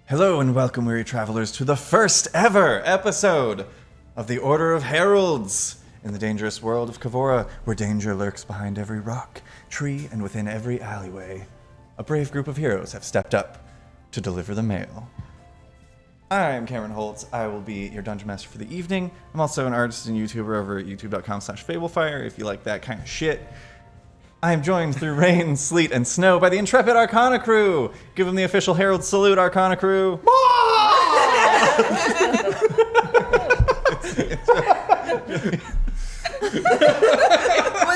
Hello and welcome, weary travelers, to the first ever episode of the Order of Heralds in the dangerous world of Kavorah, where danger lurks behind every rock, tree, and within every alleyway. A brave group of heroes have stepped up to deliver the mail. I'm Cameron Holtz. I will be your Dungeon Master for the evening. I'm also an artist and YouTuber over at youtube.com/fablefire if you like that kind of shit. I am joined through rain, sleet, and snow by the intrepid Arcana crew. Give them the official Herald salute, Arcana crew. Was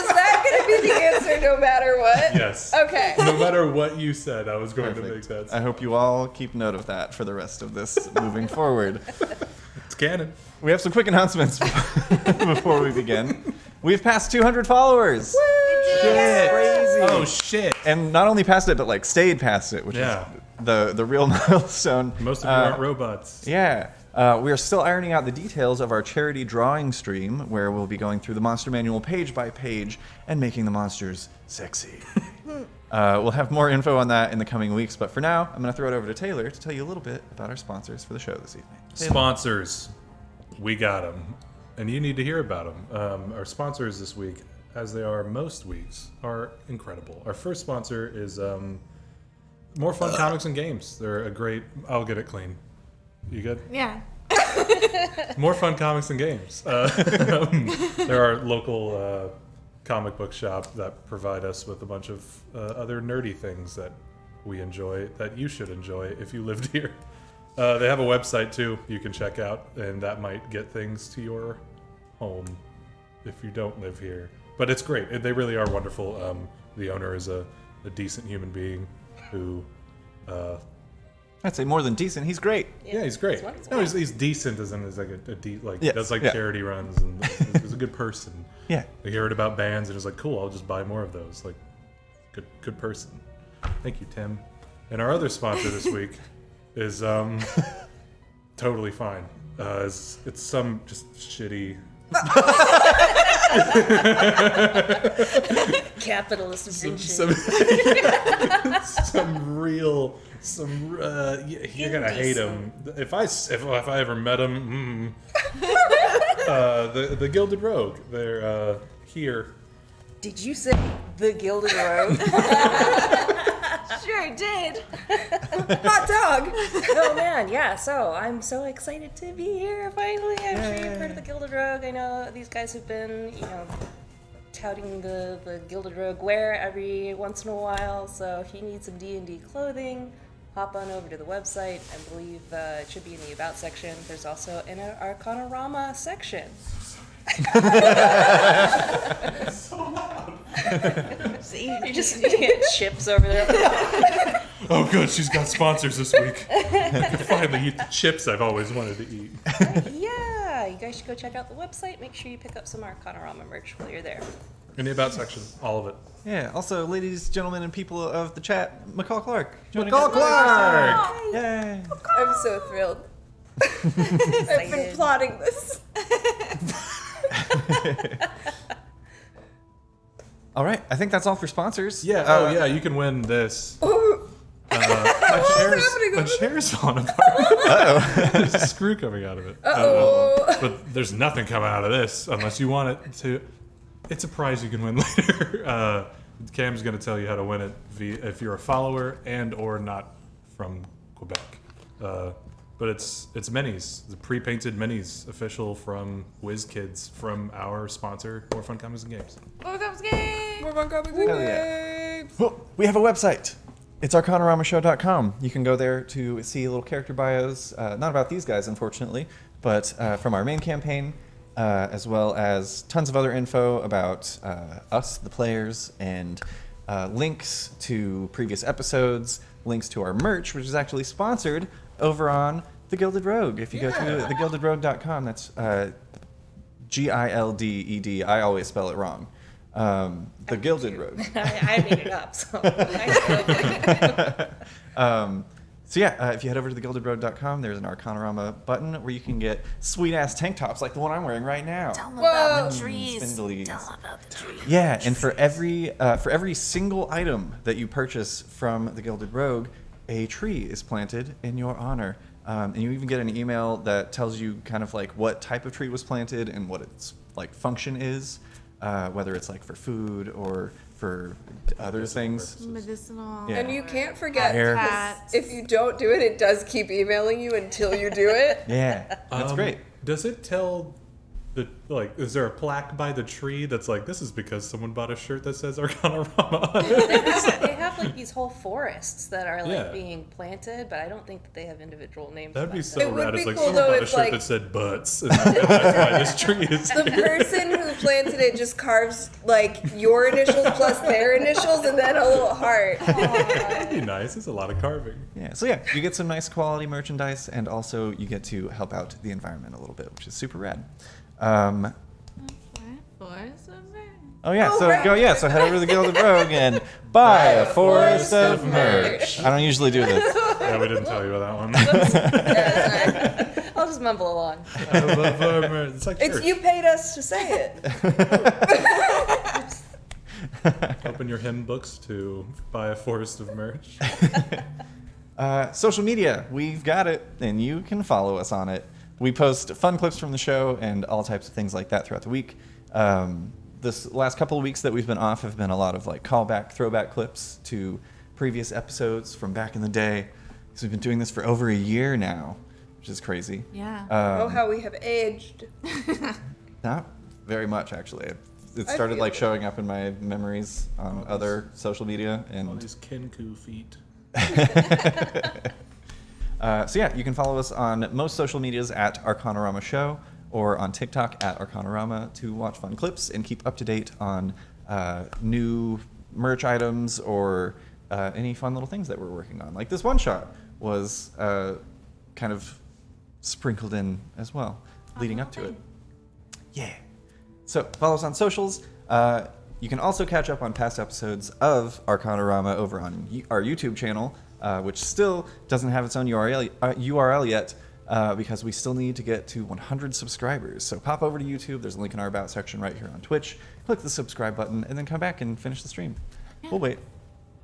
that going to be the answer no matter what? Yes. Okay. No matter what you said, I was going to make that. I hope you all keep note of that for the rest of this moving forward. It's canon. We have some quick announcements before we begin. We've passed 200 followers. Shit. Crazy. Oh, shit. And not only passed it, but like stayed past it, which is the real milestone. Most of you aren't robots. Yeah. We are still ironing out the details of our charity drawing stream, where we'll be going through the monster manual page by page and making the monsters sexy. We'll have more info on that in the coming weeks, but for now, I'm going to throw it over to Taylor to tell you a little bit about our sponsors for the show this evening. Taylor. Sponsors. We got them. And you need to hear about them. Our sponsors this week, as they are most weeks, are incredible. Our first sponsor is More Fun Comics and Games. They're a great... I'll get it clean. You good? Yeah. More Fun Comics and Games. They're our local comic book shop that provide us with a bunch of other nerdy things that we enjoy, that you should enjoy if you lived here. They have a website too you can check out, and that might get things to your home if you don't live here. But it's great. They really are wonderful. The owner is a decent human being who... I'd say more than decent. He's great. Yeah, he's great. No, he's decent as in like Yes, does like charity runs and he's a good person. Yeah. I heard about bands and it's like, cool, I'll just buy more of those. Like, good person. Thank you, Tim. And our other sponsor this week is Totally Fine. It's some just shitty Capitalist invention. You're gonna hate him. If I ever met him, the Gilded Rogue. They're here. Did you say the Gilded Rogue? Sure did. Hot dog. Oh man, yeah. So I'm so excited to be here finally. I'm sure you've heard of the Gilded Rogue. I know these guys have been, touting the Gilded Rogue wear every once in a while. So if you need some D&D clothing, hop on over to the website. I believe it should be in the About section. There's also an Arcanarama section. So loud. See, you're just getting chips over there. Oh, good. She's got sponsors this week. I can finally eat the chips I've always wanted to eat. Yeah, you guys should go check out the website. Make sure you pick up some Arcanarama merch while you're there. In the About section, all of it. Yeah. Also, ladies, gentlemen, and people of the chat, McCall Clark. McCall Clark! Yay. I'm so thrilled. I've been plotting this. All right. I think that's all for sponsors. Yeah. Yeah. You can win this. My chair's falling apart. Uh-oh. There's a screw coming out of it. Uh-oh. But there's nothing coming out of this unless you want it to. It's a prize you can win later. Cam's going to tell you how to win it if you're a follower and or not from Quebec. But it's minis, the pre-painted minis, official from WizKids, from our sponsor, More Fun Comics and Games. More fun comics and Hell yeah. Well, we have a website. It's arcanaramashow.com. You can go there to see little character bios, not about these guys, unfortunately, but from our main campaign, as well as tons of other info about us, the players, and links to previous episodes, links to our merch, which is actually sponsored over on The Gilded Rogue. If you go to thegildedrogue.com, that's Gilded. I always spell it wrong. The Gilded Rogue. I made it up, so. So yeah, if you head over to thegildedrogue.com, there's an Arcanarama button where you can get sweet-ass tank tops like the one I'm wearing right now. Tell them about the trees. Spindly. Tell them about the trees. Yeah, and for every single item that you purchase from the Gilded Rogue, a tree is planted in your honor. And you even get an email that tells you kind of like what type of tree was planted and what its like function is, whether it's like for food or for other things. Medicinal. Yeah. And you can't forget, Fire. Cats. if you don't do it, it does keep emailing you until you do it. Yeah, that's great. Does it tell is there a plaque by the tree that's like, this is because someone bought a shirt that says Arcanarama on it? They have like these whole forests that are like Yeah. being planted, but I don't think that they have individual names. That'd be about so It would rad. It's be like cool, someone though, bought a if, shirt like- that said butts. And that's why this tree is The here. person who planted it just carves like your initials plus their initials and then a little heart. That'd be nice. It's a lot of carving. Yeah, so yeah, you get some nice quality merchandise, and also you get to help out the environment a little bit, which is super rad. Oh yeah, Oh, so right. so head over to the Gilded Rogue and buy a forest of merch. I don't usually do this. Yeah, we didn't tell you about that one. I'll just mumble along. It's like It's church. you paid us to say it. Open your hymn books to buy a forest of merch. Social media, we've got it, and you can follow us on it. We post fun clips from the show and all types of things like that throughout the week. This last couple of weeks that we've been off have been a lot of like callback, throwback clips to previous episodes from back in the day. So we've been doing this for over a year now, which is crazy. Yeah. Oh, how we have aged. Not very much, actually. It I started feel like it. showing up in my memories on other social media, All and these Kenku feet. so yeah, you can follow us on most social medias at Arcanarama Show, or on TikTok at Arcanarama to watch fun clips and keep up to date on new merch items or any fun little things that we're working on. Like this one shot was kind of sprinkled in as well, leading up to it. Yeah. So follow us on socials. You can also catch up on past episodes of Arcanarama over on our YouTube channel, which still doesn't have its own URL yet, because we still need to get to 100 subscribers. So pop over to YouTube. There's a link in our About section right here on Twitch. Click the subscribe button, and then come back and finish the stream. We'll wait.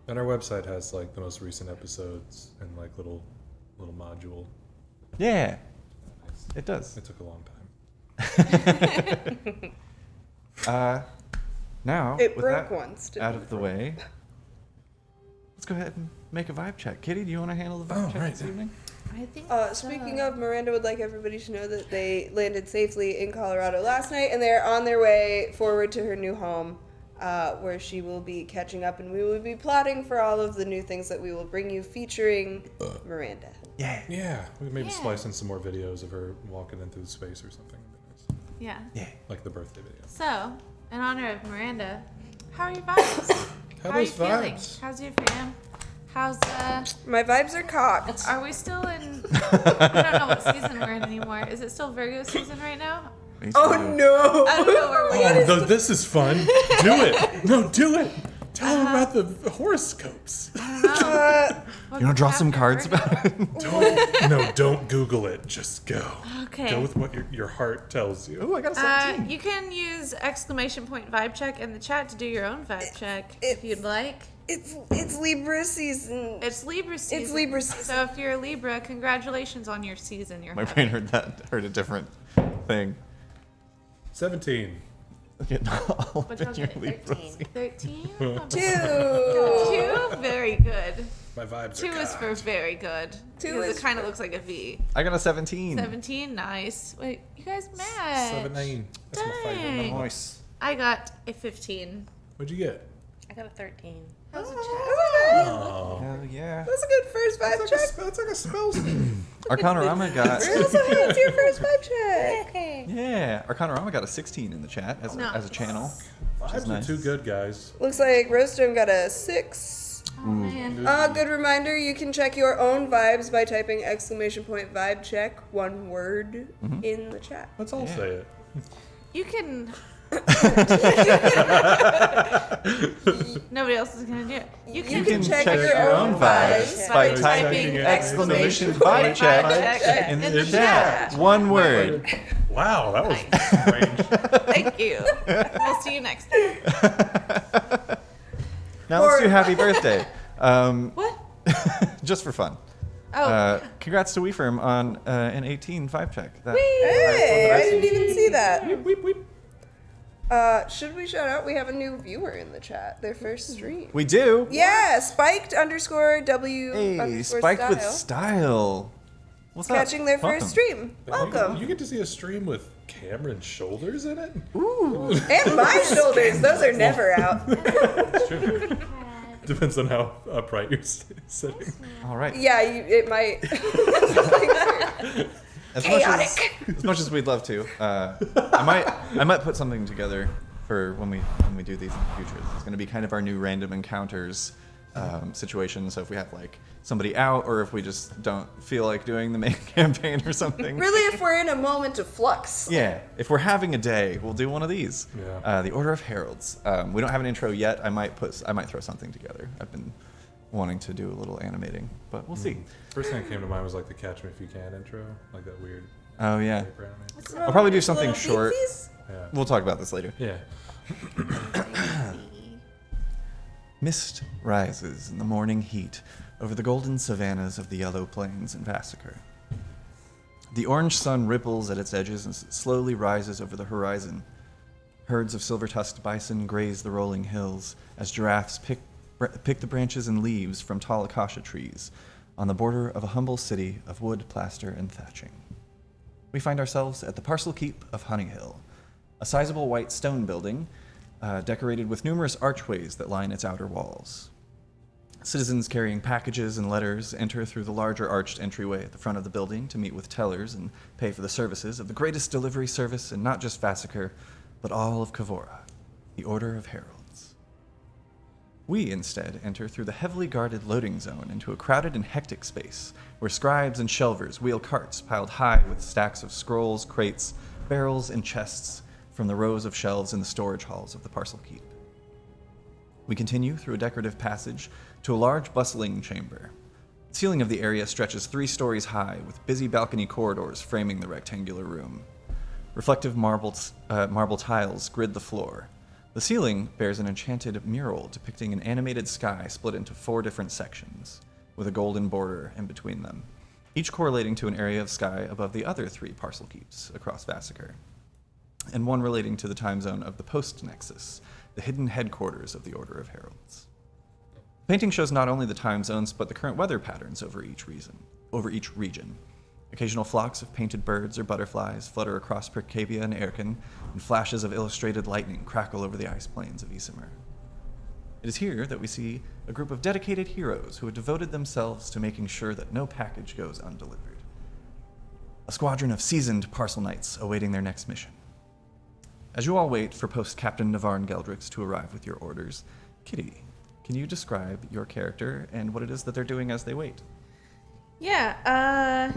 And our website has like the most recent episodes and like little module. Yeah, it does. It took a long time. Now, It with broke that once, didn't out it? of the way, let's go ahead and make a vibe check. Kitty, do you want to handle the vibe check right. this evening? I think Speaking of, Miranda would like everybody to know that they landed safely in Colorado last night, and they're on their way forward to her new home, where she will be catching up, and we will be plotting for all of the new things that we will bring you featuring Miranda. Yeah. Yeah, we could maybe Yeah. splice in some more videos of her walking into the space or something. That'd be nice. Yeah. Yeah. Like the birthday video. So, in honor of Miranda, how are your vibes? How are you those feeling? vibes? How's your fam? How's My vibes are cocked. Are we still in? I don't know what season we're in anymore. Is it still Virgo season right now? Me Oh too. no! I don't know where we are. Oh, no, this is fun. Do it. No, do it. Tell them about the horoscopes. You want to draw some cards about it? Don't Google it. Just go. Okay. Go with what your heart tells you. Ooh, I got a 17. You can use !vibe check in the chat to do your own vibe check if you'd like. It's Libra season. It's Libra season. It's Libra season. So if you're a Libra, congratulations on your season. You're My having. brain heard a different thing. 17. Getting all What up in y'all your get? Libra 13. 13. 2. 2, very good. My vibes 2 are is for very good. 2 because is it kind of for- looks like a V. I got a 17. 17, nice. Wait, you guys match. 7-9. That's my favorite Dang. number. Nice. I got a 15. What'd you get? I got a 13. How's the chat? Oh. Hell yeah. That's a good first vibe check. That's like a spell. Arcanarama got. Also, that's your first vibe check. Yeah, Arcanarama got a 16 in the chat as a channel. Vibes nice. are too good, guys. Looks like Roastum got a 6. Oh, man. Good reminder, you can check your own vibes by typing !vibe check, one word, in the chat. Let's all Yeah. say it. You can. Nobody else is gonna do it. You can check your own vibes by by typing typing exclamation exclamation vibe check check in in the the chat. chat. One word. Wow, that was strange. Thank you. We'll see you next time. Now let's do happy birthday. What? just for fun. Oh. Congrats to WeFirm on an 18 vibe check. Hey, I didn't even see that. Weep, weep. Should we shout out? We have a new viewer in the chat. Their first stream. We do. Yeah, spiked_W Hey, underscore spiked style. with style. What's Catching up? their Welcome. first stream. Welcome. You get to see a stream with Cameron's shoulders in it? Ooh. And my shoulders. Those are never out. It's true. Depends on how upright you're sitting. All right. Yeah, it might. As much as we'd love to, I might put something together for when we do these in the future. It's going to be kind of our new random encounters situation. So if we have like somebody out, or if we just don't feel like doing the main campaign or something. Really, if we're in a moment of flux. Yeah, if we're having a day, we'll do one of these. Yeah. The Order of Heralds. We don't have an intro yet. I might throw something together. I've been wanting to do a little animating, but we'll see. First thing that came to mind was like the Catch Me If You Can intro, like that weird. Oh yeah. paper anime. I'll probably do something short. Yeah. We'll talk about this later. Yeah. Mist rises in the morning heat over the golden savannas of the Yellow Plains in Vassacre. The orange sun ripples at its edges and slowly rises over the horizon. Herds of silver-tusked bison graze the rolling hills as giraffes pick the branches and leaves from tall acacia trees on the border of a humble city of wood, plaster, and thatching. We find ourselves at the Parcel Keep of Honeyhill, a sizable white stone building decorated with numerous archways that line its outer walls. Citizens carrying packages and letters enter through the larger arched entryway at the front of the building to meet with tellers and pay for the services of the greatest delivery service in not just Vassacre, but all of Kavorah, the Order of Heralds. We instead enter through the heavily guarded loading zone into a crowded and hectic space where scribes and shelvers wheel carts piled high with stacks of scrolls, crates, barrels, and chests from the rows of shelves in the storage halls of the Parcel Keep. We continue through a decorative passage to a large bustling chamber. The ceiling of the area stretches 3 stories high, with busy balcony corridors framing the rectangular room. Reflective marble tiles grid the floor. The ceiling bears an enchanted mural depicting an animated sky split into 4 different sections, with a golden border in between them, each correlating to an area of sky above the other 3 Parcel Keeps across Vassacre, and one relating to the time zone of the Post-Nexus, the hidden headquarters of the Order of Heralds. The painting shows not only the time zones, but the current weather patterns over each region. Occasional flocks of painted birds or butterflies flutter across Percabia and Erkin, and flashes of illustrated lightning crackle over the ice plains of Isimir. It is here that we see a group of dedicated heroes who have devoted themselves to making sure that no package goes undelivered. A squadron of seasoned parcel knights awaiting their next mission. As you all wait for Post-Captain Navarn Geldrix to arrive with your orders, Kitty, can you describe your character and what it is that they're doing as they wait? Yeah,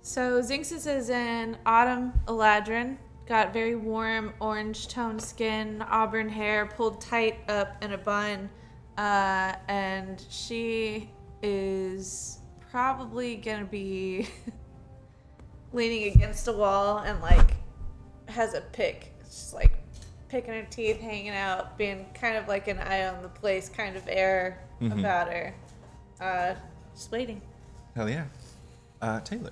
so Zinxis is an autumn Eladrin, got very warm orange toned skin, auburn hair pulled tight up in a bun, and she is probably gonna be leaning against a wall and like has a pick. It's just like picking her teeth, hanging out, being kind of like an eye on the place kind of air about her. Just waiting. Hell yeah. Taylor.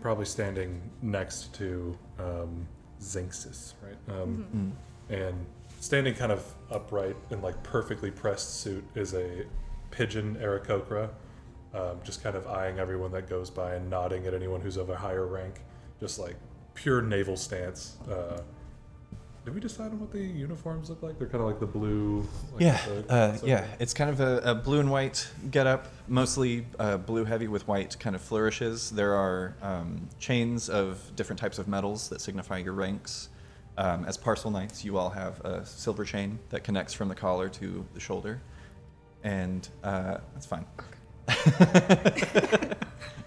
Probably standing next to Zinxis, right? And standing kind of upright in like perfectly pressed suit is a pigeon Aarakocra, just kind of eyeing everyone that goes by and nodding at anyone who's of a higher rank, just like pure naval stance. Did we decide on what the uniforms look like? They're kind of like the blue. Like Yeah, it's kind of a blue and white getup, mostly blue heavy with white kind of flourishes. There are chains of different types of metals that signify your ranks. As parcel knights, you all have a silver chain that connects from the collar to the shoulder, and that's fine.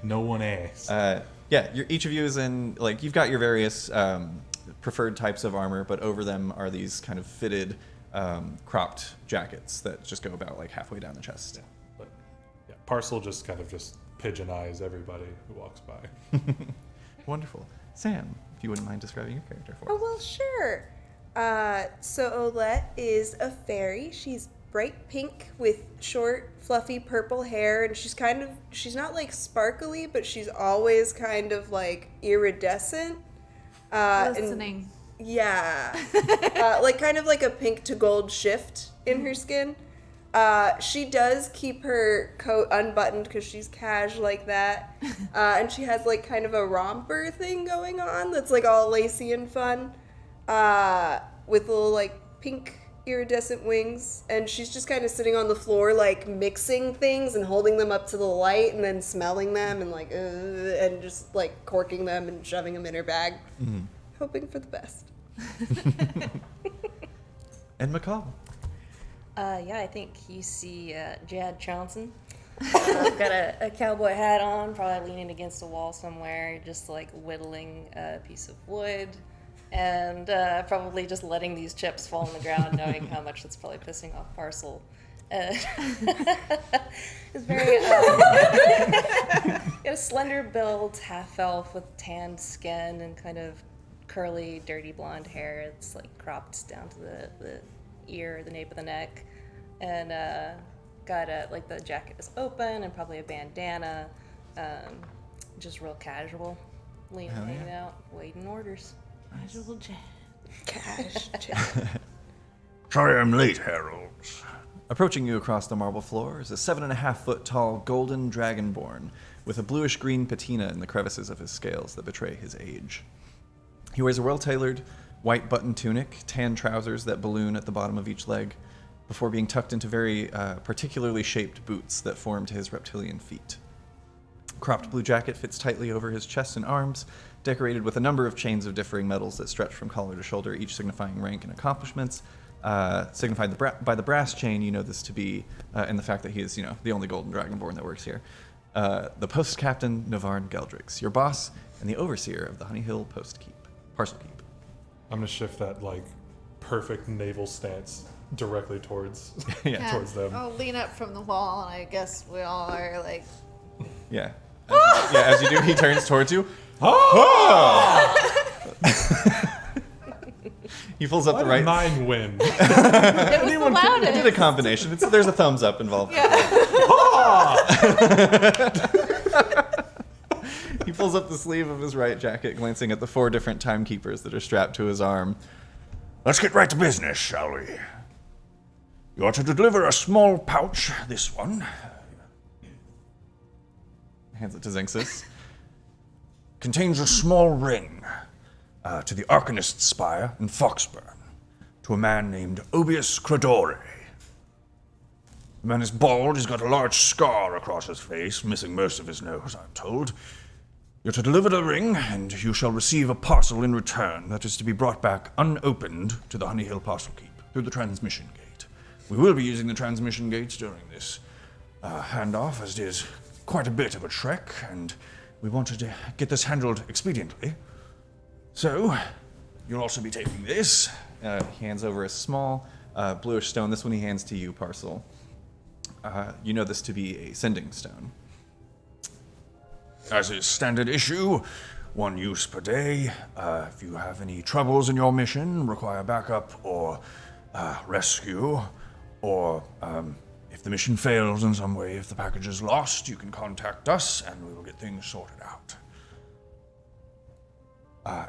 No one asks. Yeah, each of you is in, like, you've got your various preferred types of armor, but over them are these kind of fitted, cropped jackets that just go about like halfway down the chest. But yeah, Parcel just kind of just pigeon eyes everybody who walks by. Wonderful. Sam, if you wouldn't mind describing your character for Oh, us. well, sure. So Olette is a fairy. She's bright pink with short, fluffy purple hair, and she's not like sparkly, but she's always kind of like iridescent. Listening. Yeah. Like kind of like a pink to gold shift in her skin. She does keep her coat unbuttoned because she's cash like that. And she has like kind of a romper thing going on that's like all lacy and fun. With little like pink iridescent wings. And she's just kind of sitting on the floor like mixing things and holding them up to the light and then smelling them and like, and just like corking them and shoving them in her bag. Mm-hmm. Hoping for the best. And McCall. Yeah, I think you see Jad Johnson. Got a cowboy hat on, probably leaning against a wall somewhere, just like whittling a piece of wood, and probably just letting these chips fall on the ground, knowing how much that's probably pissing off Parcel. It's very got a slender build, half elf with tanned skin and kind of curly, dirty blonde hair. It's like cropped down to the ear, the nape of the neck, and got like the jacket is open and probably a bandana, just real casual, hanging out, waiting orders. Casual Jad. Cash. Sorry I'm late, Heralds. Approaching you across the marble floor is a 7.5-foot tall golden dragonborn with a bluish-green patina in the crevices of his scales that betray his age. He wears a well-tailored white button tunic, tan trousers that balloon at the bottom of each leg, before being tucked into very particularly shaped boots that form to his reptilian feet. Cropped blue jacket fits tightly over his chest and arms, decorated with a number of chains of differing metals that stretch from collar to shoulder, each signifying rank and accomplishments. Signified by the brass chain, you know this to be, and the fact that he is, the only golden dragonborn that works here, the post captain Navarn Geldrix, your boss and the overseer of the Honey Hill Parcel Keep. I'm gonna shift that like perfect naval stance directly towards towards them. I'll lean up from the wall, and I guess we all are like. Yeah. As you do, he turns towards you. He pulls up the right. Mine win. It was the loudest. Did a combination. There's a thumbs up involved. Yeah. He pulls up the sleeve of his right jacket, glancing at the 4 different timekeepers that are strapped to his arm. Let's get right to business, shall we? You are to deliver a small pouch, this one. Hands it to Zinxis. Contains a small ring to the Arcanist's spire in Foxburn, to a man named Obius Cradore. The man is bald, he's got a large scar across his face, missing most of his nose, I'm told. You're to deliver the ring, and you shall receive a parcel in return that is to be brought back unopened to the Honey Hill Parcel Keep through the transmission gate. We will be using the transmission gates during this handoff, as it is quite a bit of a trek, and we wanted to get this handled expediently. So, you'll also be taking this. He hands over a small bluish stone. This one he hands to you, Parcel. You know this to be a sending stone. As is standard issue, 1 use per day. If you have any troubles in your mission, require backup or rescue, or if the mission fails in some way, if the package is lost, you can contact us and we will get things sorted out.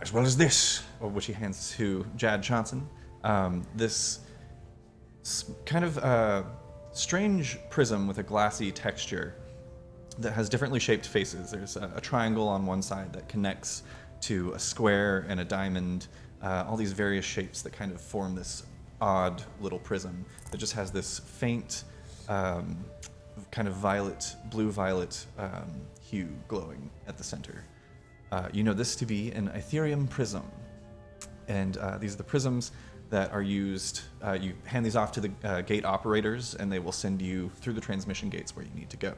As well as this. Which he hands to Jad Johnson. This kind of strange prism with a glassy texture that has differently shaped faces. There's a triangle on one side that connects to a square and a diamond, all these various shapes that kind of form this odd little prism that just has this faint kind of blue-violet hue glowing at the center. You know this to be an Ethereum prism. And these are the prisms that are used. You hand these off to the gate operators, and they will send you through the transmission gates where you need to go.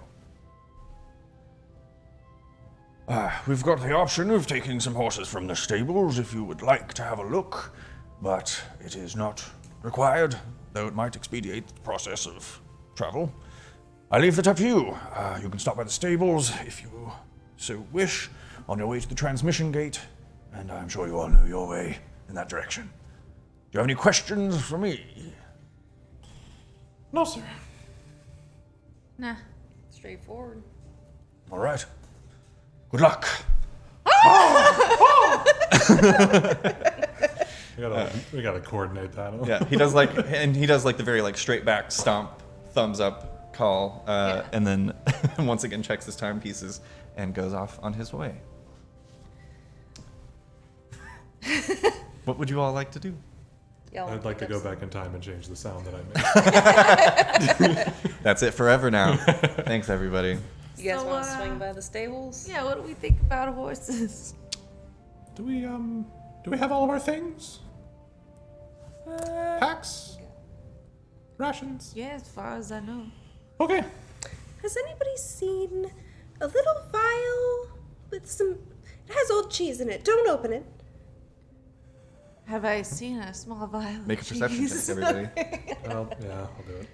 We've got the option of taking some horses from the stables if you would like to have a look, but it is not required, though it might expedite the process of travel. I leave that up to you. You can stop by the stables if you so wish on your way to the transmission gate, and I'm sure you all know your way in that direction. Do you have any questions for me? No, sir. Nah. Straightforward. All right. Good luck. We gotta coordinate that. Yeah, he does like the very like straight back stomp, thumbs up call, and then once again checks his timepieces and goes off on his way. What would you all like to do? Y'all I'd like to pick up go back in time and change the sound that I made. That's it forever now. Thanks, everybody. You guys So, want to swing by the stables? Yeah, what do we think about horses? Do we have all of our things? Packs? Rations? Yeah, as far as I know. Okay. Has anybody seen a little vial with some... It has old cheese in it. Don't open it. Have I seen a small vial? Make a perception check, everybody. Well, yeah, I'll do it.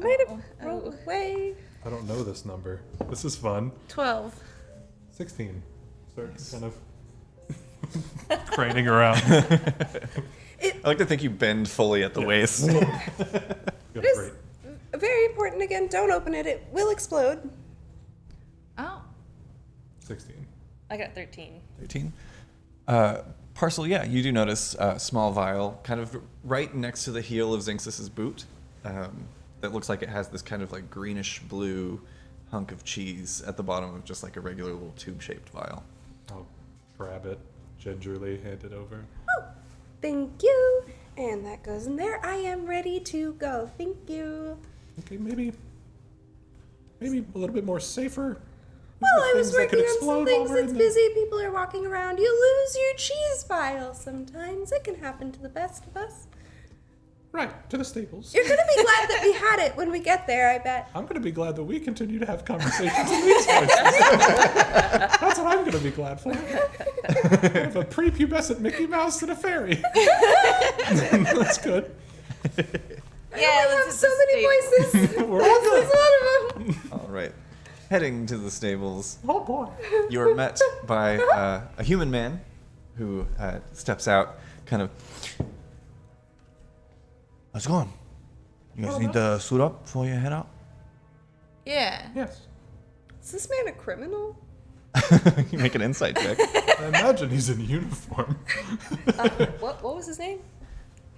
Might have rolled away. I don't know this number. This is fun. 12. 16. Start kind of craning around. I like to think you bend fully at the waist. Good, This- great. Very important again. Don't open it. It will explode. Oh. 16. I got 13. 13. Parcel, yeah, you do notice a small vial kind of right next to the heel of Zinxis's boot. That looks like it has this kind of like greenish blue hunk of cheese at the bottom of just like a regular little tube-shaped vial. I'll grab it, gingerly hand it over. Oh, thank you. And that goes in there. I am ready to go. Thank you. Okay, maybe a little bit more safer. Well, I Things was that working could on some explode things. while we're It's in busy. People are walking around. You lose your cheese vial sometimes. It can happen to the best of us. Right, to the stables. You're going to be glad that we had it when we get there, I bet. I'm going to be glad that we continue to have conversations in these places. That's what I'm going to be glad for. I have a prepubescent Mickey Mouse and a fairy. That's good. Yeah, I have so many voices. We're all good. That's one of them. All right. Heading to the stables, Oh boy. you are met by a human man who steps out, kind of. How's it going? You guys need to suit up before you head out? Yeah. Yes. Is this man a criminal? You make an insight check. I imagine he's in uniform. What was his name?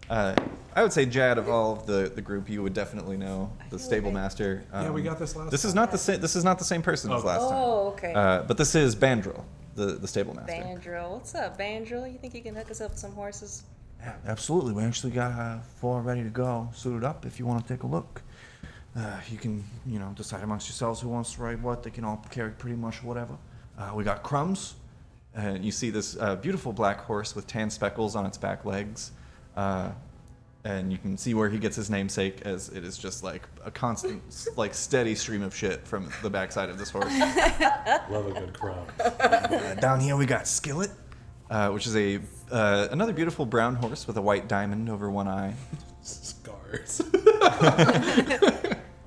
I would say Jad of all of the group, you would definitely know the stable master. Yeah, we got this last This is time. not the same. This is not the same person as last time. Oh, okay. But this is Bandril, the stable master. Bandril. What's up, Bandril? You think you can hook us up with some horses? Yeah, absolutely. We actually got 4 ready to go, suited up if you want to take a look. You can, decide amongst yourselves who wants to ride what. They can all carry pretty much whatever. We got Crumbs. And you see this beautiful black horse with tan speckles on its back legs. And you can see where he gets his namesake, as it is just like a constant, like steady stream of shit from the backside of this horse. Love a good crumb. Down here we got Skillet. Which is another beautiful brown horse with a white diamond over one eye. Scars.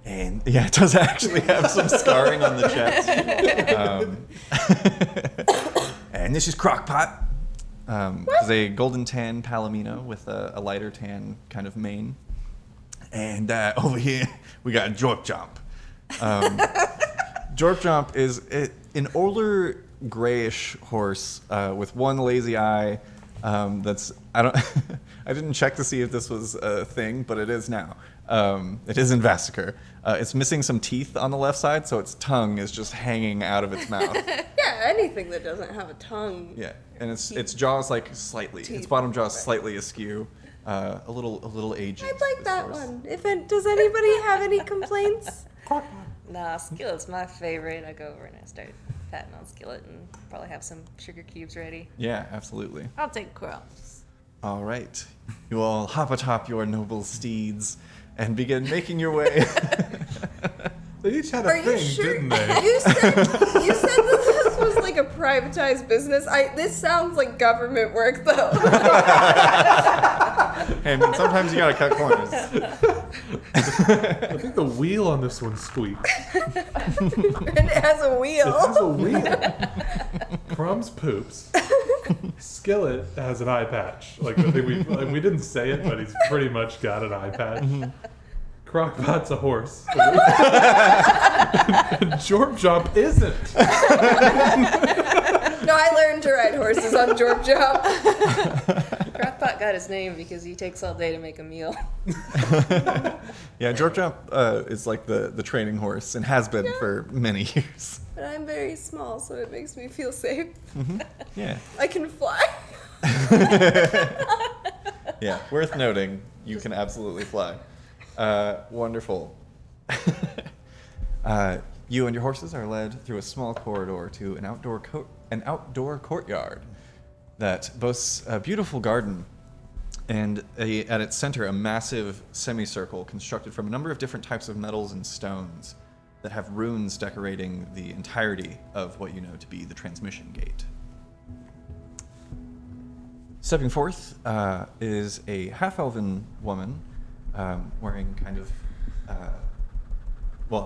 And yeah, it does actually have some scarring on the chest. And this is Crockpot. It's a golden tan palomino with a lighter tan kind of mane. And over here we got Jorp Jump. Jorp Jump is an older grayish horse with one lazy eye. I didn't check to see if this was a thing, but it is now. It is in Vassacre. It's missing some teeth on the left side, so its tongue is just hanging out of its mouth. Yeah, anything that doesn't have a tongue. Yeah, and its jaws like slightly, its bottom jaw is slightly askew, a little aged. I'd like this that horse. one. Does anybody have any complaints? Nah, Skillet's my favorite. I go over and I start patting on Skillet and probably have some sugar cubes ready. Yeah, absolutely. I'll take Crumbs. All right, you all hop atop your noble steeds and begin making your way. They each had Are a you thing, sure? didn't they? You said that this was like a privatized business. This sounds like government work, though. Hey, man, sometimes you gotta cut corners. I think the wheel on this one squeaks. And it has a wheel. It has a wheel. Crumbs poops. Skillet has an eye patch. Like the thing we didn't say it, but he's pretty much got an eye patch. Crockpot's a horse. Jorp Jump isn't. No, I learned to ride horses on Jorp Jump. Crockpot got his name because he takes all day to make a meal. Yeah, Jorp Jump is like the training horse and has been for many years. But I'm very small, so it makes me feel safe. Yeah. I can fly. Yeah, worth noting, you can absolutely fly. Wonderful. You and your horses are led through a small corridor to an outdoor courtyard that boasts a beautiful garden and at its center a massive semicircle constructed from a number of different types of metals and stones that have runes decorating the entirety of what you know to be the transmission gate. Stepping forth is a half-elven woman wearing kind of,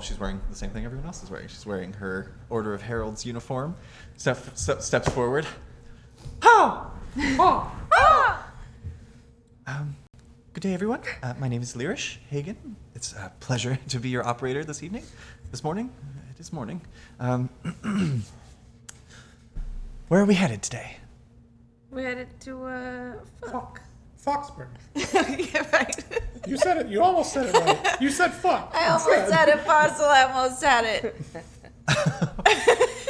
she's wearing the same thing everyone else is wearing. She's wearing her Order of Heralds uniform. Steps forward. Good day, everyone. My name is Lyrish Hagen. It's a pleasure to be your operator this morning. It is morning. Where are we headed today? We're headed to fuck. Foxburn. Yeah, right. You said it. You almost said it right. You said fuck. I almost had it, Parcel. I almost had it.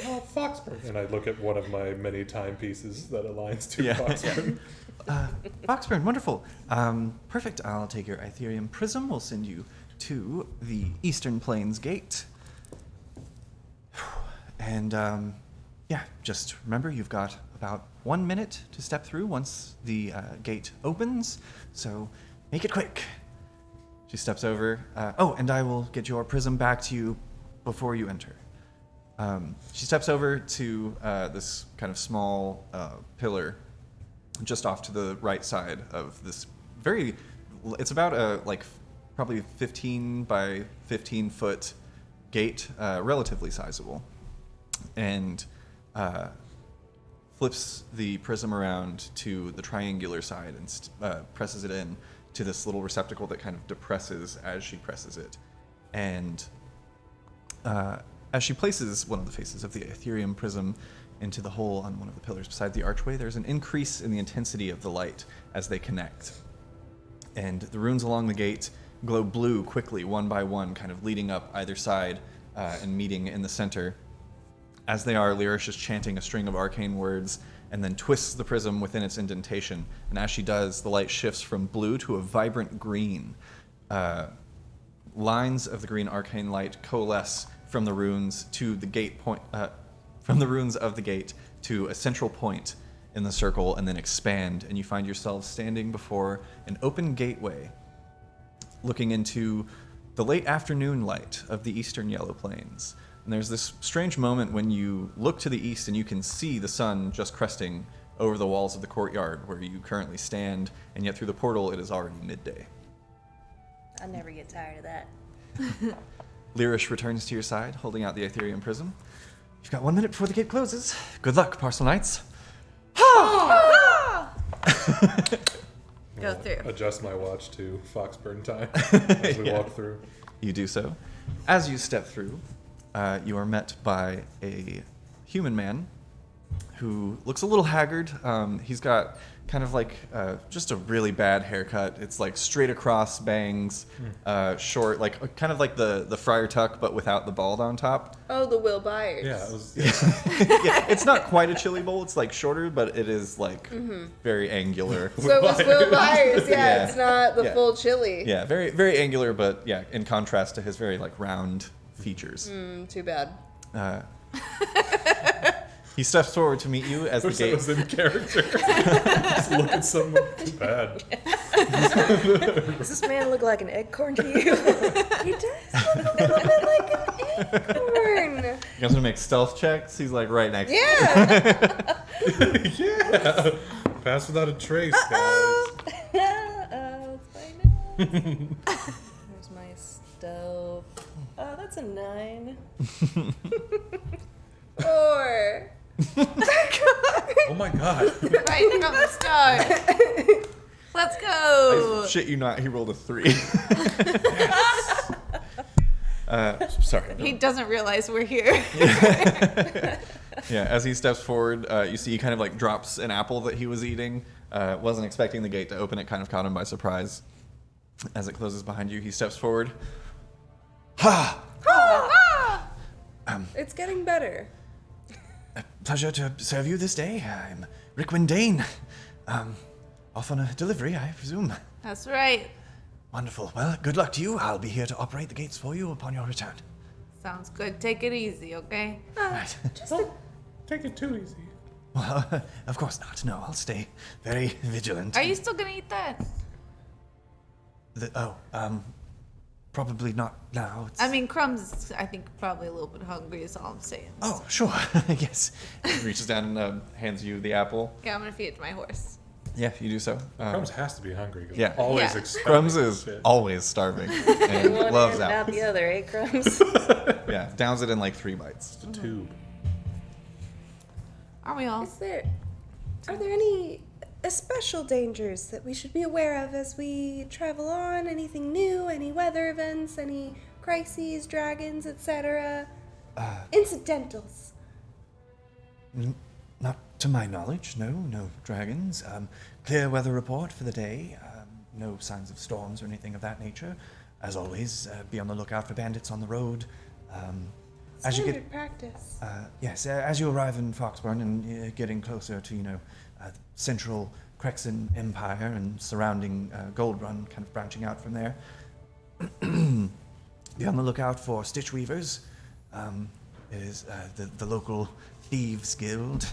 Oh, Foxburn. And I look at one of my many timepieces that aligns to Yeah. Foxburn. Foxburn, wonderful. Perfect. I'll take your Ethereum prism. We'll send you to the Eastern Plains Gate. And just remember you've got about 1 minute to step through once the gate opens. So make it quick. She steps over. And I will get your prism back to you before you enter. She steps over to this kind of small pillar just off to the right side of this it's about probably 15 by 15 foot gate, relatively sizable, and flips the prism around to the triangular side and presses it in to this little receptacle that kind of depresses as she presses it. And as she places one of the faces of the Ethereum prism into the hole on one of the pillars beside the archway, there's an increase in the intensity of the light as they connect. And the runes along the gate glow blue quickly, one by one, kind of leading up either side and meeting in the center. As they are, Lyrish is chanting a string of arcane words and then twists the prism within its indentation. And as she does, the light shifts from blue to a vibrant green. Lines of the green arcane light coalesce from the runes to the gate point, from the runes of the gate to a central point in the circle, and then expand, and you find yourselves standing before an open gateway, looking into the late afternoon light of the eastern Yellow Plains. And there's this strange moment when you look to the east and you can see the sun just cresting over the walls of the courtyard where you currently stand, and yet through the portal it is already midday. I'll never get tired of that. Lyrish returns to your side, holding out the Ethereum prism. You've got 1 minute before the gate closes. Good luck, Parcel Knights. Go through. Adjust my watch to Foxburn time as we walk through. You do so. As you step through, you are met by a human man who looks a little haggard. He's got kind of like just a really bad haircut. It's like straight across bangs, short, like kind of like the Friar Tuck, but without the bald on top. Oh, the Will Byers. Yeah, it was. Yeah, it's not quite a chili bowl. It's like shorter, but it is like very angular. So it was Will Byers, Yeah. It's not the Yeah. full chili. Yeah, very very angular, but yeah, in contrast to his very like round features. Too bad. He steps forward to meet you as the Wish that gate. was in character. Just look at someone. Too bad. Does this man look like an eggcorn to you? He does look a little bit like an acorn. You guys want to make stealth checks? He's like right next. Yeah. Yeah. Pass without a trace, guys. Let's find out. Where's my stove? Oh, that's a 9. 4. Oh my god. Right from the start. Let's go. Shit you not, he rolled a 3. Sorry. He doesn't realize we're here. Yeah, as he steps forward, you see he kind of like drops an apple that he was eating. Wasn't expecting the gate to open. It kind of caught him by surprise. As it closes behind you, he steps forward. Ha! It's getting better. Pleasure to serve you this day. I'm Rickwin Dane. Off on a delivery, I presume. That's right. Wonderful. Well, good luck to you. I'll be here to operate the gates for you upon your return. Sounds good. Take it easy, okay? Right. Don't take it too easy. Well, of course not. No, I'll stay very vigilant. Are you still gonna eat that? Probably not now. I mean, Crumbs is, I think, probably a little bit hungry is all I'm saying. Oh, sure. Yes. He reaches down and hands you the apple. Yeah, I'm gonna feed it to my horse. Yeah, you do so. Crumbs has to be hungry because Yeah. always Yeah. expecting Crumbs is shit. always starving and One loves end, not apples. the other, eh, Crumbs? Yeah, downs it in like 3 bites. It's a tube. Aren't we all? Are there any special dangers that we should be aware of as we travel on? Anything new? Any weather events? Any crises, dragons, etc.? Incidentals. Not to my knowledge, no dragons. Clear weather report for the day. No signs of storms or anything of that nature. As always, be on the lookout for bandits on the road. As you Standard get, practice. yes, as you arrive in Foxburn and getting closer to central Crexan Empire and surrounding Gold Run, kind of branching out from there. Be on the lookout for Stitch Weavers. It is the local thieves guild,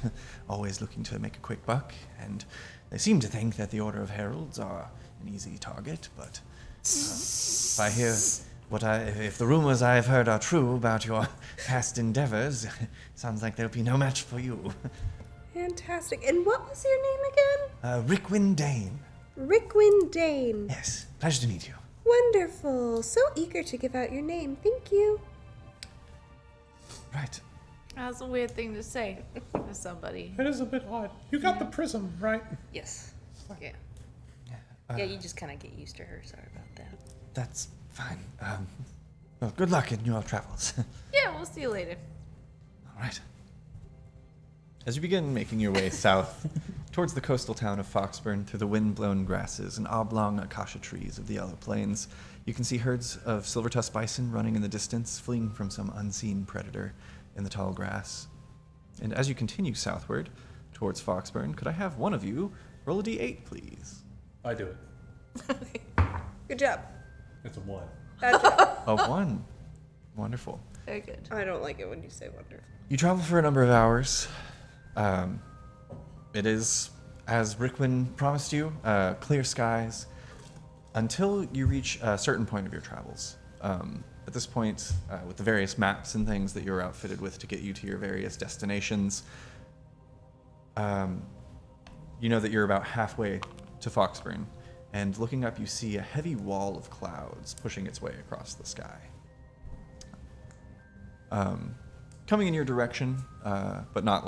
always looking to make a quick buck, and they seem to think that the Order of Heralds are an easy target. But if I hear if the rumors I've heard are true about your past endeavors, sounds like there'll be no match for you. Fantastic. And what was your name again? Rickwin Dane. Rickwin Dane. Yes, pleasure to meet you. Wonderful. So eager to give out your name. Thank you. Right. That's a weird thing to say to somebody. It is a bit odd. You got the prism, right? Yes. Yeah. Yeah, you just kind of get used to her. Sorry about that. That's fine. Well, good luck in your travels. Yeah, we'll see you later. All right. As you begin making your way south towards the coastal town of Foxburn through the wind-blown grasses and oblong acacia trees of the Yellow Plains, you can see herds of silver-tusked bison running in the distance, fleeing from some unseen predator in the tall grass. And as you continue southward towards Foxburn, could I have one of you roll a d8, please? I do it. Good job. It's a 1. Bad job. A 1. Wonderful. Very good. I don't like it when you say wonderful. You travel for a number of hours. It is, as Rickwin promised you, clear skies until you reach a certain point of your travels. At this point, with the various maps and things that you're outfitted with to get you to your various destinations, you know that you're about halfway to Foxburn, and looking up you see a heavy wall of clouds pushing its way across the sky. Coming in your direction, but not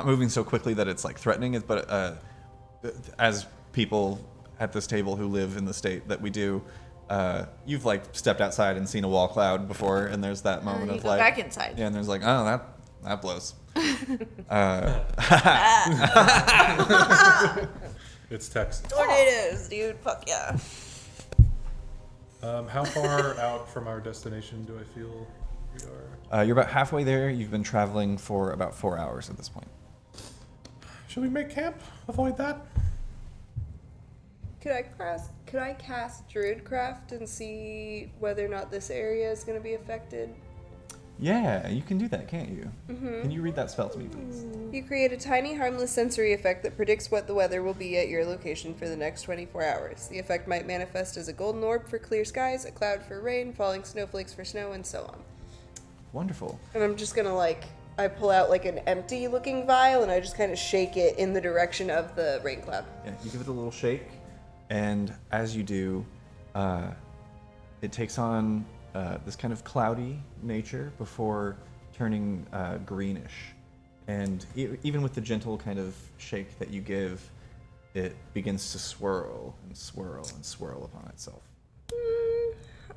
moving so quickly that it's like threatening it, but as people at this table who live in the state that we do, you've like stepped outside and seen a wall cloud before, and there's that moment you of go like back inside. yeah, and there's like, oh, that blows. It's Texas. Tornadoes, dude. Fuck yeah. How far out from our destination do I feel we are? You're about halfway there. You've been traveling for about 4 hours at this point. Should we make camp? Avoid that? Could I cast Druidcraft and see whether or not this area is going to be affected? Yeah, you can do that, can't you? Mm-hmm. Can you read that spell to me, please? You create a tiny, harmless sensory effect that predicts what the weather will be at your location for the next 24 hours. The effect might manifest as a golden orb for clear skies, a cloud for rain, falling snowflakes for snow, and so on. Wonderful. And I'm just gonna I pull out like an empty looking vial and I just kind of shake it in the direction of the rain cloud. Yeah, you give it a little shake, and as you do, it takes on this kind of cloudy nature before turning greenish And even with the gentle kind of shake that you give, it begins to swirl and swirl and swirl upon itself.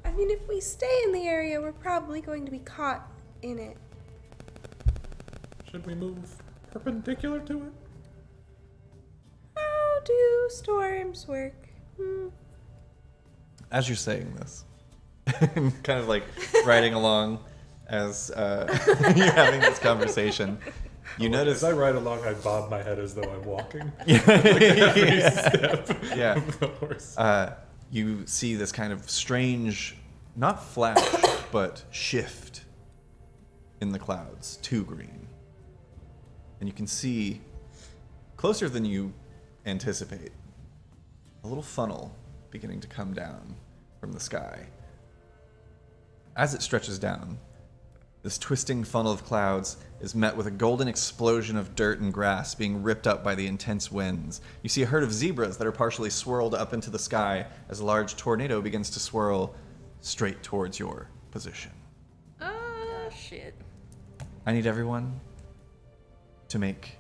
I mean, if we stay in the area, we're probably going to be caught in it. Should we move perpendicular to it? How do storms work? As you're saying this, kind of like riding along as you're having this conversation, you notice. As I ride along, I bob my head as though I'm walking. Every step Yeah. of the horse. You see this kind of strange, not flash, but shift in the clouds to green. And you can see, closer than you anticipate, a little funnel beginning to come down from the sky. As it stretches down, this twisting funnel of clouds is met with a golden explosion of dirt and grass being ripped up by the intense winds. You see a herd of zebras that are partially swirled up into the sky as a large tornado begins to swirl straight towards your position. Oh, shit. I need everyone to make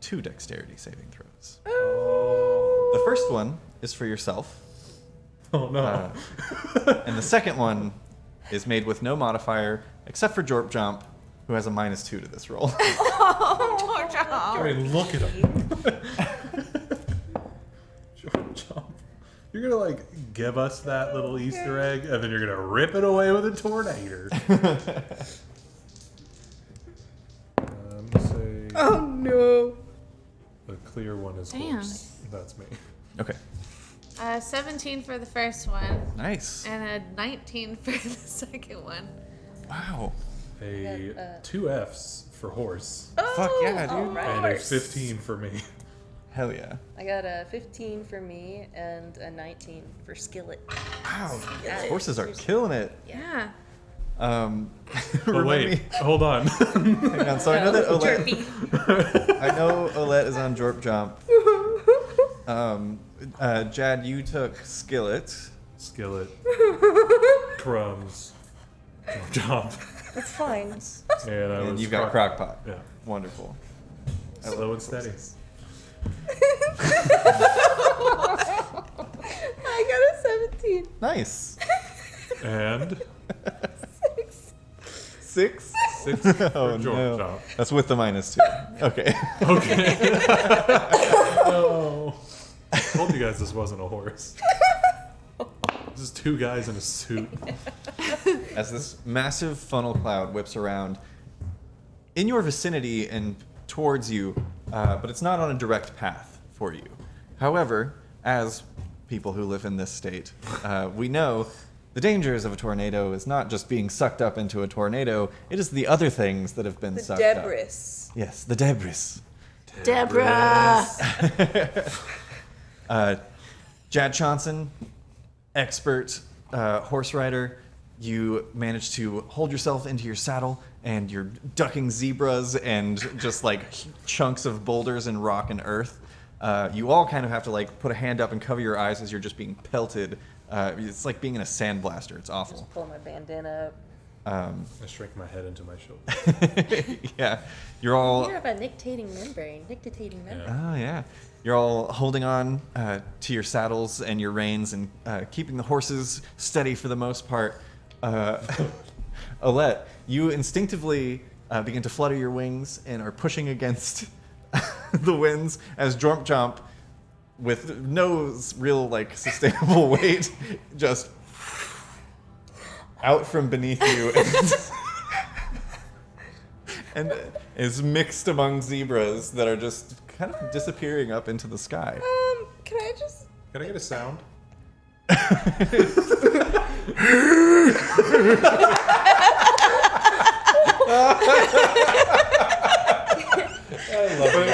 2 dexterity saving throws. The first one is for yourself, Oh no. and the second one is made with no modifier except for Jorp Jump, who has a -2 to this roll. I mean, look at him. Jump. You're gonna like give us that little Easter egg, and then you're gonna rip it away with a tornado. Say Oh no. the clear one is Damn. horse. That's me. Okay, 17 for the first one, nice. and a 19 for the second one. Wow. A 2 Fs for horse, Fuck yeah, dude. All right. and a 15 for me. Hell yeah. I got a 15 for me and a 19 for Skillet. Wow. Yeah. Horses are killing it. Yeah. Oh Remind wait, me- hold on. Hang on. So I know that Olette. Jerpy. I know Olette is on Jorp Jump. Jad, you took Skillet. Skillet, crumbs, jump, That's fine. and I And was you've got Crockpot. Yeah, Wonderful. slow and steady. I got a 17. Nice. And 6? 6 for Oh George no. jump. That's with the -2. Okay. Okay. Oh. I told you guys this wasn't a horse. This is 2 guys in a suit. As this massive funnel cloud whips around in your vicinity and towards you, but it's not on a direct path for you. However, as people who live in this state, we know the dangers of a tornado is not just being sucked up into a tornado, it is the other things that have been The sucked debris. up. Yes, the debris. Deborah! Jad Johnson, expert horse rider, you manage to hold yourself into your saddle and you're ducking zebras and just like chunks of boulders and rock and earth. You all kind of have to like put a hand up and cover your eyes as you're just being pelted. It's like being in a sandblaster. It's awful. Pull my bandana up. I shrink my head into my shoulder. Yeah, you're all. You have a nictating membrane. Nictitating membrane. Oh yeah, you're all holding on to your saddles and your reins and keeping the horses steady for the most part. Olette, you instinctively begin to flutter your wings and are pushing against the winds as Jorp Jump, with no real like sustainable weight, just out from beneath you and is mixed among zebras that are just kind of disappearing up into the sky. Can I just... Can I get a sound?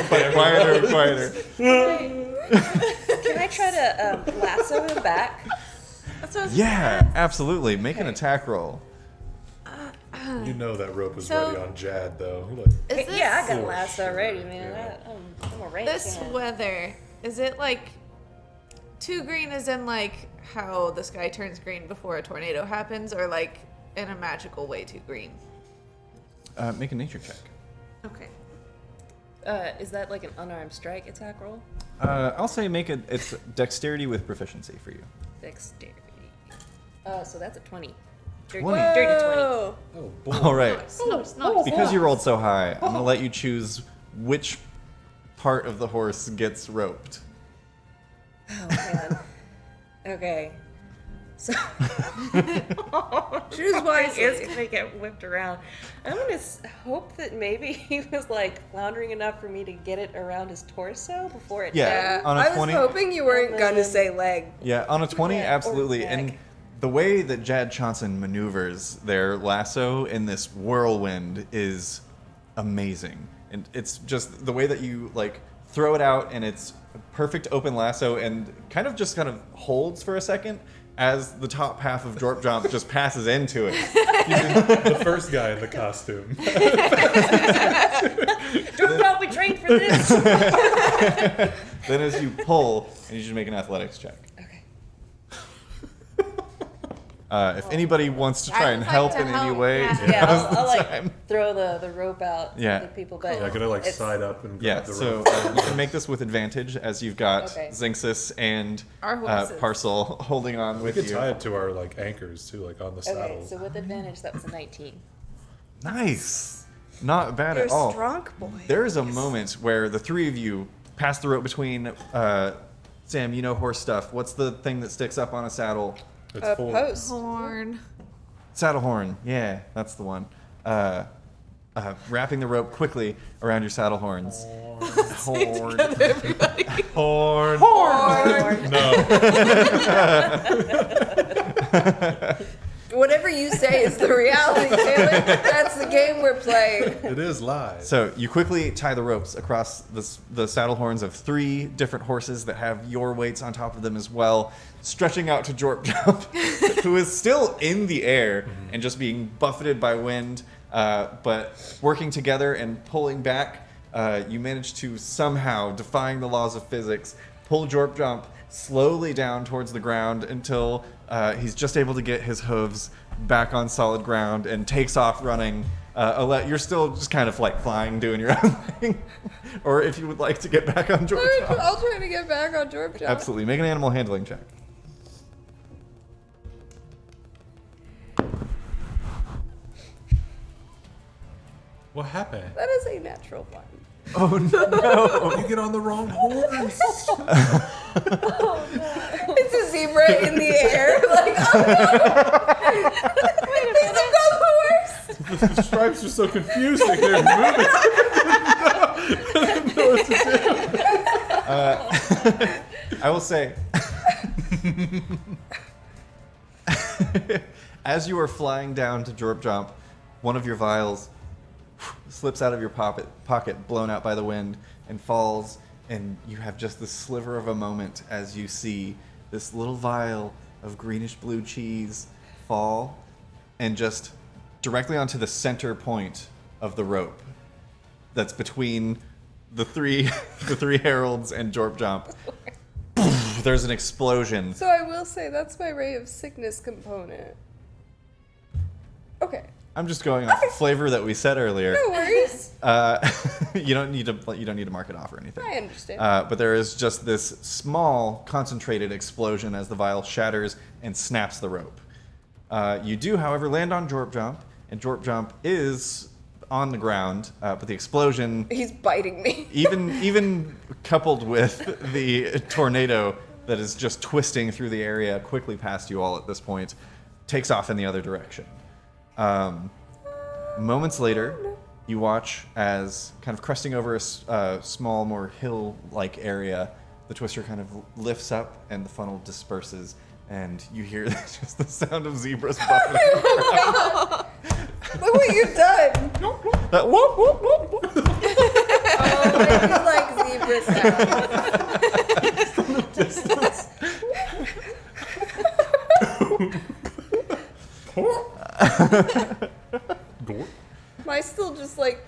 But quieter. Can I try to lasso him back? That's what I was Yeah, absolutely. Make an attack roll. You know that rope was So- ready on Jad, though. Look, Is this, Yeah, I got For lasso sure, already, man. yeah. I'm a ranch this hand. weather, is it like 2 green as in like how the sky turns green before a tornado happens, or like in a magical way 2 green? Make a nature check. Okay. Is that like an unarmed strike attack roll? I'll say it's dexterity with proficiency for you. Dexterity. So that's a 20. Dirty 20. Dirty 20. Oh, Oh, boy. All right. Nice. Because you rolled so high, I'm gonna let you choose which part of the horse gets roped. Oh, man. Okay. So choose wisely. is gonna get whipped around. I'm gonna hope that maybe he was like floundering enough for me to get it around his torso before it. Yeah. On a I was 20? hoping you weren't And gonna then- say leg. Yeah, on a 20, Yeah, or absolutely. neck. And the way that Jad Johnson maneuvers their lasso in this whirlwind is amazing. And it's just the way that you like throw it out and it's a perfect open lasso and kind of holds for a second as the top half of Jorp Jump just passes into it. The first guy in the costume. Don't know, we trained for this. Then as you pull, and you should make an athletics check. Okay. If anybody wants to try I'd and like help to in any help, way, yeah. Yeah, now's the I'll like time. throw the rope out Yeah. to the people, but Yeah, gonna like it's- side up and Yeah, grab the so rope. you can make this with advantage as you've got Okay. Zinxis and Our horses. Parcel holding on We with could you. tie it to our like anchors too, like on the Okay, saddle. so with advantage, that was a 19. Nice. Not bad You're at all. a strong boy. There is a moment where the three of you pass the rope between Sam, you know horse stuff. What's the thing that sticks up on a saddle? It's A full. post. Horn. Saddle horn. Yeah, that's the one. Wrapping the rope quickly around your saddle horns. Horn. Horn. No. Whatever you say is the reality, Taylor. That's the game we're playing. It is live. So you quickly tie the ropes across the saddle horns of 3 different horses that have your weights on top of them as well, stretching out to Jorp Jump, who is still in the air and just being buffeted by wind, but working together and pulling back. You manage to somehow, defying the laws of physics, pull Jorp Jump slowly down towards the ground until he's just able to get his hooves back on solid ground and takes off running. You're still just kind of like flying, doing your own thing. Or if you would like to get back on Jorp Jump. I'll try to get back on Jorp Jump. Absolutely. Make an animal handling check. What happened? That is a natural one. Oh no! You get on the wrong horse. It's a zebra in the air. Like, oh no! These have got horse. The stripes are so confusing. They're moving. I don't know what to do. I will say, as you are flying down to Jorp Jump, one of your vials slips out of your pocket, blown out by the wind, and falls, and you have just this sliver of a moment as you see this little vial of greenish blue cheese fall, and just directly onto the center point of the rope that's between the three heralds and Jorp Jump. There's an explosion. So I will say that's my ray of sickness component. Okay. I'm just going off the flavor that we said earlier. No worries. You don't need to mark it off or anything. I understand. But there is just this small, concentrated explosion as the vial shatters and snaps the rope. You do, however, land on Jorp Jump, and Jorp Jump is on the ground, but the explosion, He's biting me. even coupled with the tornado that is just twisting through the area quickly past you all at this point, takes off in the other direction. Moments later, you watch as, kind of cresting over a small, more hill-like area, the twister kind of lifts up and the funnel disperses, and you hear just the sound of zebras buffeting. Look what you've done. Whoop, whoop, whoop, whoop. Oh, I do like zebra sounds. Am I still just like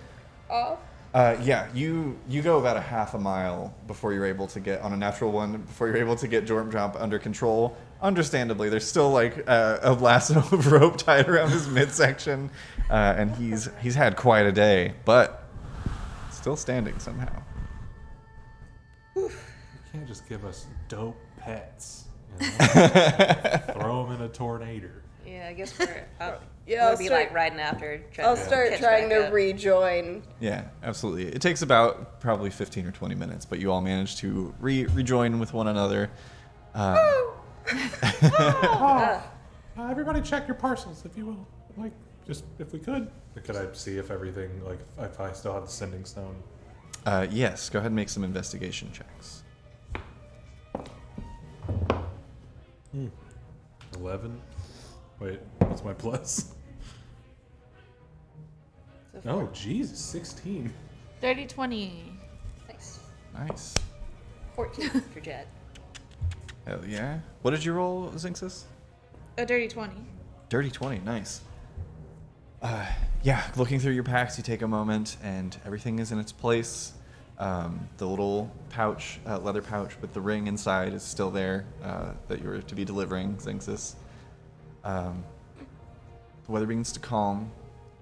off? Yeah, you go about a half a mile before you're able to get, on a natural one, before you're able to get Jorp Jump under control. Understandably, there's still like a lasso of rope tied around his midsection, and he's had quite a day. But Still standing somehow. You can't just give us dope pets. You know? Throw them in a tornado. Yeah, I guess we're Yeah, I'll be start- like riding after. I'll start trying to rejoin. Yeah, absolutely. It takes about probably 15 or 20 minutes, but you all manage to rejoin with one another. Everybody check your parcels, if you will. Like, just if we could. Could I see if everything, like, if I still have the sending stone? Yes, go ahead and make some investigation checks. 11? Wait, what's my plus? Oh, Jesus, 16. 30-20. Nice. Nice. 14 for Jet. Hell yeah. What did you roll, Zinxis? A dirty 20. Dirty 20, nice. Yeah, looking through your packs, you take a moment, and everything is in its place. The little pouch, leather pouch with the ring inside is still there that you were to be delivering, Zinxis. The weather begins to calm.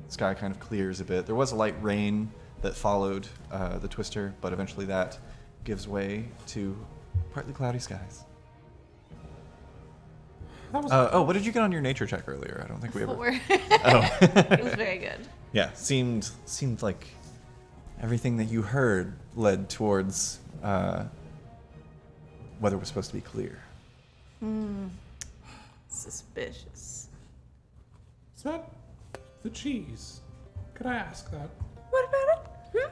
The sky kind of clears a bit. There was a light rain that followed the twister, but eventually that gives way to partly cloudy skies. That was What did you get on your nature check earlier? I don't think we ever... 4. Oh. It was very good. Yeah, seemed like everything that you heard led towards weather was supposed to be clear. Suspicious. Is that the cheese? Could I ask that? What about it?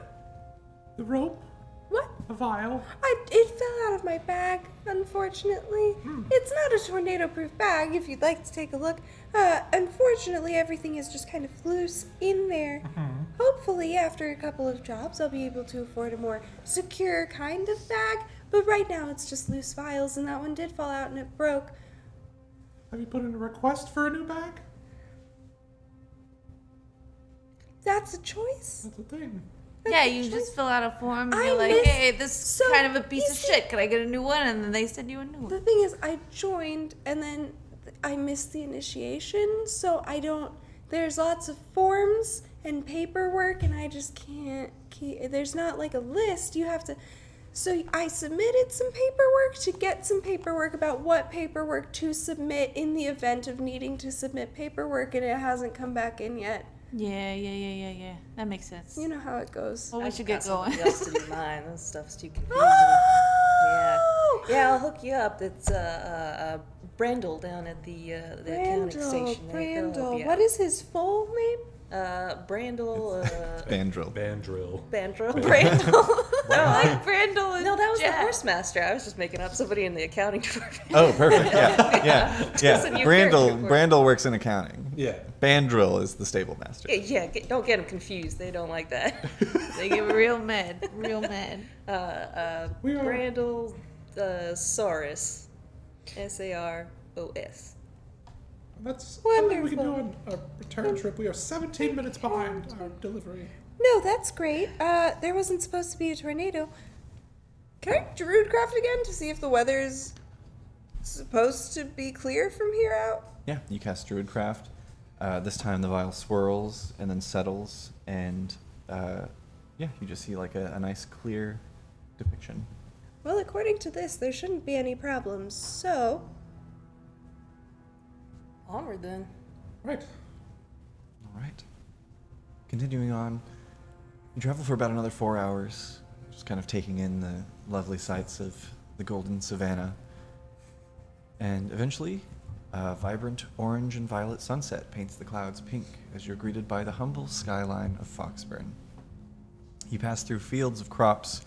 The rope? What? A vial? It fell out of my bag, unfortunately. It's not a tornado-proof bag, if you'd like to take a look. Unfortunately, everything is just kind of loose in there. Hopefully, after a couple of jobs, I'll be able to afford a more secure kind of bag. But right now, it's just loose vials, and that one did fall out and it broke. Have you put in a request for a new bag? That's a choice. That's a thing. Yeah, you just fill out a form and I you're like, miss- hey, this so kind of a piece of easy. shit. Can I get a new one? And then they send you a new The one. thing is, I joined and then I missed the initiation, so I don't. There's lots of forms and paperwork, and I just can't keep. There's not like a list. You have to. So I submitted some paperwork to get some paperwork about what paperwork to submit in the event of needing to submit paperwork, and it hasn't come back in yet. Yeah. That makes sense. You know how it goes. Well, we should get Got going. somebody else to do mine. This stuff's too confusing. Oh! Yeah, I'll hook you up. It's Brandel down at the accounting station. They'll help Brandel. you What out. is his full name? Brandel? Bandrill. Bandrill. Brandel? Brandel. I like Brandel and No, that was the Jack. horse master. I was just making up somebody in the accounting department. Oh, perfect. Yeah. Just a new Brandel character for it. Brandel works in accounting. Yeah. Bandrill is the stable master. Don't get them confused. They don't like that. They get real mad. We are- Brandel Saurus. Saros. That's Wonderful. something we can do on a return trip. We are 17 minutes behind our delivery. No, that's great. There wasn't supposed to be a tornado. Can I Druidcraft again to see if the weather's supposed to be clear from here out? Yeah, you cast Druidcraft. This time the vial swirls and then settles, and you just see like a nice clear depiction. Well, according to this, there shouldn't be any problems, so... Onward then. Right. All right. Continuing on, you travel for about another 4 hours, just kind of taking in the lovely sights of the golden savanna. And eventually, a vibrant orange and violet sunset paints the clouds pink as you're greeted by the humble skyline of Foxburn. You pass through fields of crops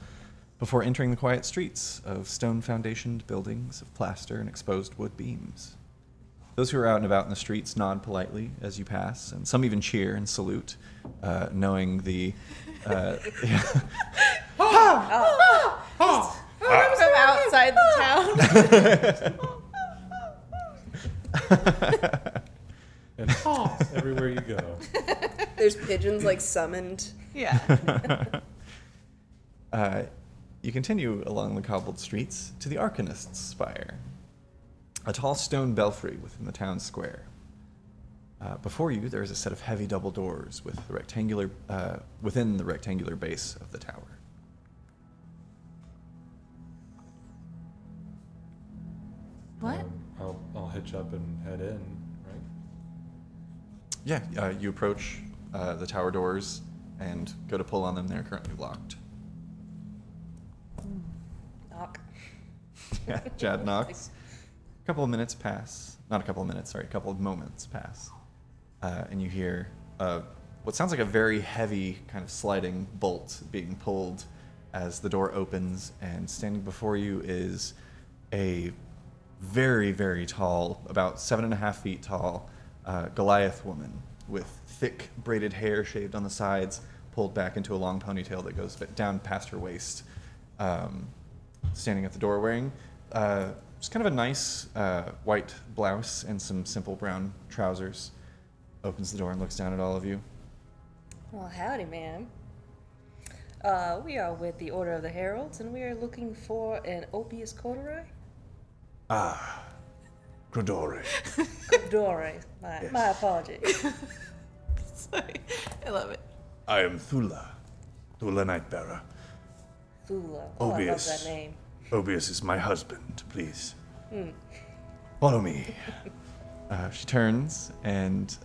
before entering the quiet streets of stone-foundationed buildings of plaster and exposed wood beams. Those who are out and about in the streets nod politely as you pass, and some even cheer and salute, knowing the... From outside the town. And everywhere you go. There's pigeons, like, summoned. Yeah. You continue along the cobbled streets to the Arcanist's Spire, a tall stone belfry within the town square. Before you, there is a set of heavy double doors with the rectangular within the rectangular base of the tower. What? I'll hitch up and head in, right? Yeah, you approach the tower doors and go to pull on them. They're currently locked. Knock. Yeah, Jad knocks. A couple of minutes pass. Not a couple of minutes, sorry. A couple of moments pass. And you hear what sounds like a very heavy kind of sliding bolt being pulled as the door opens, and standing before you is a very, very tall, about 7.5 feet tall, Goliath woman with thick braided hair shaved on the sides, pulled back into a long ponytail that goes down past her waist. Standing at the door wearing just kind of a nice white blouse and some simple brown trousers. Opens the door and looks down at all of you. Well, howdy, ma'am. We are with the Order of the Heralds, and we are looking for an Obius Corduroy. Ah, Kavorah. Tal'Dorei. My apologies. Sorry. I love it. I am Thula Nightbearer. Thula. Oh, I love Obius. that name. Obius is my husband, please. Follow me. She turns and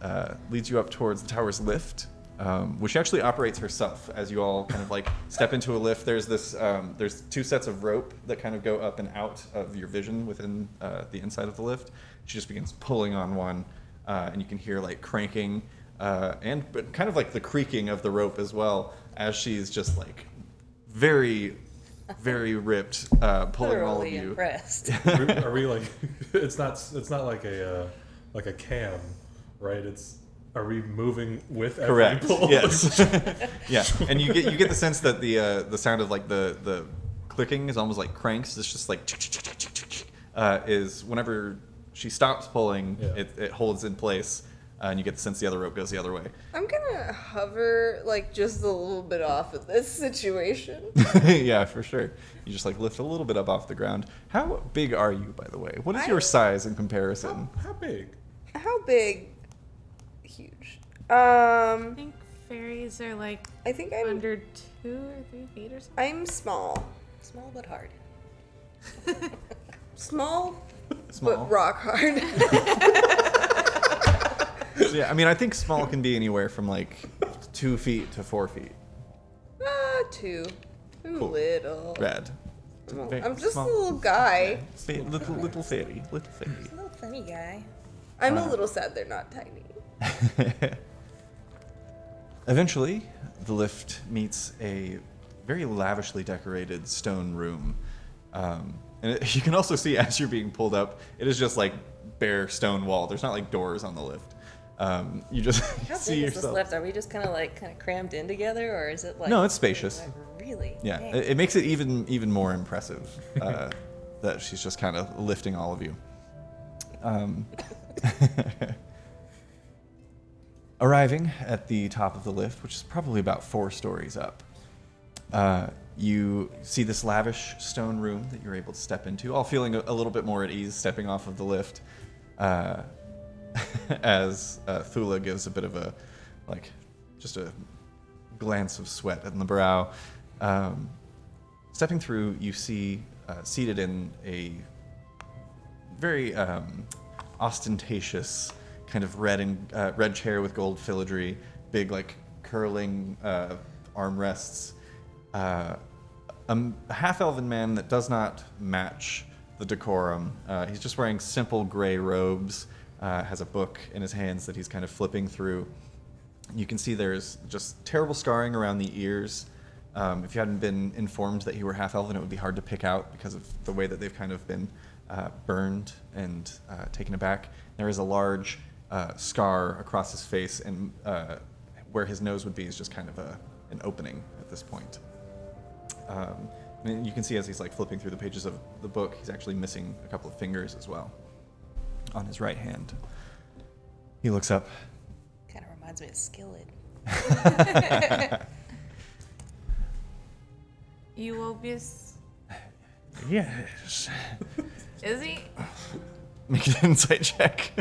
leads you up towards the tower's lift, which she actually operates herself. As you all kind of like step into a lift, there's this there's 2 sets of rope that kind of go up and out of your vision within the inside of the lift. She just begins pulling on one, and you can hear like cranking but kind of like the creaking of the rope as well, as she's just like very, very ripped, pulling all of Thoroughly you. impressed. Are we like? It's not like a cam, right? Are we moving with every Correct. pull? Yes. Yeah, and you get the sense that the sound of like the clicking is almost like cranks. It's just like is whenever she stops pulling, Yeah. it holds in place, and you get the sense the other rope goes the other way. I'm gonna hover like just a little bit off of this situation. Yeah, for sure. You just like lift a little bit up off the ground. How big are you, by the way? What is your size in comparison? How big? How big? Huge. I think fairies are like I think I'm under 2 or 3 feet or something. I'm small. Small but hard. Small, Small. but rock hard. So, yeah, I mean, I think small can be anywhere from like 2 feet to 4 feet. 2. I'm Cool. little. Rad. I'm just Small. a little guy. Little fairy. Little fairy. A little funny guy. I'm a little sad they're not tiny. Eventually, the lift meets a very lavishly decorated stone room. You can also see as you're being pulled up, it is just like bare stone wall. There's not like doors on the lift. You just How see big is this yourself. lift? Are we just kind of crammed in together, or is it like? No, it's spacious. Like, really? Yeah, Dang. it makes it even more impressive that she's just kind of lifting all of you. Arriving at the top of the lift, which is probably about 4 stories up, you see this lavish stone room that you're able to step into, all feeling a little bit more at ease stepping off of the lift, as Thula gives a bit of a, like, just a glance of sweat in the brow. Stepping through, you see seated in a very ostentatious kind of red chair with gold filigree, big like curling armrests. A half-elven man that does not match the decorum. He's just wearing simple gray robes, has a book in his hands that he's kind of flipping through. You can see there's just terrible scarring around the ears. If you hadn't been informed that you were half-elven, it would be hard to pick out because of the way that they've kind of been burned and taken aback. There is a large scar across his face, and where his nose would be is just kind of an opening at this point. And you can see as he's like flipping through the pages of the book, he's actually missing a couple of fingers as well on his right hand. He looks up. Kind of reminds me of Skillet. You Obius? Yes. Is he? Make an insight check.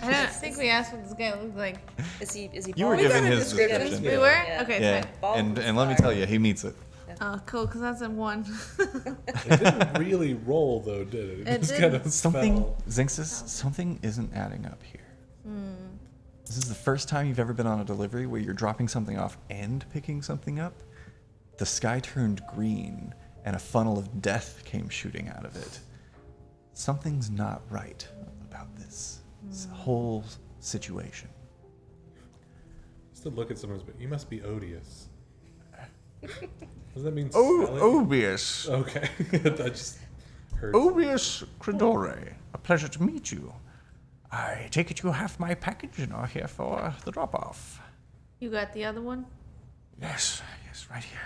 I don't think we asked what this guy looked like. Is he You were bald? given got a his description. description. We were? Yeah. Okay, Yeah, fine. Bald and and let me scar. tell you, he meets it. Oh, cool, because that's a 1. It didn't really roll though, did it? It just didn't. kind of Something, fell. Zinxis, something isn't adding up here. This is the first time you've ever been on a delivery where you're dropping something off and picking something up. The sky turned green, and a funnel of death came shooting out of it. Something's not right about this whole situation. Just to look at someone's, but you must be odious. Does that mean Oh, smelly? Obius. Okay, that just hurts. Obius Credore. A pleasure to meet you. I take it you have my package and are here for the drop-off. You got the other one? Yes, right here.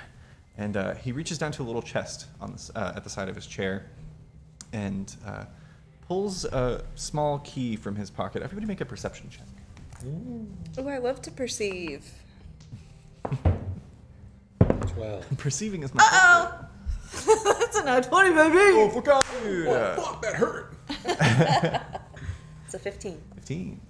And he reaches down to a little chest on this, at the side of his chair and pulls a small key from his pocket. Everybody make a perception check. Oh, I love to perceive. 12. Perceiving is my That's a nat 20, baby! Oh, forgot you! Fuck, that hurt. It's a 15. 15.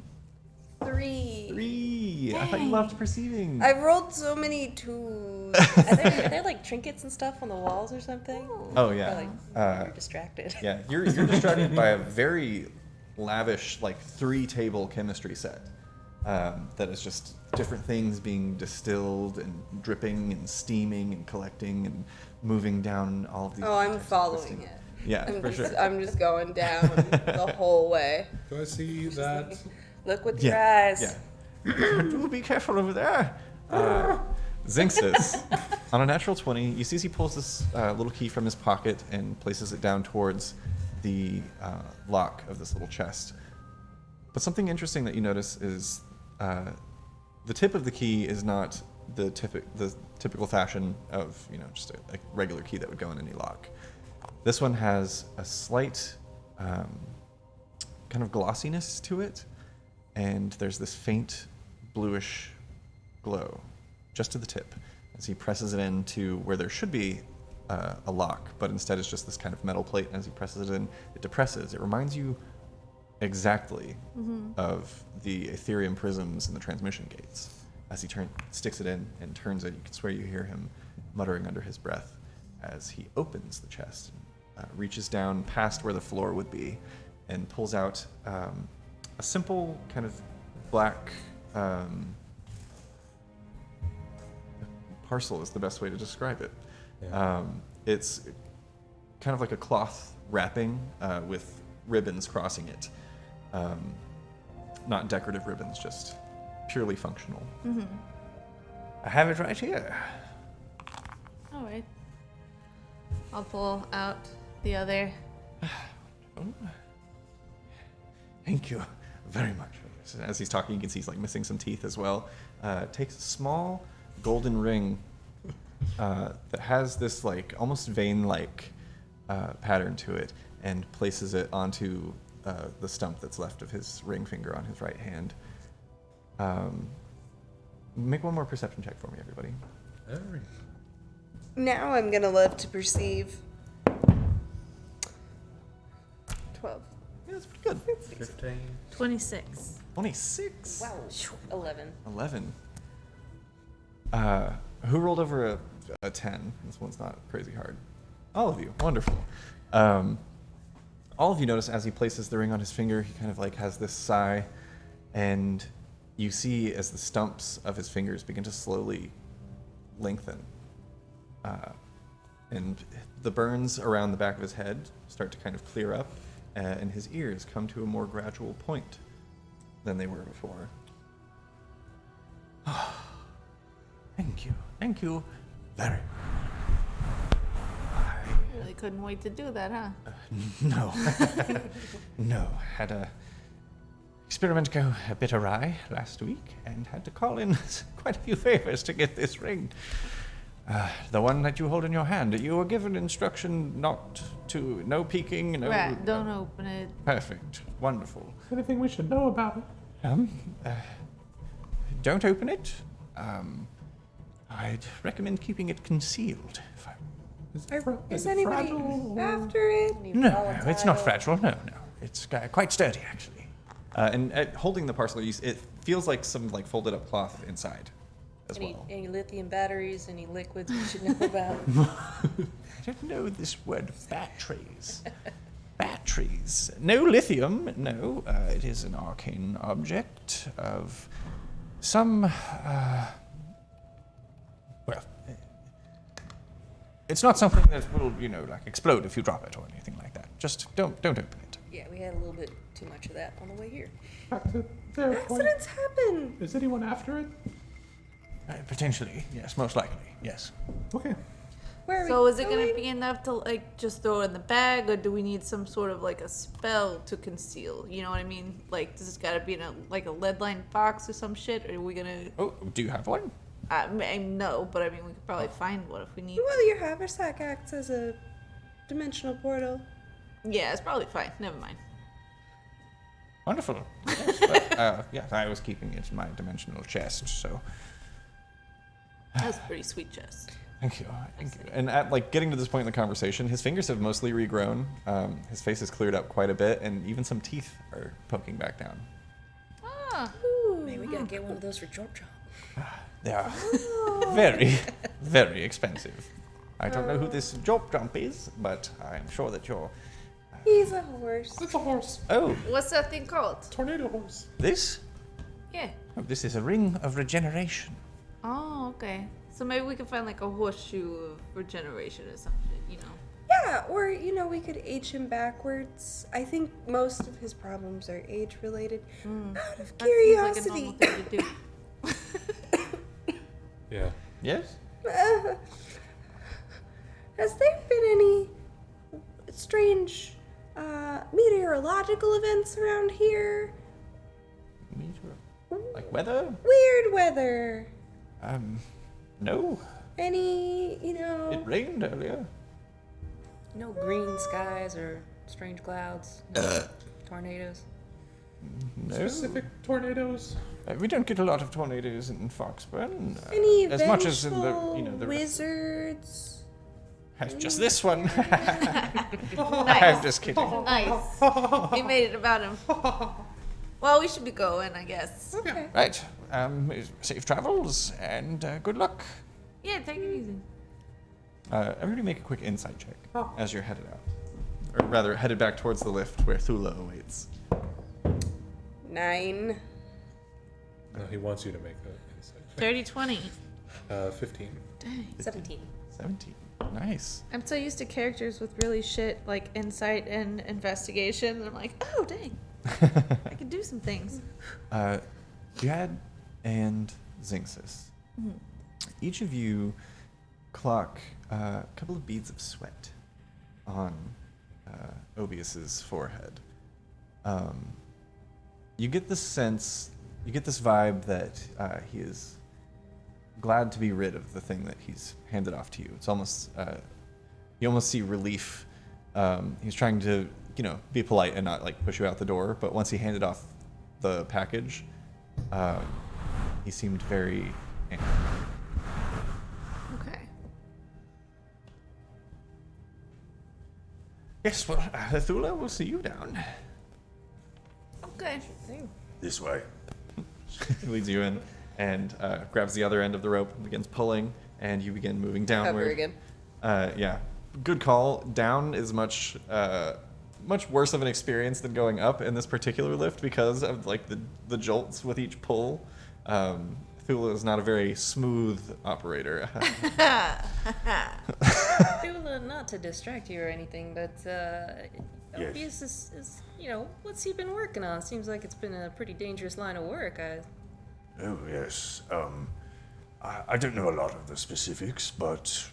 3. 3. I thought you loved perceiving. I've rolled so many 2s. Are there like trinkets and stuff on the walls or something? Oh, Or, yeah. like, you're distracted. Yeah, you're distracted by a very lavish, like 3-table chemistry set that is just different things being distilled and dripping and steaming and collecting and moving down all of these. Oh, I'm types of following twisting. it. Yeah, for sure. I'm just going down the whole way. Do I see that? Look with your eyes. Yeah. Do be careful over there. Zinxis, on a natural 20, you see as he pulls this little key from his pocket and places it down towards the lock of this little chest. But something interesting that you notice is the tip of the key is not the typical fashion of, just a regular key that would go in any lock. This one has a slight kind of glossiness to it, and there's this faint bluish glow just to the tip as he presses it into where there should be a lock, but instead it's just this kind of metal plate. And as he presses it in, it depresses. It reminds you exactly of the Ethereum prisms and the transmission gates. As he sticks it in and turns it, you can swear you hear him muttering under his breath as he opens the chest, reaches down past where the floor would be, and pulls out a simple kind of black parcel is the best way to describe it. Yeah. It's kind of like a cloth wrapping with ribbons crossing it. Not decorative ribbons, just purely functional. I have it right here. All right. I'll pull out the other. Thank you very much. As he's talking, you can see he's like missing some teeth as well. Takes a small golden ring that has this like almost vein-like pattern to it, and places it onto the stump that's left of his ring finger on his right hand. Make one more perception check for me, everybody. Alright. Now I'm gonna love to perceive. 12. Yeah, that's pretty good. 15. 26. 26. Wow. 11. 11. Who rolled over a 10? This one's not crazy hard. All of you. Wonderful. All of you notice as he places the ring on his finger, he kind of like has this sigh, and you see as the stumps of his fingers begin to slowly lengthen. And the burns around the back of his head start to kind of clear up, and his ears come to a more gradual point than they were before. Thank you. Thank you very Really couldn't wait to do that, huh? No. No. Had a experiment go a bit awry last week and had to call in quite a few favors to get this ring. The one that you hold in your hand. You were given instruction no peeking, no... Right, don't open it. Perfect. Wonderful. Anything we should know about it? Don't open it. I'd recommend keeping it concealed. Is anybody after it? No, it's not fragile. No. it's quite sturdy, actually. And holding the parcel, it feels like some folded up cloth inside as well. Any lithium batteries, any liquids we should know about? I don't know this word, batteries. Batteries. No lithium, no. It is an arcane object of some, well, it's not something that will, explode if you drop it or anything like that. Just don't open it. Yeah, we had a little bit too much of that on the way here. Back to their point. Accidents happen. Is anyone after it? Potentially, yes, most likely, yes. Okay. Where are we So is it going? gonna be enough to just throw it in the bag, or do we need some sort of a spell to conceal? You know what I mean? Does it gotta be in a lead-lined box or some shit? Or are we gonna? Oh, do you have one? No, but I mean we could probably find one if we need. Well, your haversack acts as a dimensional portal. Yeah, it's probably fine. Never mind. Wonderful. Yes, but, yes, I was keeping it in my dimensional chest, so That's a pretty sweet chest. Thank you. And at getting to this point in the conversation, his fingers have mostly regrown. His face has cleared up quite a bit, and even some teeth are poking back down. Ah. Man, we gotta get one of those for Jorp Chomp. they are very, very expensive. I don't know who this Jorp Jump is, but I'm sure that you're... He's a horse. It's a horse. Oh, What's that thing called? Tornado horse. this? Yeah. Oh, this is a ring of regeneration. Oh, okay. So maybe we can find a horseshoe of regeneration or some shit, Yeah, or, we could age him backwards. I think most of his problems are age-related. Out of That seems like a curiosity. normal thing to do. Yeah. Yes? Has there been any strange meteorological events around here? Like weather? Weird weather. No. Any, It rained earlier. No green skies or strange clouds. Tornadoes. No. Specific tornadoes. We don't get a lot of tornadoes in Foxburn. any as much as in the, vengeful the wizards? just this one. I'm Nice. just kidding. Nice. You made it about him. Well, we should be going, I guess. Okay. Right. Safe travels and good luck. Yeah, take it easy. Everybody make a quick insight check as you're headed out. Or rather, headed back towards the lift where Thula awaits. 9. No, he wants you to make that insight. 30-20. 15. Dang. 17. 17. Nice. I'm so used to characters with really shit insight and investigation. I'm like, oh dang, I could do some things. Jad and Zinxis. Each of you clock a couple of beads of sweat on Obius's forehead. You get this sense, you get this vibe that he is glad to be rid of the thing that he's handed off to you. It's almost, you almost see relief. He's trying to, be polite and not push you out the door, but once he handed off the package, he seemed very angry. Okay. Yes, well, Thula, we'll see you down. Okay. This way. He leads you in and grabs the other end of the rope and begins pulling, and you begin moving downward. Cover again. Yeah, good call. Down is much worse of an experience than going up in this particular lift because of the jolts with each pull. Thula is not a very smooth operator. Thula, not to distract you or anything, but Obius is, what's he been working on? Seems like it's been a pretty dangerous line of work. Oh, yes. I don't know a lot of the specifics, but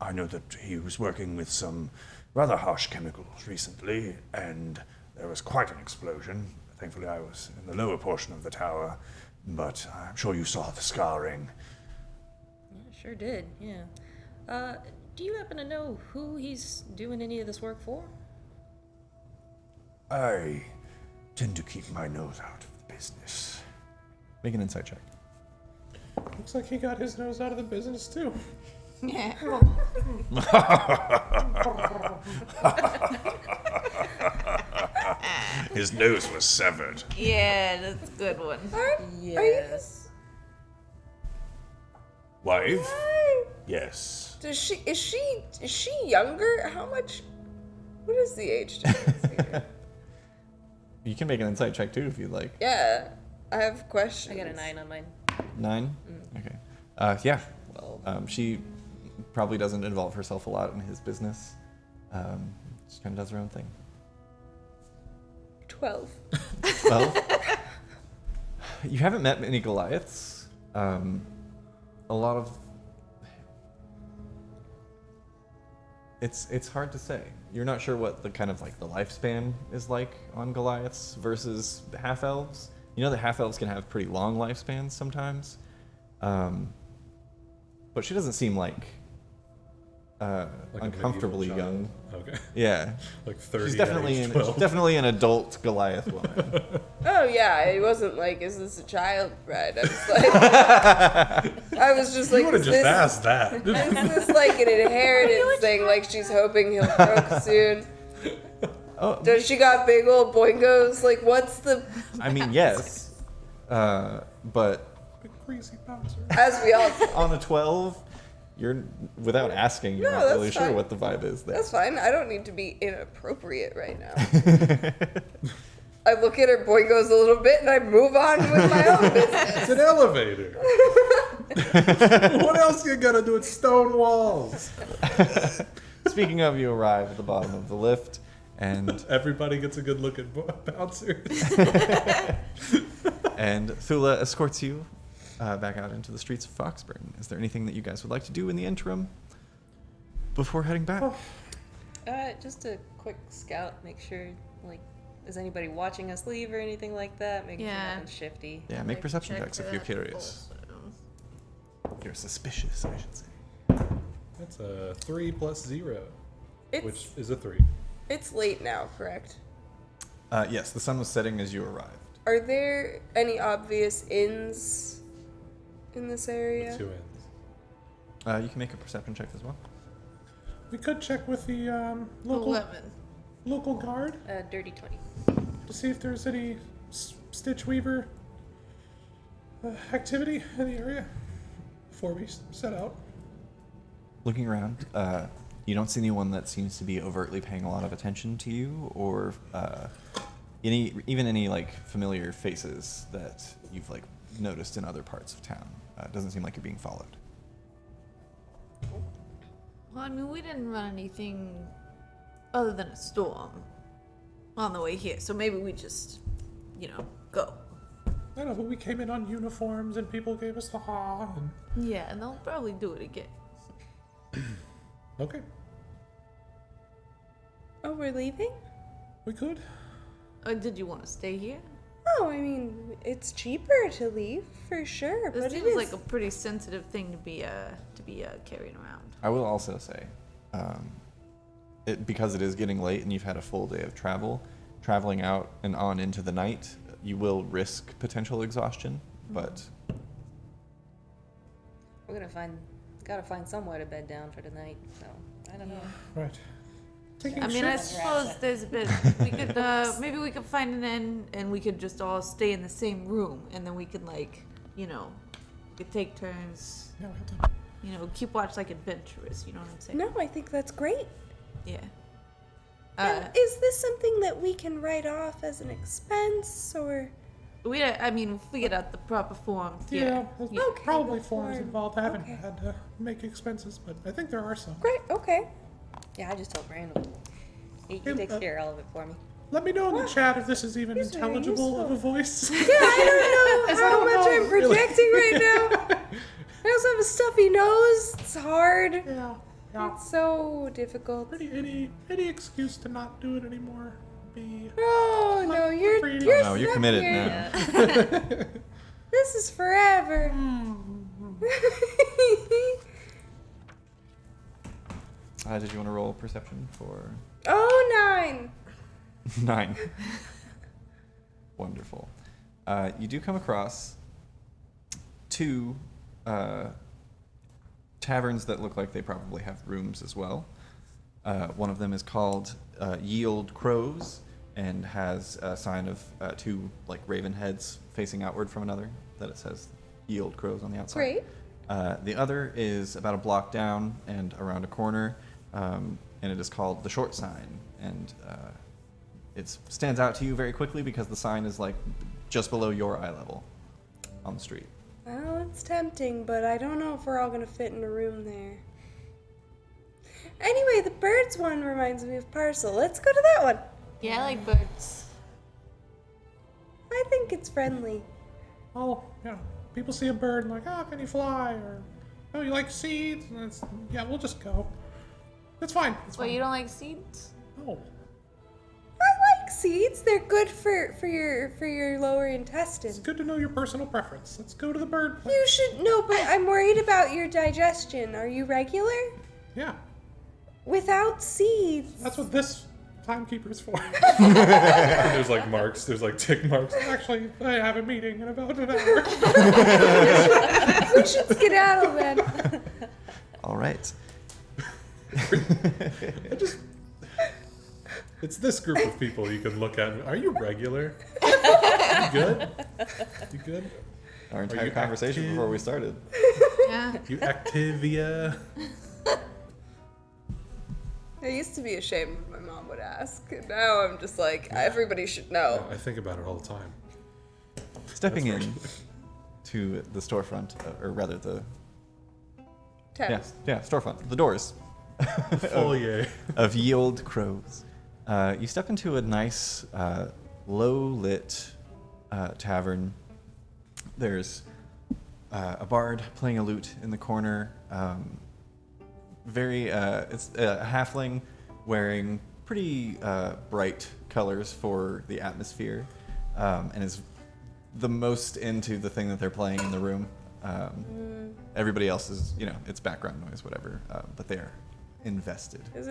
I know that he was working with some rather harsh chemicals recently, and there was quite an explosion. Thankfully, I was in the lower portion of the tower, but I'm sure you saw the scarring. Yeah, sure did, yeah. Do you happen to know who he's doing any of this work for? I tend to keep my nose out of the business. Make an insight check. Looks like he got his nose out of the business too. His nose was severed. Yeah, that's a good one. Yes. Wife? Hi. Yes. Is she younger? How much? What is the age difference here? You can make an insight check too if you'd like. Yeah, I have questions. I got a 9 on mine. 9? Okay. Yeah. She probably doesn't involve herself a lot in his business. She kind of does her own thing. 12. Well, you haven't met many Goliaths. A lot of... It's hard to say. You're not sure what the kind of like the lifespan is like on Goliaths versus the half-elves. You know the half-elves can have pretty long lifespans sometimes. But she doesn't seem like Like a uncomfortably medieval young. child. Okay. Yeah. Like 30 She's at definitely age an, 12. she's definitely an adult Goliath woman. Oh yeah, it wasn't like, is this a child bride? I was like, I was just like, You would have is just this, asked that. is this like an inheritance thing? Like she's hoping he'll croak soon. Oh, Does she got big old boingos? Like what's the? I mean, yes. But Big crazy bouncer. As we all. on a 12, you're without asking, you're No, not that's really sure fine. what the vibe is there. That's fine. I don't need to be inappropriate right now. I look at her boingos a little bit and I move on with my own business. It's an elevator. What else you gotta do? It's stone walls. Speaking of, you arrive at the bottom of the lift, and Everybody gets a good look at bouncers. Thula escorts you back out into the streets of Foxburn. Is there anything that you guys would like to do in the interim before heading back? Just a quick scout, make sure, like, is anybody watching us leave or anything like that? Make sure Yeah. nothing's shifty. Yeah, make perception Check checks for if you're that curious. also. You're suspicious, I should say. That's a 3 plus 0, which It's is a 3. it's late now, correct? Yes, the sun was setting as you arrived. Are there any obvious inns in this area? 2 ends. You can make a perception check as well. We could check with the local 11. local guard Dirty 20. to see if there's any Stitch Weaver activity in the area before we set out. Looking around, you don't see anyone that seems to be overtly paying a lot of attention to you, or any like familiar faces that you've like noticed in other parts of town. It doesn't seem like you're being followed. Well, I mean, we didn't run anything other than a storm on the way here, so maybe we just, go. I know, but we came in on uniforms and people gave us the ha. And Yeah, and they'll probably do it again. Okay. Oh, we're leaving? we could. Did you want to stay here? Oh, I mean, it's cheaper to leave for sure, This but it seems is like a pretty sensitive thing to be carrying around. I will also say, because it is getting late and you've had a full day of traveling out and on into the night, you will risk potential exhaustion, but We're gotta find somewhere to bed down for tonight, so, I don't know. Right. Taking I mean, I shifts. suppose there's a bit. We could maybe we could find an inn and we could just all stay in the same room, and then we could we could take turns. Yeah, we have to- Keep watch like adventurers. You know what I'm saying? No, I think that's great. Yeah. And is this something that we can write off as an expense, or? I mean, if we get out the proper forms. Yeah, there's Okay, probably the forms form. involved. I haven't Okay. had to make expenses, but I think there are some. Great, okay. Yeah, I just told Brandon. He Hey, takes care of all of it for me. Let me know in the chat if this is even These are intelligible of a useful. voice. Yeah, I don't know how much I'm projecting right now. I also have a stuffy nose. It's hard. Yeah. It's so difficult. Any excuse to not do it anymore would be. Oh no, you're Oh, you're no, you're stuck committed here. now. This is forever. Did you want to roll perception for Oh, 9. 9? Wonderful. You do come across 2 taverns that look like they probably have rooms as well. One of them is called Yield Crows and has a sign of two like raven heads facing outward from another that it says Yield Crows on the outside. Great. The other is about a block down and around a corner, and it is called the Short Sign. And it stands out to you very quickly because the sign is like just below your eye level on the street. Well, it's tempting, but I don't know if we're all gonna fit in a room there. Anyway, the birds one reminds me of Parcel. Let's go to that one. Yeah, I like birds. I think it's friendly. Oh, yeah. People see a bird and like, oh, can you fly? Or, oh, you like seeds? And it's, yeah, we'll just go. It's fine. It's Well, fine. you don't like seeds? No. I like seeds. They're good for your lower intestine. It's good to know your personal preference. Let's go to the bird place. You should know, but I'm worried about your digestion. Are you regular? Yeah, Without seeds. that's what this timekeeper is for. There's like marks. There's like tick marks. Actually, I have a meeting in about an hour. We should skedaddle then. All right. It's this group of people you can look at. Are you regular? You good? You good? Our entire you conversation active? before we started. Yeah. You Activia? I used to be ashamed when my mom would ask. And now I'm just like, everybody should know. I think about it all the time. Stepping in to the storefront, or rather the storefront, the doors Foyer. of Yield Crows. You step into a nice, low-lit tavern. There's a bard playing a lute in the corner. It's a halfling wearing pretty bright colors for the atmosphere, and is the most into the thing that they're playing in the room. Everybody else is, it's background noise, whatever, but they're invested. Is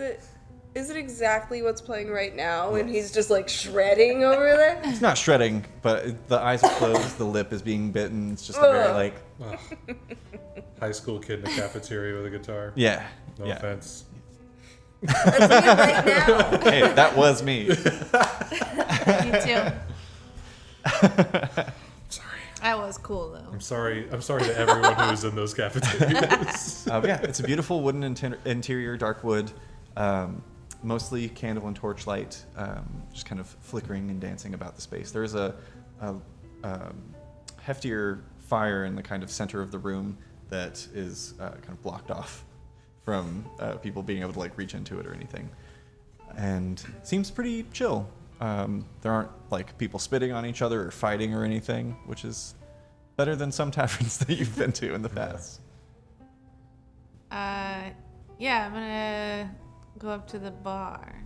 it exactly what's playing right now? And he's just like shredding over there? It's not shredding, but the eyes are closed, the lip is being bitten. It's just a very like, Oh. High school kid in a cafeteria with a guitar. yeah. No yeah. offense. That's me right now. Hey, that was me. Me too. Sorry. That was cool though. I'm sorry to everyone who was in those cafeterias. Yeah, it's a beautiful wooden interior, dark wood, mostly candle and torchlight, just kind of flickering and dancing about the space. There is a heftier fire in the kind of center of the room that is kind of blocked off from people being able to like reach into it or anything, and seems pretty chill. There aren't like people spitting on each other or fighting or anything, which is better than some taverns that you've been to in the past. Yeah, I'm gonna go up to the bar.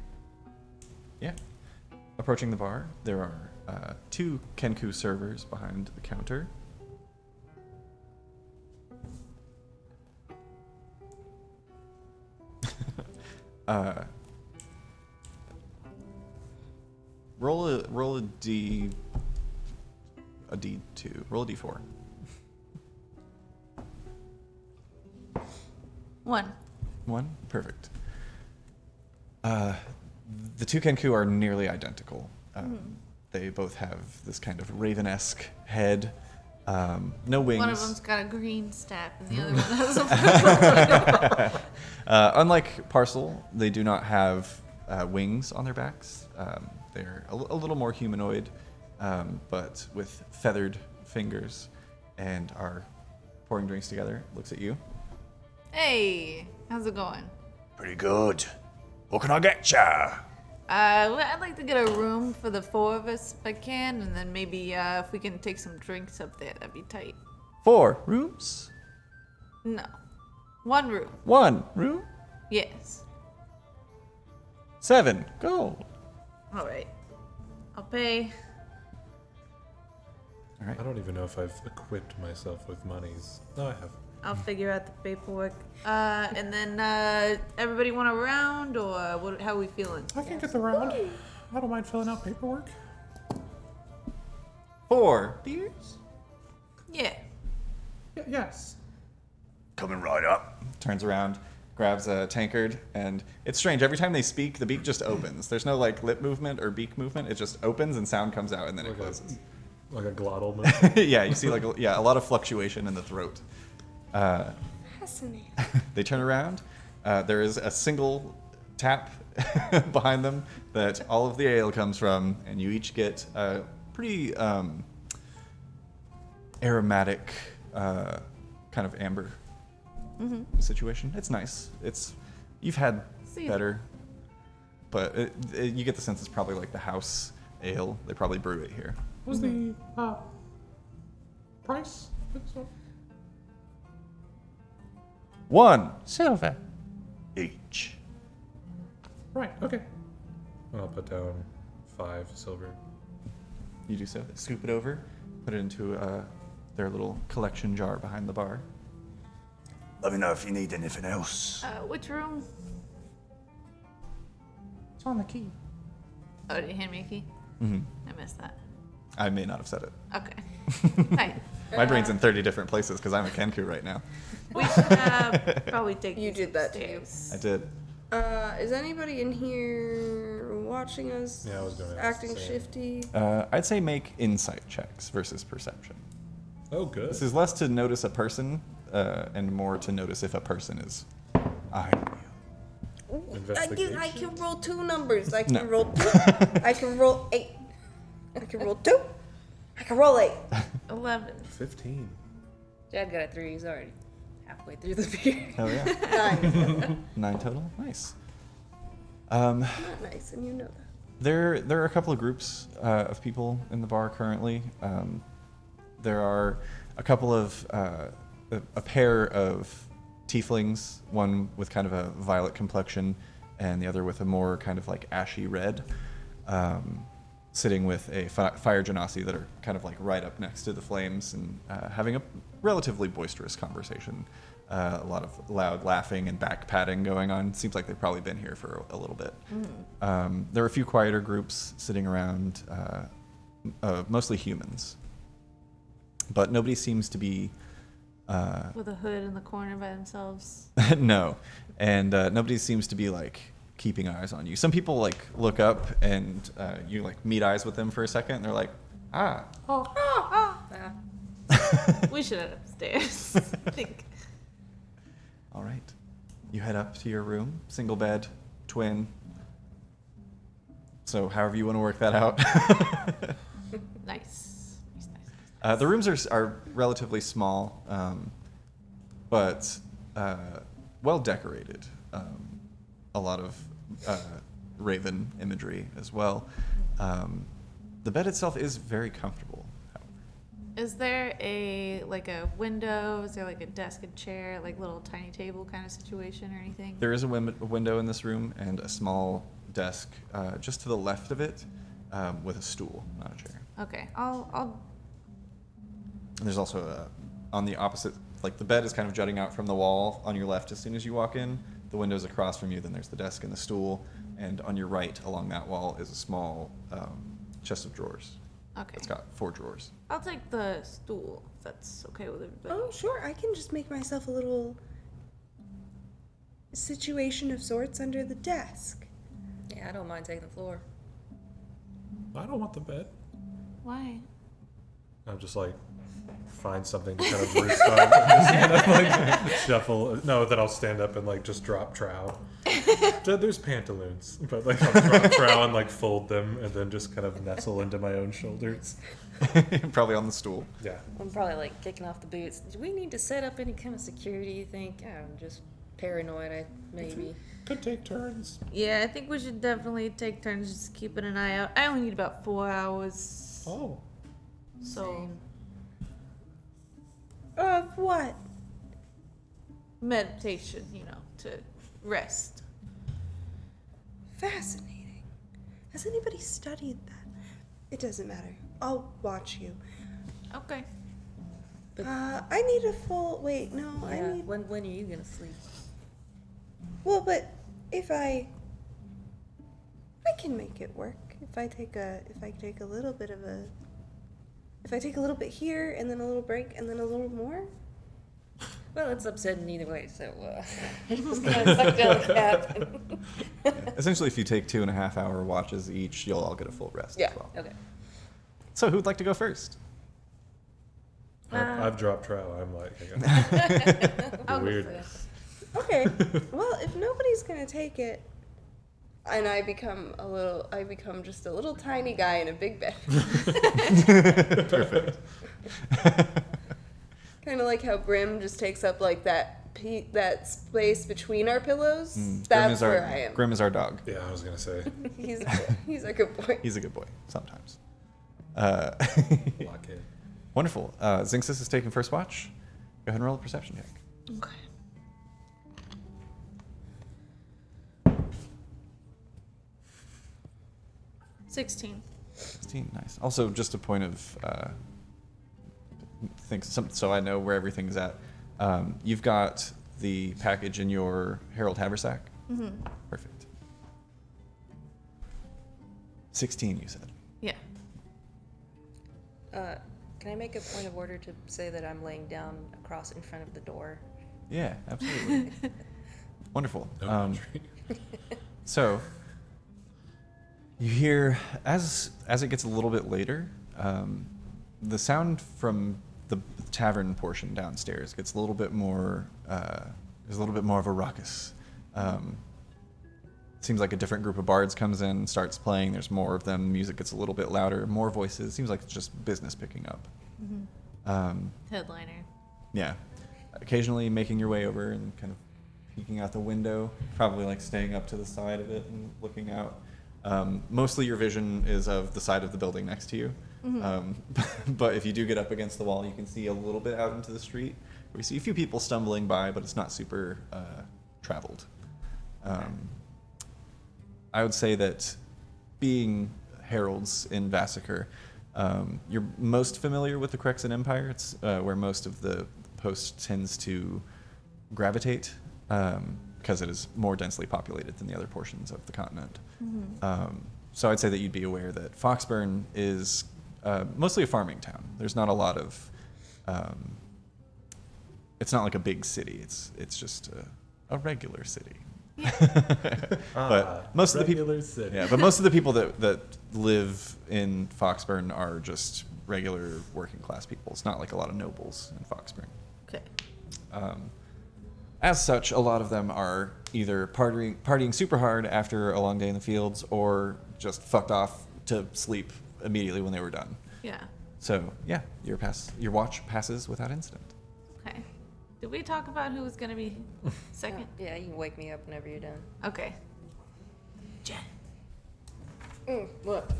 Yeah. Approaching the bar, there are two Kenku servers behind the counter. Roll a D2. Roll a D4. 1. 1? Perfect. The two Kenku are nearly identical. They both have this kind of raven-esque head, no wings. One of them's got a green staff, and the other one has a. Unlike Parcel, they do not have wings on their backs. They're a little more humanoid, but with feathered fingers, and are pouring drinks together. Looks at you. Hey, how's it going? Pretty good. What can I get ya? Well, I'd like to get a room for the 4 of us if I can, and then maybe if we can take some drinks up there, that'd be tight. 4 rooms? No, 1 room. 1 room? Yes. 7 gold. All right. I'll pay. All right. I don't even know if I've equipped myself with monies. No, I have. I'll figure out the paperwork. And then everybody want a round, or how are we feeling? I can get the round. I don't mind filling out paperwork. 4 beers? Yeah. Yes. Coming right up. Turns around, grabs a tankard, and it's strange. Every time they speak, the beak just opens. There's no like lip movement or beak movement. It just opens and sound comes out, and then it closes. Like a glottal movement. Yeah, you see like a lot of fluctuation in the throat. Fascinating. They turn around. There is a single tap behind them that all of the ale comes from, and you each get a pretty aromatic kind of amber situation. It's nice. You've had better, but you get the sense it's probably like the house ale. They probably brew it here. What's the price? 1 silver each. Right. Okay. I'll put down 5 silver. You do so. They scoop it over, put it into their little collection jar behind the bar. Let me know if you need anything else. Which room? It's on the key. Oh, did you hand me a key? Mm-hmm. I missed that. I may not have said it. Okay. Nice. My brain's in 30 different places because I'm a Kenku right now. We should probably take You these did that too. upstairs. I did. Is anybody in here watching us? Yeah, I was gonna ask acting the same. shifty. I'd say make insight checks versus perception. Oh, good. This is less to notice a person and more to notice if a person is eyeing you. Ooh, I Investigation? can roll 2 numbers. I can No. roll 2. I can roll 8. I can roll 2. I can roll 8. 11. 15. Jad got a 3. He's already halfway through the beer. Hell yeah. 9. 9 total? Nice. Not nice, and you know that. There are a couple of groups of people in the bar currently. There are a couple of a pair of tieflings, one with kind of a violet complexion, and the other with a more kind of like ashy red, sitting with a fire genasi that are kind of like right up next to the flames and having a relatively boisterous conversation. A lot of loud laughing and back patting going on. Seems like they've probably been here for a little bit. There are a few quieter groups sitting around, mostly humans. But nobody seems to be... With a hood in the corner by themselves. No. And nobody seems to be, like, keeping eyes on you. Some people, like, look up and you, like, meet eyes with them for a second, and they're like, ah. We should head upstairs. I think. All right. You head up to your room. Single bed, twin. So however you want to work that out. Nice. The rooms are relatively small, but well decorated. A lot of raven imagery as well. The bed itself is very comfortable. Is there a window? Is there like a desk and chair, like little tiny table kind of situation or anything? There is a window in this room and a small desk just to the left of it with a stool, not a chair. Okay, I'll. And there's also on the opposite, like the bed is kind of jutting out from the wall on your left as soon as you walk in. The window's across from you, then there's the desk and the stool, and on your right along that wall is a small chest of drawers. Okay. It's got 4 drawers. I'll take the stool, if that's okay with everybody. Oh, sure. I can just make myself a little situation of sorts under the desk. Yeah, I don't mind taking the floor. I don't want the bed. Why? I'm just like, find something to kind of roost on. And just kind of like shuffle. No, then I'll stand up and like just drop trow. There's pantaloons, but like I'll drop trow and like fold them and then just kind of nestle into my own shoulders. Probably on the stool. Yeah. I'm probably like kicking off the boots. Do we need to set up any kind of security, you think? I'm just paranoid, maybe. Could take turns. Yeah, I think we should definitely take turns just keeping an eye out. I only need about 4 hours. Oh. So. Same. Of what? Meditation, to rest. Fascinating. Has anybody studied that? It doesn't matter. I'll watch you. Okay. I need a full. Wait, no. Yeah, I need. when are you gonna sleep? Well, but if I can make it work. If I take a little bit of a. If I take a little bit here and then a little break and then a little more. Well, it's upsetting either way, so just gonna suck down the cap. Essentially, if you take 2.5-hour watches each, you'll all get a full rest Yeah. as well. Okay. So who'd like to go first? I've dropped trowel. I'm like, I I'll got go weird. first. Okay. Well, if nobody's gonna take it, and I become just a little tiny guy in a big bed. Perfect. Kind of like how Grim just takes up like that space between our pillows. Grim That's is our, where I am. Grim is our dog. Yeah, I was gonna say. He's a good boy. He's a good boy, sometimes. Blockhead. Wonderful. Zinxis is taking first watch. Go ahead and roll a perception check. Okay. $16. 16, nice. Also, just a point of so I know where everything's at. You've got the package in your Herald haversack. Mm-hmm. Perfect. 16, you said. Yeah. Can I make a point of order to say that I'm laying down across in front of the door? Yeah, absolutely. Wonderful. No country. So you hear as it gets a little bit later, the sound from the tavern portion downstairs gets a little bit more. There's a little bit more of a ruckus. Seems like a different group of bards comes in, starts playing. There's more of them. Music gets a little bit louder. More voices. Seems like it's just business picking up. Headliner. Yeah. Occasionally making your way over and kind of peeking out the window, probably like staying up to the side of it and looking out. Mostly your vision is of the side of the building next to you. But if you do get up against the wall, you can see a little bit out into the street. We see a few people stumbling by, but it's not super traveled. I would say that being heralds in Vassacre, you're most familiar with the Crexan Empire. It's where most of the post tends to gravitate because it is more densely populated than the other portions of the continent. So I'd say that you'd be aware that Foxburn is mostly a farming town. There's not a lot of... it's not like a big city. It's just a regular city. But most of the people, city. yeah. But most of the people that live in Foxburn are just regular working class people. It's not like a lot of nobles in Foxburn. Okay. As such, a lot of them are either partying super hard after a long day in the fields, or just fucked off to sleep immediately when they were done. Yeah. So yeah, your watch passes without incident. Okay. Did we talk about who was gonna be second? Yeah, you can wake me up whenever you're done. Okay. Jen. What?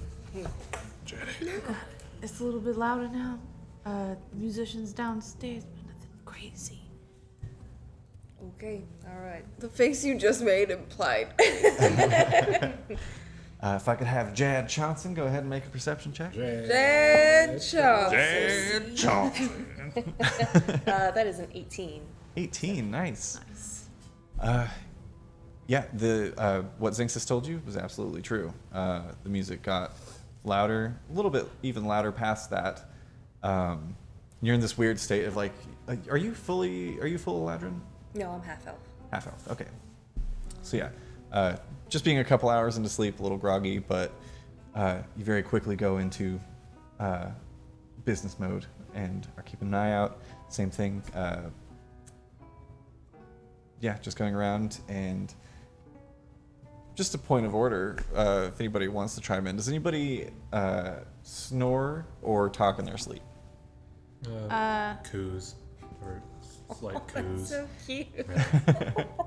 It's a little bit louder now. Musicians downstairs, but nothing crazy. Okay, all right. The face you just made implied. If I could have Jad Johnson go ahead and make a perception check. Jed Johnson. Jad Johnson. That is an 18. 18, nice. Nice. Yeah, what Zinxis told you was absolutely true. The music got louder, a little bit even louder past that. You're in this weird state of like, are you full Eladrin? No, I'm half elf. Half elf, okay. So yeah, just being a couple hours into sleep, a little groggy, but you very quickly go into business mode and are keeping an eye out. Same thing. Yeah, just going around, and just a point of order, if anybody wants to chime in. Does anybody snore or talk in their sleep? Coos. Or slight coos. So cute.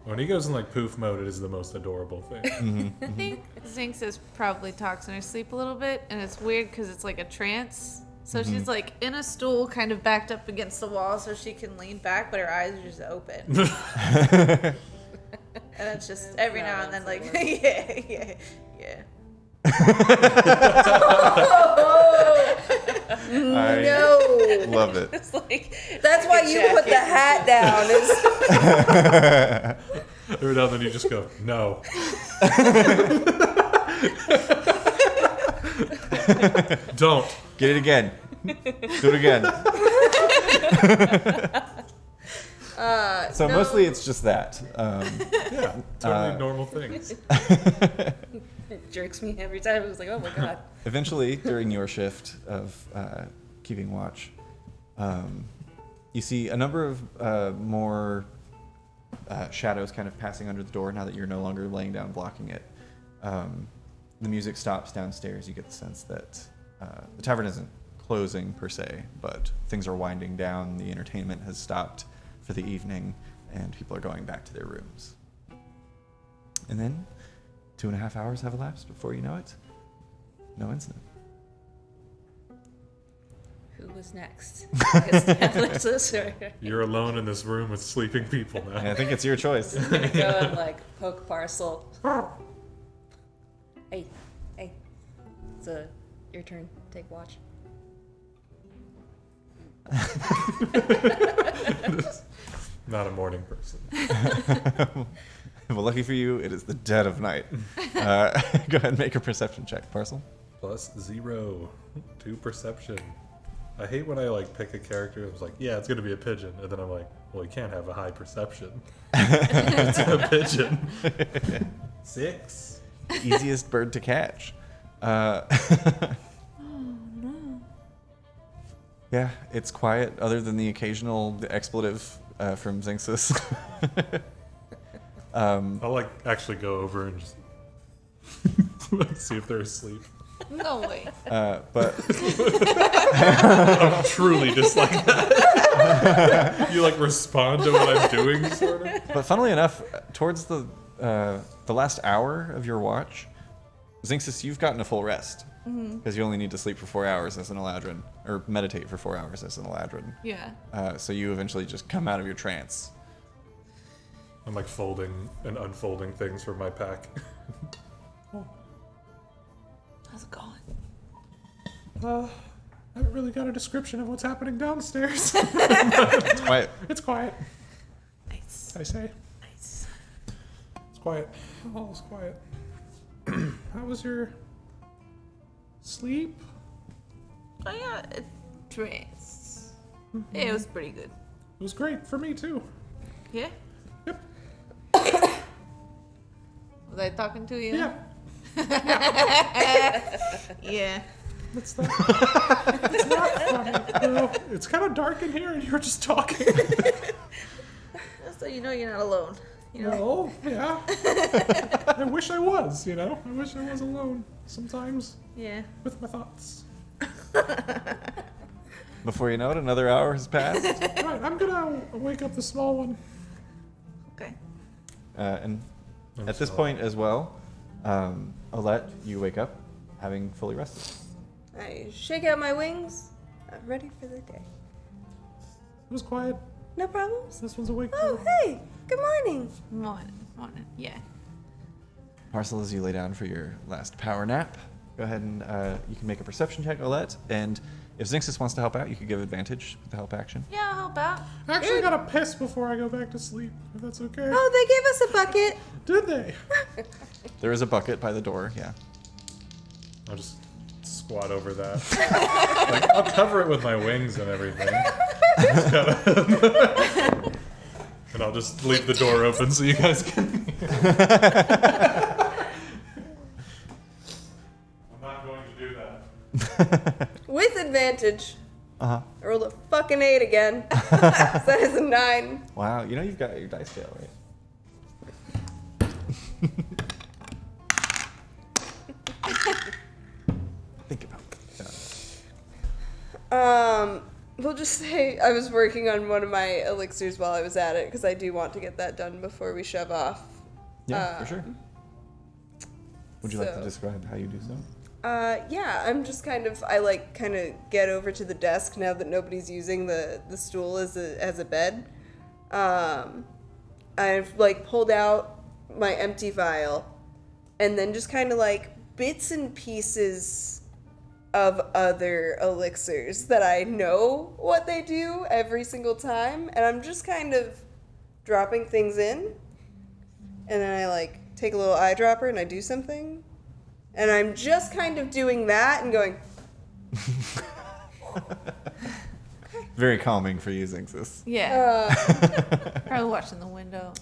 When he goes in like poof mode, it is the most adorable thing. I think Zinxis probably talks in her sleep a little bit, and it's weird because it's like a trance. So she's like in a stool, kind of backed up against the wall, so she can lean back, but her eyes are just open. And it's just every now and then, like, yeah. No. Love it. It's like That's why you put the hat down. Every now and then you just go, no. Don't. Get it again. Do it again. So no. mostly it's just that. Yeah, totally normal things. It jerks me every time. I was like, oh my god. Eventually, during your shift of keeping watch, you see a number of more shadows kind of passing under the door now that you're no longer laying down blocking it. The music stops downstairs. You get the sense that the tavern isn't closing per se, but things are winding down. The entertainment has stopped for the evening, and people are going back to their rooms. And then 2.5 hours have elapsed before you know it. No incident. Who was next? Establish this or You're alone in this room with sleeping people now. I think it's your choice. go and like poke Parcel. Hey, it's your turn. Take watch. Not a morning person. Well, lucky for you, it is the dead of night. Go ahead and make a perception check, Parcel. +0 to perception. I hate when I like pick a character and was like, yeah, it's gonna be a pigeon, and then I'm like, well, you can't have a high perception. It's a pigeon. 6. Easiest bird to catch. Oh, no. Yeah, it's quiet, other than the occasional expletive from Zinxis. I'll like actually go over and just see if they're asleep. No way. But I'm truly just like that. You like respond to what I'm doing, sort of. But funnily enough, towards the last hour of your watch, Zinxis, you've gotten a full rest. Because you only need to sleep for 4 hours as an Eladrin, or meditate for 4 hours as an Eladrin. Yeah. So you eventually just come out of your trance. I'm like folding and unfolding things from my pack. How's it going? I haven't really got a description of what's happening downstairs. It's quiet. It's quiet, Nice. I say. Nice. It's quiet. All is quiet. How was your sleep? I got a trance. It was pretty good. It was great for me too. Yeah? Yep. Was I talking to you? Yeah. Yeah. That's not funny. No, it's kind of dark in here, and you were just talking. So you know you're not alone. You know? Well, yeah. I wish I was, you know? I wish I was alone sometimes Yeah. with my thoughts. Before you know it, another hour has passed. Right, I'm gonna wake up the small one. Okay. And at this point as well, Olette, you wake up having fully rested. I shake out my wings. I'm ready for the day. It was quiet. No problems? This one's awake. Oh, too. hey. Good morning. Morning. Yeah. Parcel, as you lay down for your last power nap, go ahead and you can make a perception check, Olette. And if Zinxis wants to help out, you could give advantage with the help action. Yeah, I'll help out. I actually gotta piss before I go back to sleep, if that's okay. Oh, they gave us a bucket. Did they? There is a bucket by the door, yeah. I'll just squat over that. Like, I'll cover it with my wings and everything. And I'll just leave the door open so you guys can hear. I'm not going to do that. With advantage. Uh-huh. I rolled a fucking 8 again. So that is a 9. Wow, you know you've got your dice tail, right? Think about that. We'll just say I was working on one of my elixirs while I was at it, because I do want to get that done before we shove off. Yeah, for sure. Would you like to so- describe how you do so? Yeah, I'm just kind of get over to the desk now that nobody's using the stool as a bed. I've like pulled out my empty vial, and then just kind of like bits and pieces of other elixirs that I know what they do every single time, and I'm just kind of dropping things in, and then I like take a little eyedropper and I do something. And I'm just kind of doing that and going, okay. Very calming for you, Zinxis. Yeah. Probably watching the window.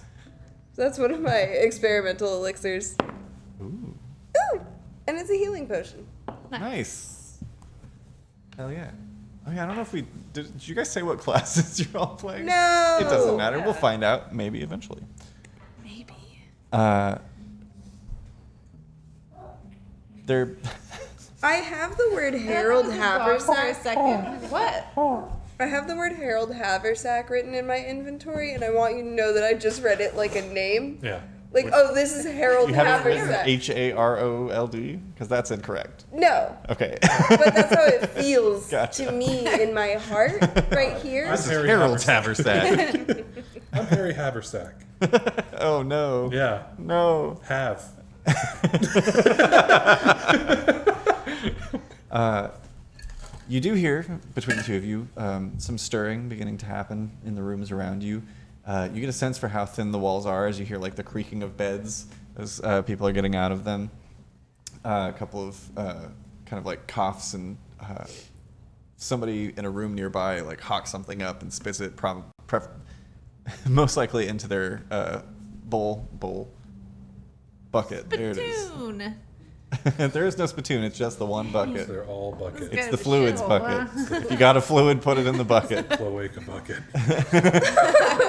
That's one of my experimental elixirs. Ooh, Ooh! And it's a healing potion. nice. Hell yeah. Oh yeah, I don't know if did you guys say what classes you're all playing? No! It doesn't matter. We'll find out maybe eventually. Maybe. They're I have the word Herald For a Haversack. second. What? I have the word Herald Haversack written in my inventory, and I want you to know that I just read it like a name. Yeah. Like, oh, this is Herald you have it written Haversack. Harold because that's incorrect. No, Okay. but that's how it feels Gotcha. to me in my heart, right here. This is Harry Harold's Haversack. I'm Harry Haversack. Oh no. Yeah. No. Have. You do hear, between the two of you, some stirring beginning to happen in the rooms around you. You get a sense for how thin the walls are as you hear like the creaking of beds as people are getting out of them. A couple of kind of like coughs and somebody in a room nearby like hawks something up and spits it most likely into their bucket. There it is. Spittoon. There is no spittoon, it's just the one bucket. They're all buckets. It's Go the to fluids shithole, bucket. huh? If you got a fluid, put it in the bucket. Cloaca bucket.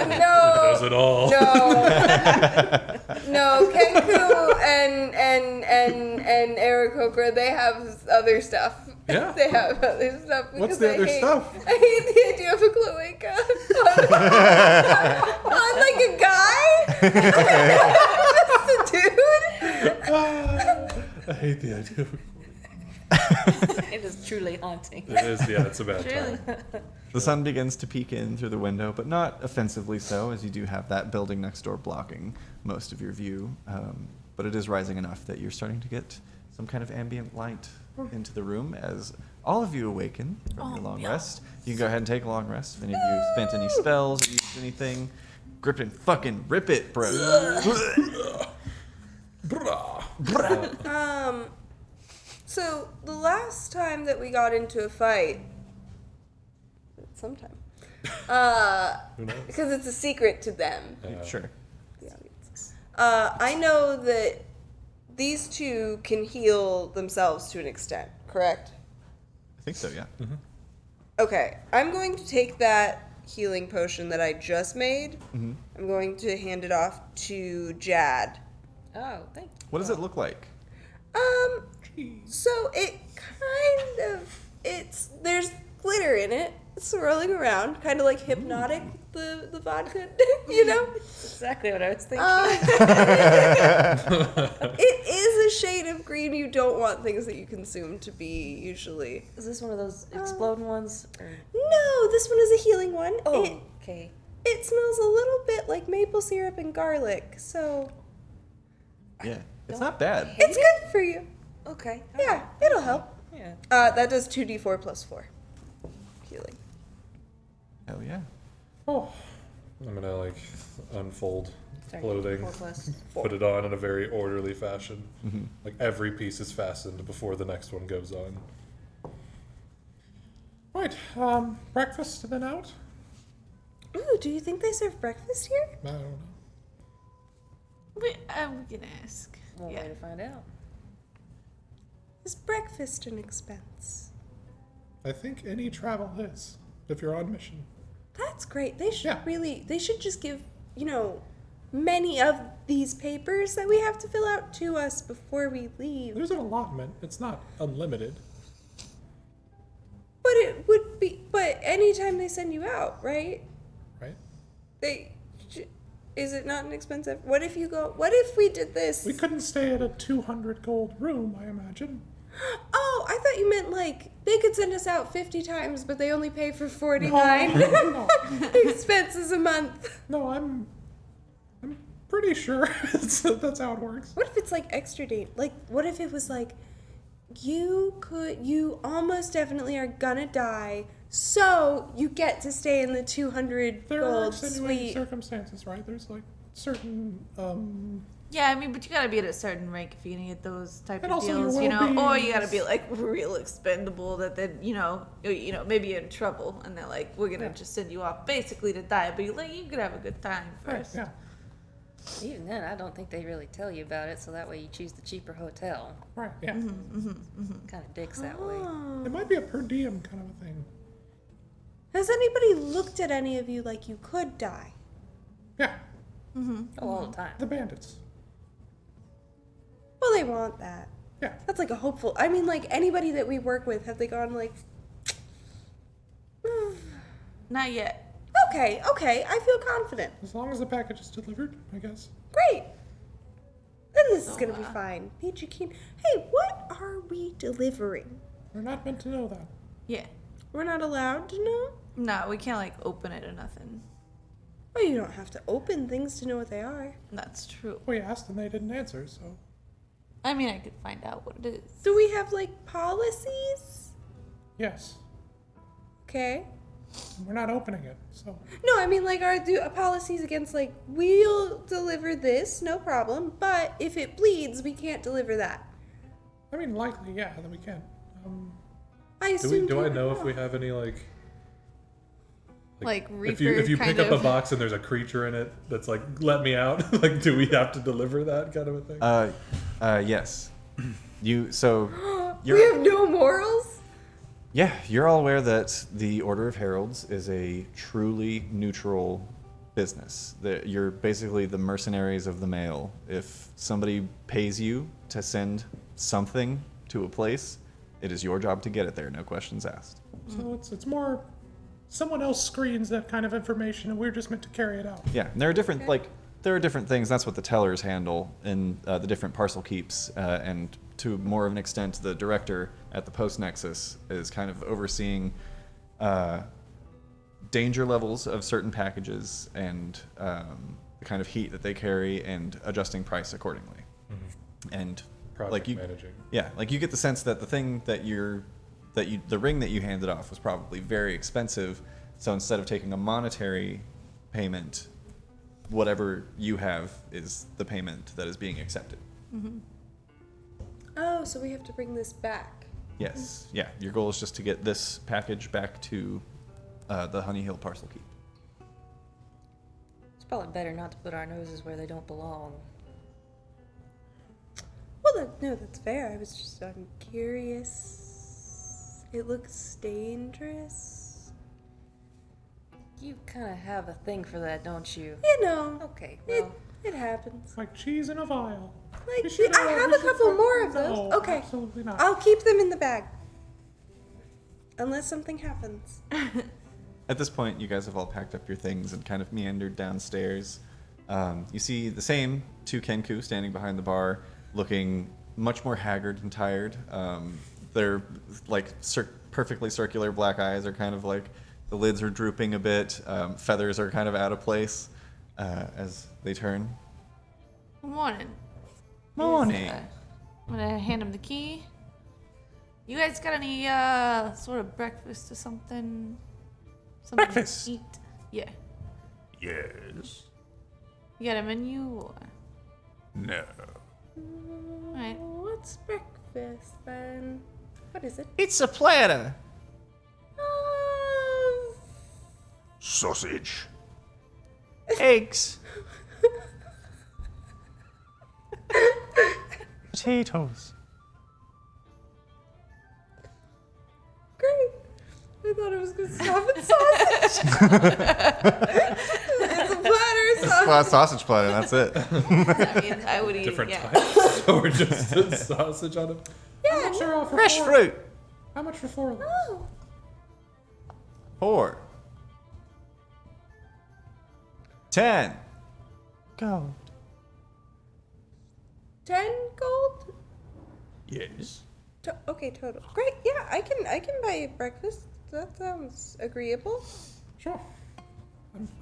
No, Does it all. no, Kenku and Aarakocra, they have other stuff. Yeah? They have other stuff. What's because the other stuff? I hate the idea of a cloaca on like a guy. Just a dude. I hate the idea of It is truly haunting. it. Is, yeah, it's a bad Really? time. The sun begins to peek in through the window, but not offensively so, as you do have that building next door blocking most of your view. But it is rising enough that you're starting to get some kind of ambient light into the room as all of you awaken from your long rest. You can go ahead and take a long rest. If any of you spent any spells or used anything, grip it and fucking rip it, bro. So the last time that we got into a fight, sometime, Who knows? because it's a secret to them, Sure. the audience. I know that these two can heal themselves to an extent, correct? I think so, yeah. Okay, I'm going to take that healing potion that I just made. I'm going to hand it off to Jad. Oh, thank you. What does it look like? So it kind of, there's glitter in it, swirling around, kind of like hypnotic, the vodka, you know? Exactly what I was thinking. It is a shade of green you don't want things that you consume to be usually. Is this one of those exploding ones? Or... No, this one is a healing one. Oh, okay. It smells a little bit like maple syrup and garlic, so Yeah. It's not bad. it's good for you. Okay. Yeah, it'll help. Yeah. That does 2d4 plus 4 healing. Hell yeah. Oh. I'm gonna like unfold Sorry, clothing, 4 plus. put it on in a very orderly fashion. Like every piece is fastened before the next one goes on. Right, breakfast then out? Ooh, do you think they serve breakfast here? I don't know. We can ask. One Yeah. way to find out. Is breakfast an expense? I think any travel is, if you're on mission. That's great. They should Yeah. they should just give, many of these papers that we have to fill out to us before we leave. There's an allotment. It's not unlimited. But it would be, but anytime they send you out, right? Right? Is it not an expensive? What if we did this? We couldn't stay at a 200 gold room, I imagine. Oh, I thought you meant like they could send us out 50 times, but they only pay for 49 No. expenses a month. No, I'm pretty sure that's how it works. What if it's like extra date? Like, what if it was like, you almost definitely are gonna die, so you get to stay in the 200 There are gold extenuating suite. circumstances, right? There's like certain Yeah, I mean, but you gotta be at a certain rank if you're gonna get those type And of also deals, your you know. Or you well-being gotta be is- like real expendable. That then, maybe you're in trouble, and they're like, we're gonna just send you off basically to die, but you could have a good time Right, first. yeah. Even then, I don't think they really tell you about it, so that way you choose the cheaper hotel. Right, yeah. Kind of dicks that way. It might be a per diem kind of a thing. Has anybody looked at any of you like you could die? Yeah, Oh, all the time. the bandits. Well, they want that. Yeah. That's like a hopeful. I mean, like anybody that we work with, have they gone like, Not yet. okay, I feel confident. As long as the package is delivered, I guess. Great. Then this is gonna be fine. Peachy Keen. Hey, what are we delivering? We're not meant to know that. Yeah. We're not allowed to know? No, we can't like open it or nothing. Well, you don't have to open things to know what they are. That's true. We asked and they didn't answer, so. I mean, I could find out what it is. Do we have like policies? Yes. Okay. We're not opening it, so. No, I mean like are policies against like we'll deliver this, no problem, but if it bleeds, we can't deliver that. I mean, likely, yeah, that we can. I assume. Do I know if we have any like Like if you reefer pick kind up a of- box and there's a creature in it that's like let me out? Like, do we have to deliver that kind of a thing? Yes. You're We have no morals? Yeah, you're all aware that the Order of Heralds is a truly neutral business. That you're basically the mercenaries of the mail. If somebody pays you to send something to a place, it is your job to get it there, no questions asked. So it's more someone else screens that kind of information and we're just meant to carry it out. Yeah, and there are different things. That's what the tellers handle in the different parcel keeps, and to more of an extent, the director at the Post Nexus is kind of overseeing danger levels of certain packages and the kind of heat that they carry and adjusting price accordingly. And Project managing. yeah, like you get the sense that the thing that the ring that you handed off was probably very expensive. So instead of taking a monetary payment, whatever you have is the payment that is being accepted. Oh, so we have to bring this back. Yes. Yeah. Your goal is just to get this package back to the Honey Hill parcel keep. It's probably better not to put our noses where they don't belong. Well, no, that's fair. I'm curious. It looks dangerous. You kind of have a thing for that, don't you? You know, Okay, it, well, it happens. Like cheese in a vial. Like, We should, I have we a should couple find- more of those. No, Okay. absolutely not. I'll keep them in the bag. Unless something happens. At this point, you guys have all packed up your things and kind of meandered downstairs. You see the same two Kenku standing behind the bar, looking much more haggard and tired. Their like perfectly circular black eyes are kind of like the lids are drooping a bit. Feathers are kind of out of place as they turn. Good morning. Morning. I'm gonna hand him the key. You guys got any sort of breakfast or something? Something Breakfast? to eat? Yeah. Yes. You got a menu or? No. Alright. What's breakfast then? What is it? It's a platter. Sausage. Eggs. Potatoes. Great. I thought it was going to stop at sausage. It's a platter of sausage. Sausage platter, that's it. I mean, I would eat Different it, yeah. types. So we're just a sausage on it. How much are all for Fresh four? fruit. How much for 4 of those? Oh, 4. 10. Gold. 10 gold? Yes. Okay, total. Great. Yeah, I can buy breakfast. That sounds agreeable. Sure.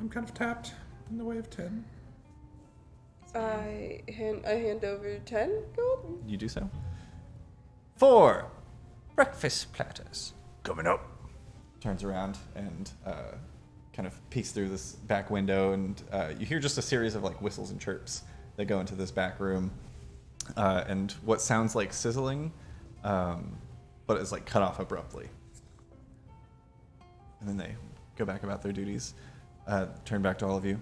I'm kind of tapped in the way of 10. I hand over 10 gold. You do so? 4. Breakfast platters. Coming up. Turns around and kind of peeks through this back window, and you hear just a series of like whistles and chirps They go into this back room, and what sounds like sizzling, but is like cut off abruptly. And then they go back about their duties. Turn back to all of you.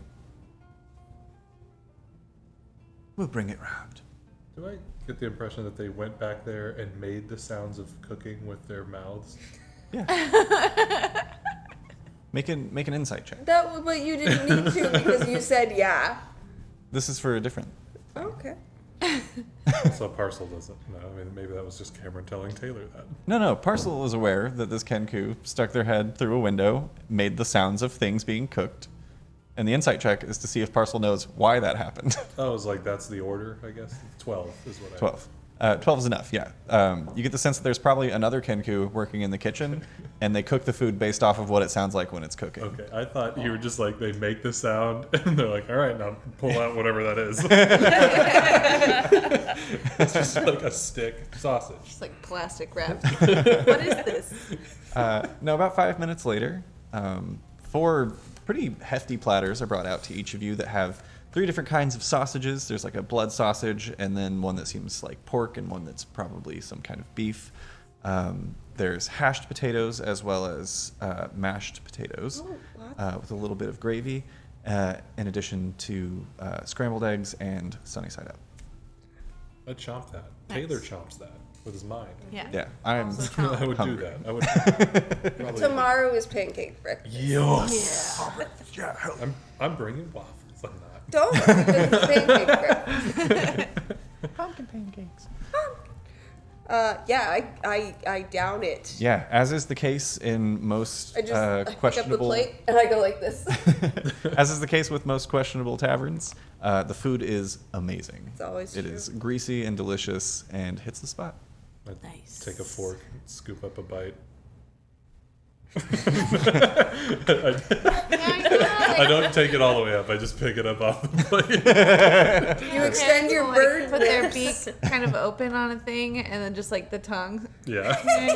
We'll bring it round. Do I get the impression that they went back there and made the sounds of cooking with their mouths? Yeah. Make an insight check. But you didn't need to because you said yeah. This is for a different. Okay. So Parcel doesn't know. I mean, maybe that was just Cameron telling Taylor that. No. Parcel is aware that this Kenku stuck their head through a window, made the sounds of things being cooked, and the insight check is to see if Parcel knows why that happened. Oh, I was like, that's the order, I guess. 12 is what I... 12. 12 is enough, yeah. You get the sense that there's probably another Kenku working in the kitchen, and they cook the food based off of what it sounds like when it's cooking. Okay, I thought you were just like, they make the sound, and they're like, all right, now pull out whatever that is. It's just like a stick sausage. Just like plastic wrap. What is this? No, about 5 minutes later, 4 pretty hefty platters are brought out to each of you that have 3 different kinds of sausages. There's like a blood sausage, and then one that seems like pork, and one that's probably some kind of beef. There's hashed potatoes as well as mashed potatoes with a little bit of gravy, in addition to scrambled eggs and sunny side up. I'd chomp that. Nice. Taylor chomps that with his mind. Yeah. Yeah, I'm Also chomp. I would hungry. do that. I would probably. Tomorrow is pancake breakfast. Yes. Yeah, hell. I'm bringing waffles. I'm not. Don't because it's pancake breakfast. Pumpkin pancakes. Yeah, I down it. Yeah, as is the case in most I just I pick up the questionable. plate and I go like this. As is the case with most questionable taverns, the food is amazing. It's always It true. is greasy and delicious and hits the spot. I'd Nice. take a fork and scoop up a bite. I don't take it all the way up. I just pick it up off the plate. You extend your bird Put their lips. beak kind of open on a thing, and then just like the tongue. Yeah. You know what I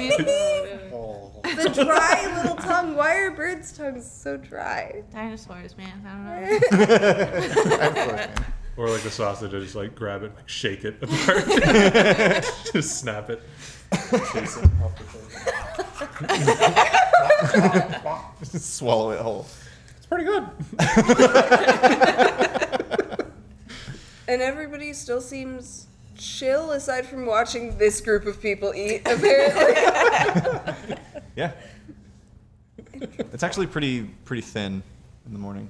mean? The dry little tongue. Why are birds' tongues so dry? Dinosaurs, man. I don't know. Or like the sausage, I just like grab it, like shake it apart, just snap it, chase it off the plate. Swallow it whole. It's pretty good. And everybody still seems chill aside from watching this group of people eat, apparently. Yeah. It's actually pretty thin in the morning.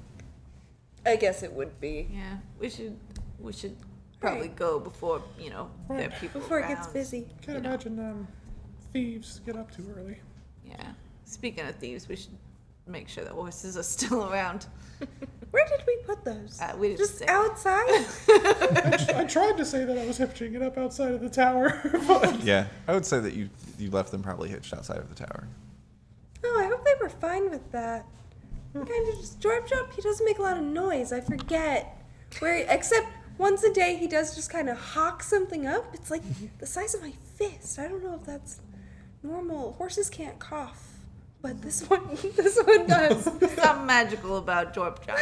I guess it would be. Yeah, we should probably go before there are people Before it gets around. busy. Can't imagine thieves get up too early. Yeah. Speaking of thieves, we should make sure the horses are still around. Where did we put those? We didn't Just say. outside? I tried to say that I was hitching it up outside of the tower, but Yeah, I would say that you left them probably hitched outside of the tower. Oh, I hope they were fine with that. Kind of just Drop, he doesn't make a lot of noise. I forget. Except once a day he does just kind of hawk something up. It's like the size of my fist. I don't know if that's normal. Horses can't cough, but this one does. Something magical about Jorp Chop.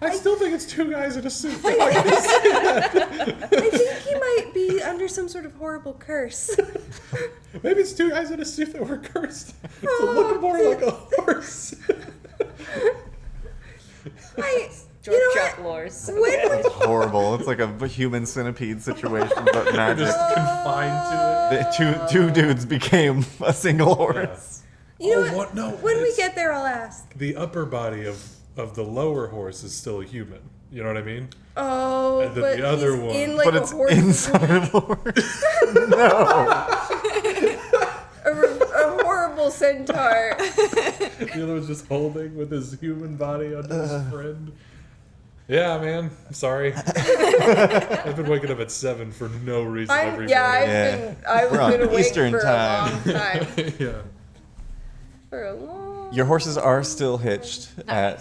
I still think it's 2 guys in a suit. I think he might be under some sort of horrible curse. Maybe it's 2 guys in a suit that were cursed. It's looking more like a horse. You know Drop what? lores. When we It's horrible. It's like a human centipede situation, but magic. Just confined to The two dudes became a single horse. You know Oh, what? what? No, When we it's- get there, I'll ask. it. The upper body of the lower horse is still a human. You know what I mean? Oh, And then but the other he's one- in like But a it's horse. inside of a horse. No. A horrible centaur. The other one's just holding with his human body under his friend. Yeah, man. I'm sorry. I've been waking up at 7 for no reason every morning. I've We're on been awake Eastern for time. a long time. Yeah. For a long. Your horses are still hitched at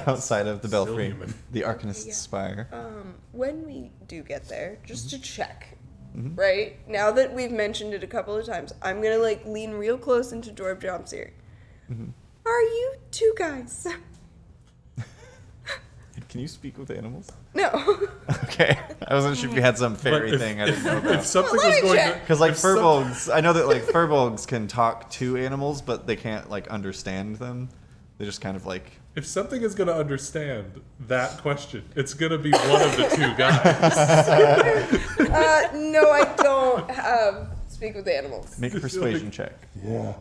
outside of the Still belfry, human. the Arcanist's Yeah. spire. When we do get there, just to check, right? Now that we've mentioned it a couple of times, I'm gonna like lean real close into Dorb Jomp's ear. Are you 2 guys? Can you speak with animals? No. Okay. I wasn't sure if you had some fairy But thing I didn't know If about. something Let was me going check. to, Because like if some- furbolgs, I know that like furbolgs can talk to animals, but they can't like understand them. They just kind of like. if something is going to understand that question, it's going to be one of the two guys. No, I don't speak with animals. Make a persuasion check. Yeah.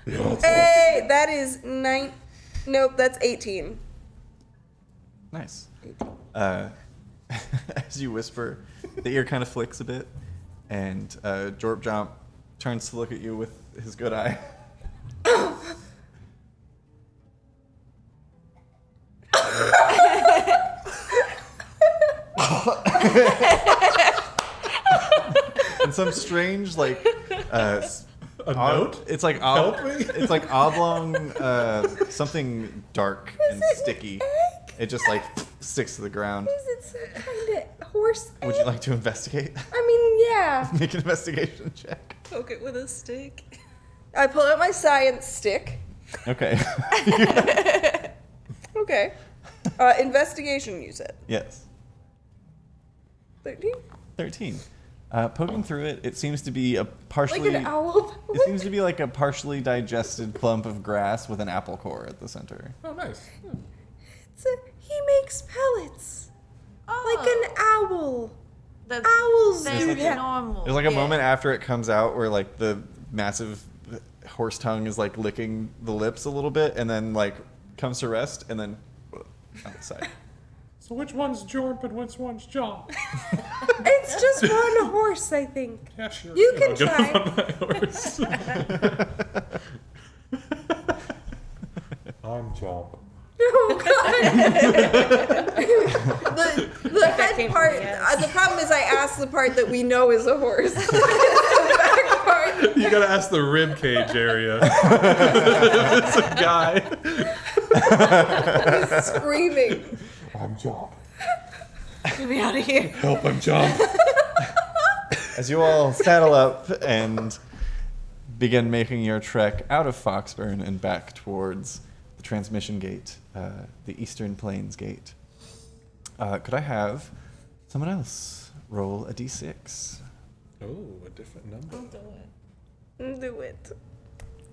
Hey, that is 9. Nope, that's 18. Nice. As you whisper, the ear kind of flicks a bit, and Jorp Jomp turns to look at you with his good eye. And some strange like A note? It's like Help me? It's like oblong, something dark and sticky. It just like sticks to the ground. Is it some kind of horse? Would you like to investigate? I mean, yeah. Make an investigation check. Poke it with a stick. I pull out my science stick. Okay. Okay. Investigation, you said. Yes. 13? 13. Poking through it, it seems to be a partially. Like an owl. It seems to be like a partially digested clump of grass with an apple core at the center. Oh, nice. He makes pellets. Like an owl. That's Owls very do that. normal. There's like a Yeah. moment after it comes out where like the massive horse tongue is like licking the lips a little bit and then like comes to rest and then on the side. So which one's Jorp and which one's John? It's just one horse, I think. Yeah, sure. You can I'll get try. on my horse. I'm Chomp. Oh, God. the that head came part, from the ass. the problem is I asked the part that we know is a horse. The back part. You gotta ask the rib cage area. It's a guy. He's screaming. I'm Chomp. Get me out of here. Help, I'm Chomp. As you all saddle up and begin making your trek out of Foxburn and back towards the transmission gate, the Eastern Plains gate, could I have someone else roll a d6? Oh, a different number. Do it.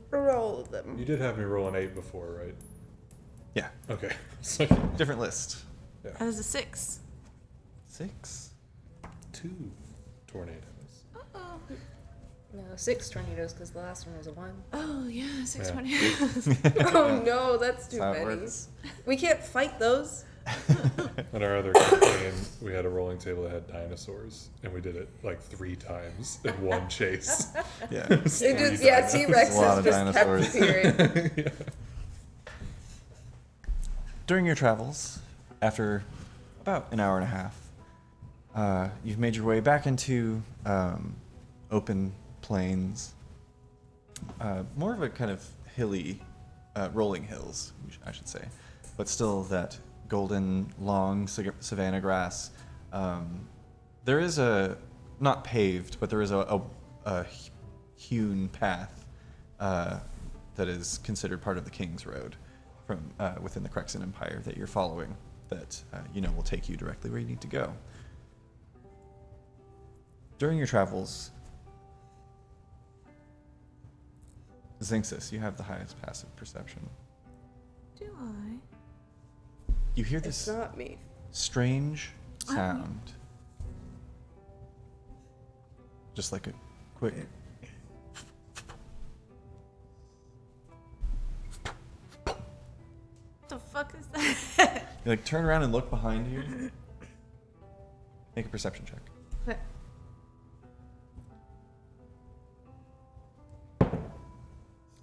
Roll them. You did have me roll an 8 before, right? Yeah, Okay. So, different list. That was a 6. 6. 2 tornadoes. No, 6 tornadoes because the last one was a 1. Oh yeah, 6 Yeah. tornadoes. Oh no, that's too That's how it many. works. We can't fight those. On our other campaign, we had a rolling table that had dinosaurs, and we did it like 3 times in one chase. Yeah. It just, yeah, A lot T-Rexes of just dinosaurs. kept appearing. During your travels, after about an hour and a half, you've made your way back into open plains, more of a kind of hilly, rolling hills, I should say, but still that golden, long savanna grass. There is a, not paved, but there is a hewn path that is considered part of the King's Road from within the Crexan Empire that you're following that you know will take you directly where you need to go. During your travels, Zinxis, you have the highest passive perception. Do I? You hear It's this not me. strange sound. Just like a quick. What the fuck is that? You like turn around and look behind you. Make a perception check. Okay.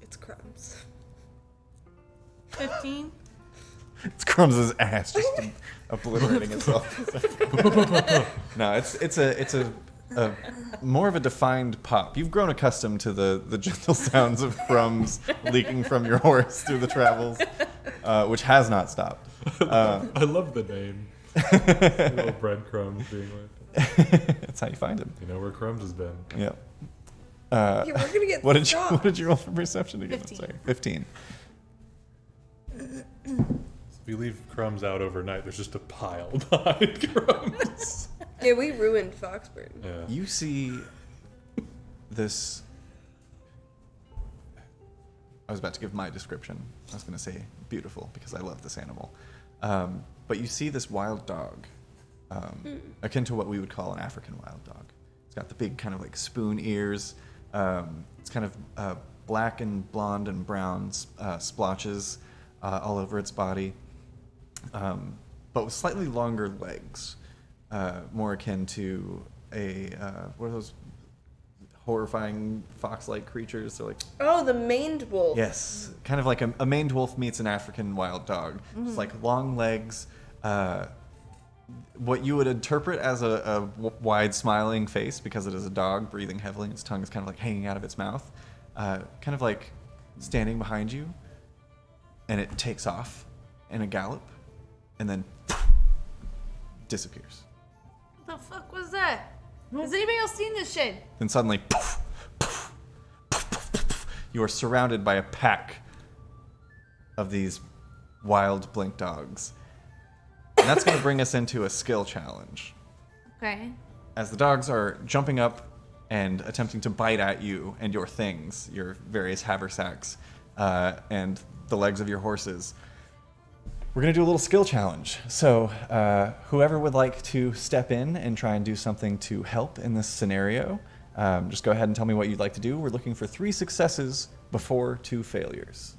It's crumbs. 15. It's Crumbs' ass just obliterating itself. No, it's a more of a defined pop. You've grown accustomed to the gentle sounds of crumbs leaking from your horse through the travels, which has not stopped. I love the name. Little breadcrumbs being like, That's how you find him. you know where Crumbs has been. Yep. Yeah, we're gonna get What did you stopped. What did you roll for perception again? 15. Sorry, 15. If you leave crumbs out overnight, there's just a pile behind crumbs. Yeah, we ruined Foxburn. Yeah. You see this. I was about to give my description. I was going to say beautiful because I love this animal. But you see this wild dog, akin to what we would call an African wild dog. It's got the big kind of like spoon ears. It's kind of black and blonde and brown splotches all over its body, but with slightly longer legs, more akin to a what are those horrifying fox-like creatures? They're like, Oh, the maned wolf. yes, kind of like a maned wolf meets an African wild dog. Just like long legs, what you would interpret as a wide smiling face because it is a dog breathing heavily. Its tongue is kind of like hanging out of its mouth, kind of like standing behind you, and it takes off in a gallop and then disappears. What the fuck was that? Has anybody else seen this shit? Then suddenly, you are surrounded by a pack of these wild blink dogs. And that's going to bring us into a skill challenge. Okay. As the dogs are jumping up and attempting to bite at you and your things, your various haversacks, and the legs of your horses, we're going to do a little skill challenge. So whoever would like to step in and try and do something to help in this scenario, just go ahead and tell me what you'd like to do. We're looking for 3 successes before 2 failures.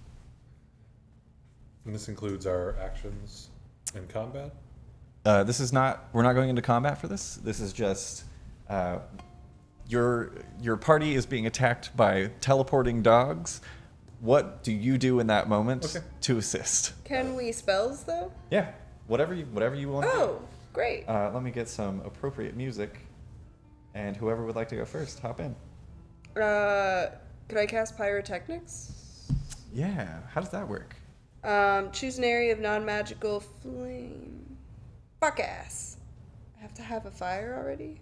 And this includes our actions in combat? This is not. We're not going into combat for this. This is just your party is being attacked by teleporting dogs. What do you do in that moment to assist? Can we spells though? Yeah, whatever you want. Oh, great. Let me get some appropriate music, and whoever would like to go first, hop in. Could I cast pyrotechnics? Yeah, how does that work? Choose an area of non-magical flame. Fuck ass. I have to have a fire already?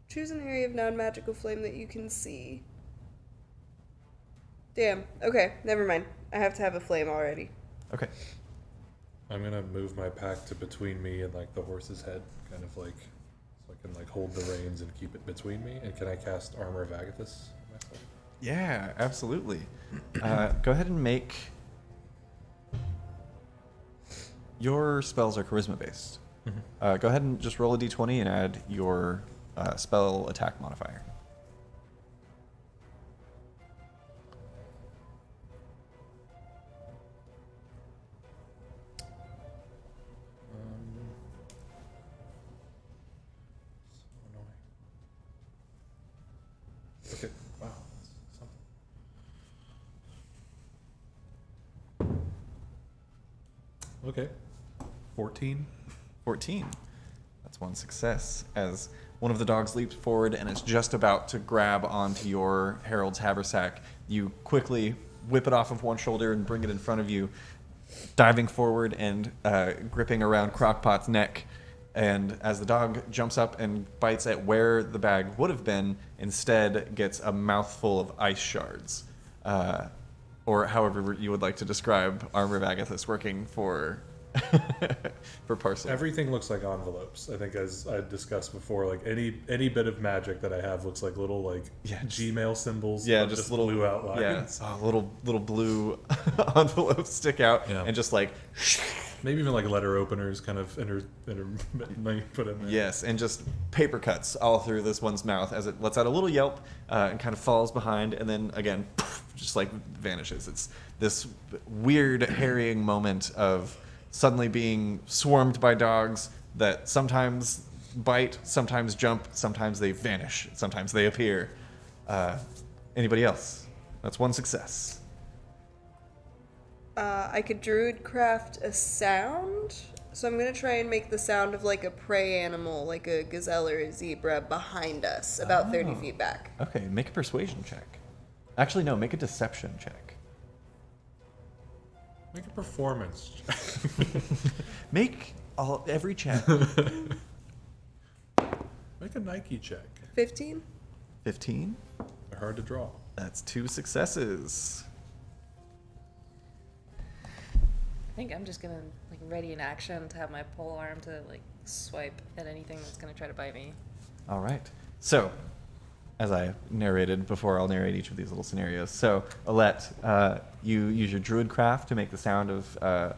Choose an area of non-magical flame that you can see. Damn. Okay, never mind. I have to have a flame already. Okay. I'm gonna move my pack to between me and like the horse's head, kind of like so I can like hold the reins and keep it between me. And can I cast Armor of Agathis myself? Yeah, absolutely. Go ahead and make. Your spells are charisma based. Go ahead and just roll a d20 and add your spell attack modifier. So annoying. Okay, wow, that's something. Okay, 14. 14. That's one success. As one of the dogs leaps forward and is just about to grab onto your Herald's haversack, you quickly whip it off of one shoulder and bring it in front of you, diving forward and gripping around Crockpot's neck. And as the dog jumps up and bites at where the bag would have been, instead gets a mouthful of ice shards. Or however you would like to describe Armor of Agathis working for for Parcel. Everything looks like envelopes. I think, as I discussed before, like any bit of magic that I have looks like little like Gmail symbols. Yeah, but just little blue outlines. Yeah, little blue envelopes stick out and just like. Maybe even like letter openers, kind of put in there. Yes, and just paper cuts all through this one's mouth as it lets out a little yelp and kind of falls behind, and then again, just like vanishes. It's this weird harrying moment of suddenly being swarmed by dogs that sometimes bite, sometimes jump, sometimes they vanish, sometimes they appear. Anybody else? That's one success. I could druid craft a sound, so I'm gonna try and make the sound of like a prey animal, like a gazelle or a zebra, behind us, about 30 feet back. Okay, make a persuasion check. Actually, no, make a deception check. Make a performance check. Make every check. Make a Nike check. 15? 15. They're hard to draw. That's 2 successes. think I'm just gonna like ready in action to have my pole arm to like swipe at anything that's gonna try to bite me. All right. So, as I narrated before, I'll narrate each of these little scenarios. So, Alette, you use your druid craft to make the sound of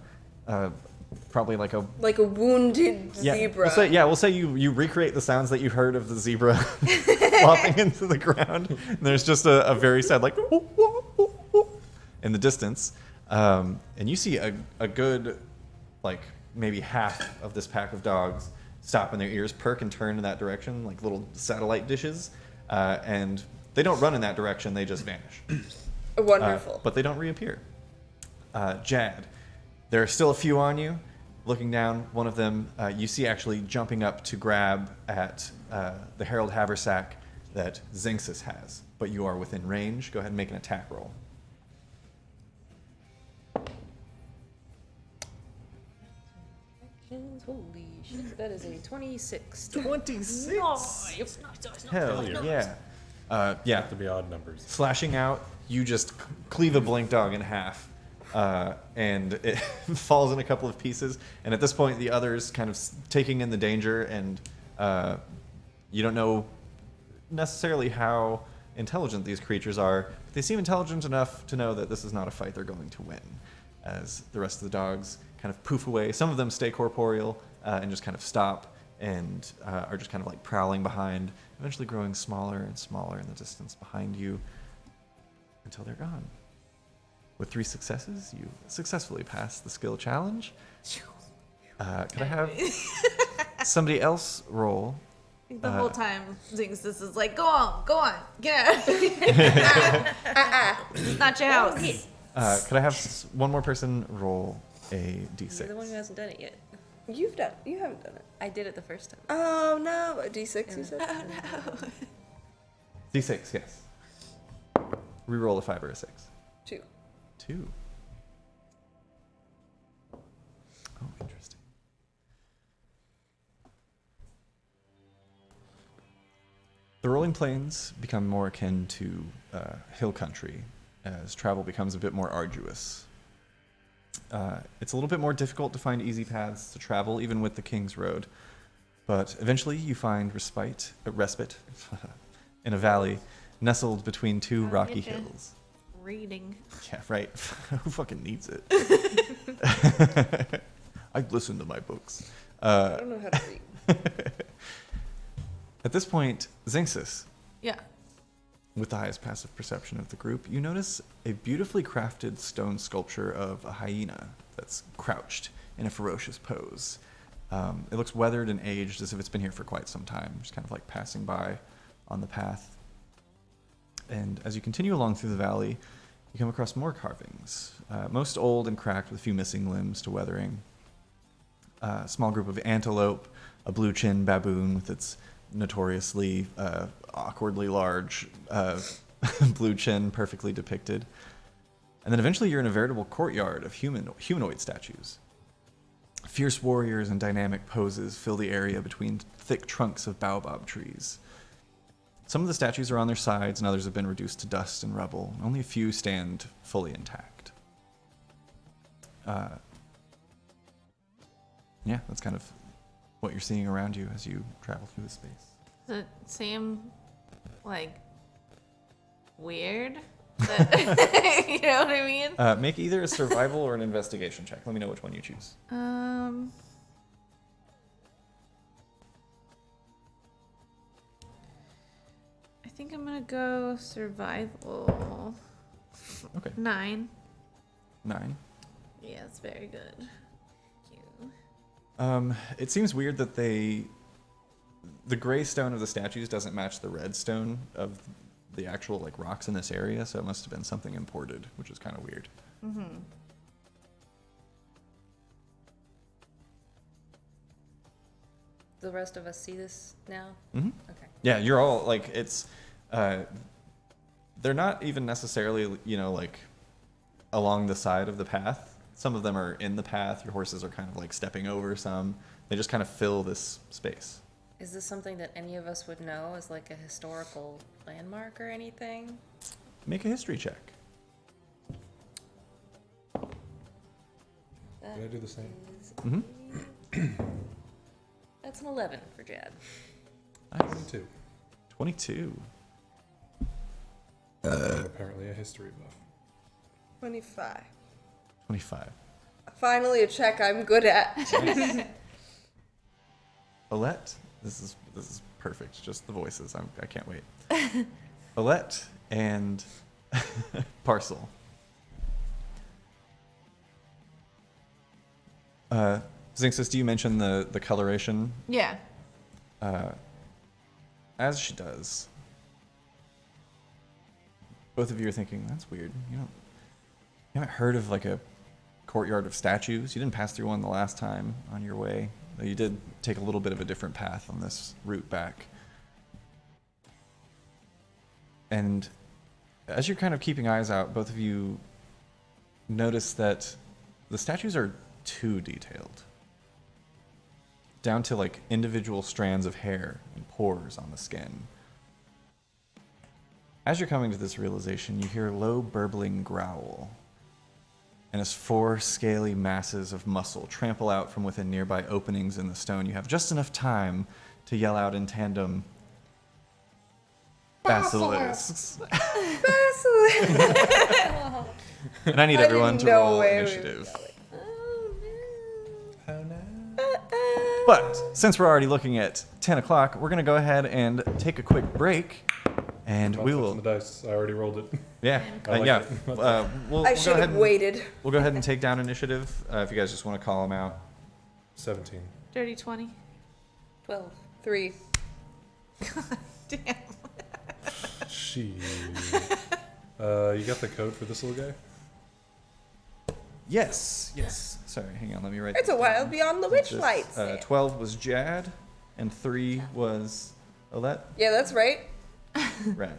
probably like a wounded zebra. We'll say you recreate the sounds that you heard of the zebra flopping into the ground. And there's just a very sad like in the distance, and you see a good like maybe half of this pack of dogs stop and their ears perk and turn in that direction like little satellite dishes, and they don't run in that direction, they just vanish. Wonderful. But they don't reappear. Jad, there are still a few on you. Looking down, one of them you see actually jumping up to grab at the Herald Haversack that Zinxis has, but you are within range. Go ahead and make an attack roll. Holy shit, that is a 26. 26. Hell yeah. Have to be odd numbers. Slashing out, you just cleave a blink dog in half, and it falls in a couple of pieces. And at this point, the others kind of taking in the danger, and you don't know necessarily how intelligent these creatures are. But they seem intelligent enough to know that this is not a fight they're going to win, as the rest of the dogs kind of poof away. Some of them stay corporeal and just kind of stop and are just kind of like prowling behind, eventually growing smaller and smaller in the distance behind you until they're gone. With 3 successes, you successfully pass the skill challenge. Could I have somebody else roll? The whole time, Zinxis is like, go on, get out. Not your house. Could I have one more person roll a d6? You're the one who hasn't done it yet. You haven't done it. I did it the first time. Oh no, a D6 you said? D6, yes. Reroll a 5 or a 6. 2. 2. Oh, interesting. The rolling plains become more akin to hill country as travel becomes a bit more arduous. It's a little bit more difficult to find easy paths to travel, even with the King's Road. But eventually you find respite in a valley nestled between 2 rocky get you. hills. Reading. Yeah, right. Who fucking needs it? I listen to my books. I don't know how to read. At this point, Zinxis, Yeah. with the highest passive perception of the group, you notice a beautifully crafted stone sculpture of a hyena that's crouched in a ferocious pose. It looks weathered and aged, as if it's been here for quite some time, just kind of like passing by on the path. And as you continue along through the valley, you come across more carvings, most old and cracked with a few missing limbs to weathering. A small group of antelope, a blue-chin baboon with its notoriously awkwardly large blue chin perfectly depicted. And then eventually you're in a veritable courtyard of humanoid statues. Fierce warriors and dynamic poses fill the area between thick trunks of baobab trees. Some of the statues are on their sides and others have been reduced to dust and rubble. Only a few stand fully intact. Yeah, that's kind of what you're seeing around you as you travel through the space. Does it seem like weird? You know what I mean? Make either a survival or an investigation check. Let me know which one you choose. I think I'm gonna go survival. Okay. 9. 9. Yeah, it's very good. Thank you. It seems weird that the gray stone of the statues doesn't match the red stone of the actual like rocks in this area, so it must have been something imported, which is kind of weird. Mm-hmm. The rest of us see this now? Mm-hmm. Okay. Yeah, you're all like it's. They're not even necessarily like along the side of the path. Some of them are in the path. Your horses are kind of like stepping over some. They just kind of fill this space. Is this something that any of us would know as like a historical landmark or anything? Make a history check. Did I do the same? That's an 11 for Jad. 22. 22. I'm apparently a history buff. 25. 25. Finally, a check I'm good at. Olette, this is perfect. Just the voices. I can't wait. Olette and Parcel. Zinxis, do you mention the coloration? Yeah. As she does, both of you are thinking, that's weird. You haven't heard of like a courtyard of statues? You didn't pass through one the last time on your way, though you did take a little bit of a different path on this route back. And as you're kind of keeping eyes out, both of you notice that the statues are too detailed. Down to like individual strands of hair and pores on the skin. As you're coming to this realization, you hear a low burbling growl. And as 4 scaly masses of muscle trample out from within nearby openings in the stone, you have just enough time to yell out in tandem, "Basilisks!" And I need I everyone didn't to know roll where we were initiative. Oh no. But since we're already looking at 10 o'clock, we're going to go ahead and take a quick break. And I'm we not will. touching the dice. I already rolled it. Yeah, I like yeah. it. We'll I go should ahead have waited. We'll go ahead and take down initiative if you guys just want to call them out. 17. Dirty 20. 12. 3. Damn. She. You got the code for this little guy? Yes, yes. Sorry, hang on. Let me write. It's a this while down. beyond the witch Just, lights. 12 was Jad, and 3 was Olette. Yeah, that's right. Rad.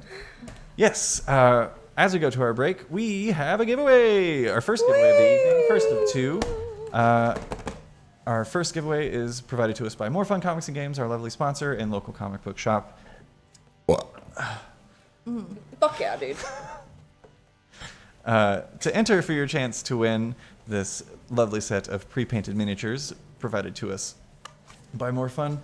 Yes. As we go to our break, we have a giveaway. Our first giveaway of the evening, first of 2. Our first giveaway is provided to us by More Fun Comics and Games, our lovely sponsor and local comic book shop. Fuck yeah, dude. To enter for your chance to win this lovely set of pre-painted miniatures provided to us by More Fun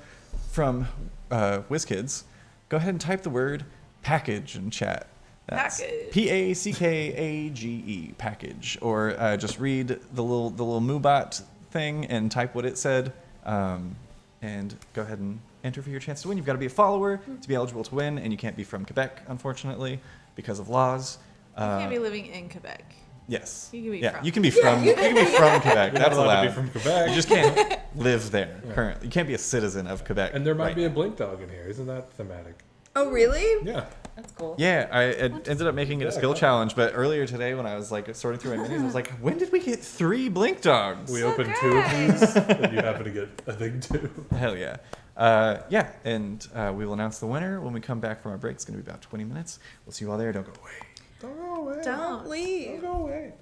from WizKids, go ahead and type the word package in chat. That's Package. Package, package, or just read the little Moobot thing and type what it said, and go ahead and enter for your chance to win. You've got to be a follower to be eligible to win, and you can't be from Quebec, unfortunately, because of laws. You can't be living in Quebec. Yes. You can be yeah, from. you can be from. You can be from Quebec. You're That's not allowed allowed. to be from Quebec. You just can't live there currently. You can't be a citizen of Quebec. And there might right be a now. blink dog in here. Isn't that thematic? Oh, really? Yeah. That's cool. Yeah, I ended up making it a skill challenge, but earlier today when I was like sorting through my minis, I was like, when did we get 3 blink dogs? We opened 2 of these, and you happen to get a thing too. Hell yeah. Yeah, and we will announce the winner when we come back from our break. It's going to be about 20 minutes. We'll see you all there. Don't go away. Don't go away. Don't leave. Don't go away.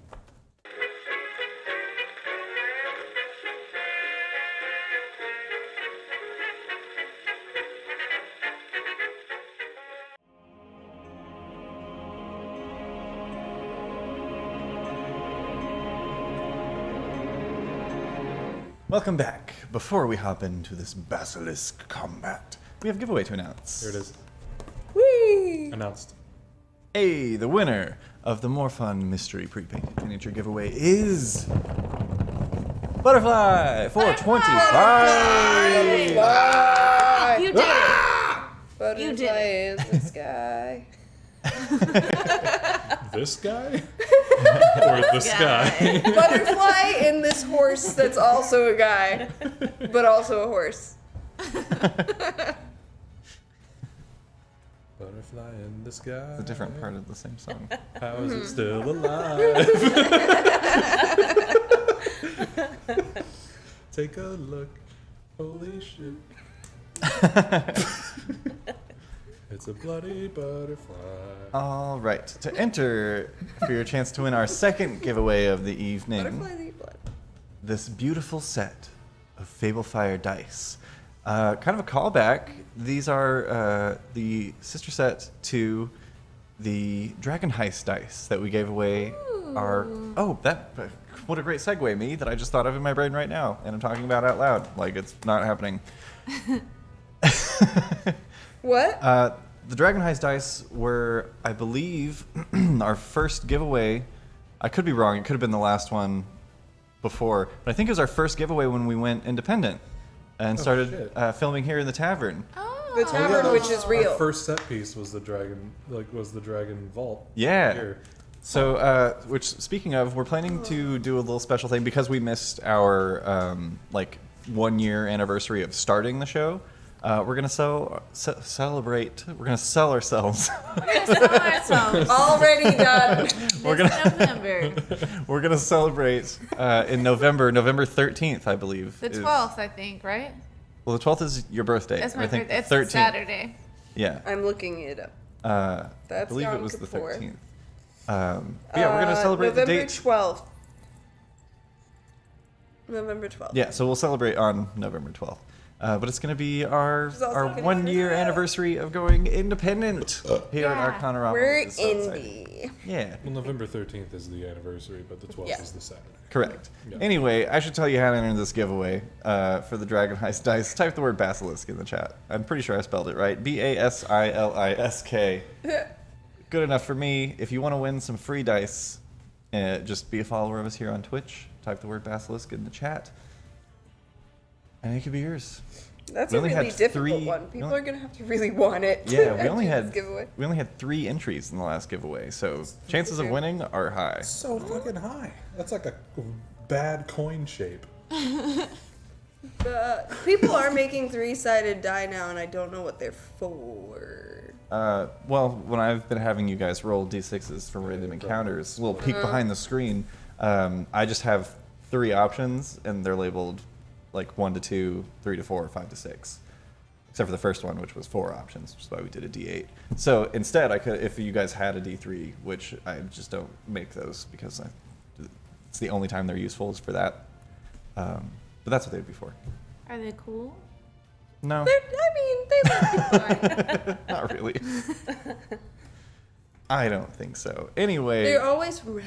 Welcome back. Before we hop into this basilisk combat, we have a giveaway to announce. Here it is. Whee! Announced. Hey, the winner of the More Fun Mystery Pre-Painted Miniature giveaway is Butterfly for 25. Butterfly! You did it. Butterfly You did in the sky. This guy? Or this guy? Butterfly in this horse that's also a guy, but also a horse. Butterfly in the sky. It's a different part of the same song. How is it still alive? Take a look. Holy shit. It's a bloody butterfly. All right. To enter for your chance to win our second giveaway of the evening, Butterflies eat blood. this beautiful set of Fable Fire dice. Kind of a callback. These are the sister set to the Dragon Heist dice that we gave away. That what a great segue, me, that I just thought of in my brain right now, and I'm talking about out loud. Like, it's not happening. What? The Dragon Heist dice were, I believe, our first giveaway. I could be wrong. It could have been the last one before. But I think it was our first giveaway when we went independent and started filming here in the tavern. The tavern, which is real. Our first set piece was the dragon, vault. Yeah. Here. So, which, speaking of, we're planning to do a little special thing because we missed our 1 year anniversary of starting the show. We're gonna celebrate. We're gonna sell ourselves. Already done. We're gonna November. we're gonna celebrate in November 13th, I believe. The 12th, I think, right? Well, the 12th is your birthday. That's my I think birthday. It's 13th. Saturday. Yeah. I'm looking it up. I That's believe it Yom was the Kippur. 13th. But yeah, we're gonna celebrate November the date. 12th. November 12th. Yeah, so we'll celebrate on November 12th. But it's going to be our also gonna 1 year be- anniversary of going independent here at Yeah. Arcanarama. We're which is so exciting. indie. Yeah, Well, November 13th is the anniversary, but the 12th Yeah. is the Saturday. correct. Yeah. Anyway, I should tell you how to enter this giveaway for the Dragon Heist dice. Type the word basilisk in the chat. I'm pretty sure I spelled it right. BASILISK. Good enough for me. If you want to win some free dice, just be a follower of us here on Twitch. Type the word basilisk in the chat. And it could be yours. That's We a only really had difficult three- one. People we are gonna have to really want it. Yeah, we after only this had giveaway. 3 entries in the last giveaway, so chances of winning are high. So fucking high. That's like a bad coin shape. People are making 3-sided die now, and I don't know what they're for. Well, when I've been having you guys roll d6s for random encounters, a little peek behind the screen, I just have 3 options, and they're labeled like 1 to 2, 3 to 4, 5 to 6. Except for the first one, which was 4 options, which is why we did a D8. So instead, I could, if you guys had a D3, which I just don't make those because it's the only time they're useful is for that. But that's what they'd be for. Are they cool? No, They look fine. not really. I don't think so. Anyway, They're always round.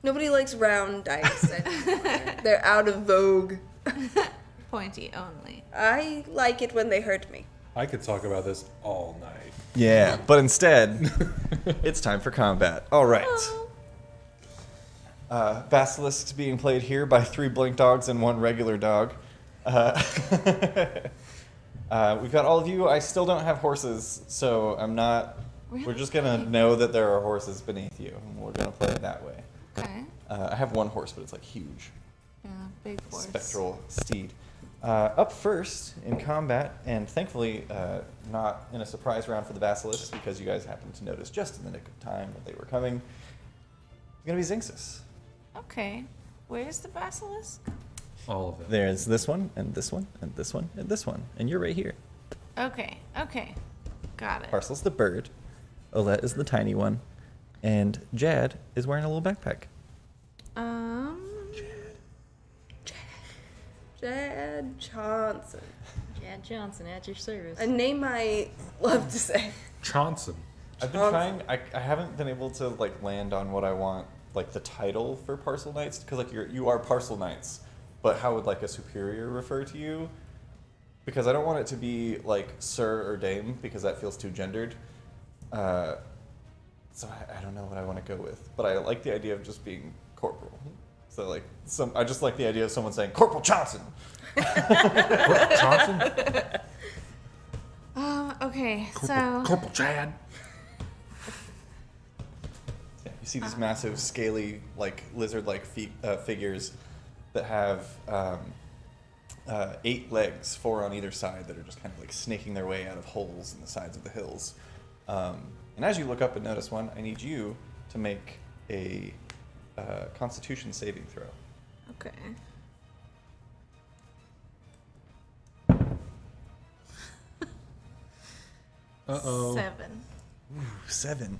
Nobody likes round dice anymore. They're out of vogue. Pointy only. I like it when they hurt me. I could talk about this all night. yeah, but instead, it's time for combat. All right. Basilisks being played here by 3 blink dogs and 1 regular dog. We've got all of you. I still don't have horses, so I'm not. We're just gonna know that there are horses beneath you, and we're gonna play it that way. Okay. I have 1 horse, but it's like huge, Yeah, big horse. spectral steed. Up first in combat, and thankfully not in a surprise round for the basilisks because you guys happened to notice just in the nick of time that they were coming. It's gonna be Zinxis. Okay. Where's the basilisk? All of it. There's this one, and this one, and this one, and this one, and you're right here. Okay. Okay. Got it. Parcel's the bird, Olette is the tiny one, and Jad is wearing a little backpack. Jad Johnson. Jad Johnson at your service. A name I love to say. Johnson. I've been trying. I haven't been able to like land on what I want, like the title for Parcel Knights, because like you are Parcel Knights, but how would like a superior refer to you? Because I don't want it to be like Sir or Dame, because that feels too gendered. So I don't know what I want to go with, but I like the idea of just being Corporal. So like I just like the idea of someone saying Corporal Johnson. Johnson? Okay. So. Corporal Chad. Yeah, you see these massive, scaly, like lizard-like figures that have 8 legs, 4 on either side, that are just kind of like snaking their way out of holes in the sides of the hills. And as you look up and notice one, I need you to make a Constitution saving throw. Okay. Uh-oh. 7. Ooh, 7.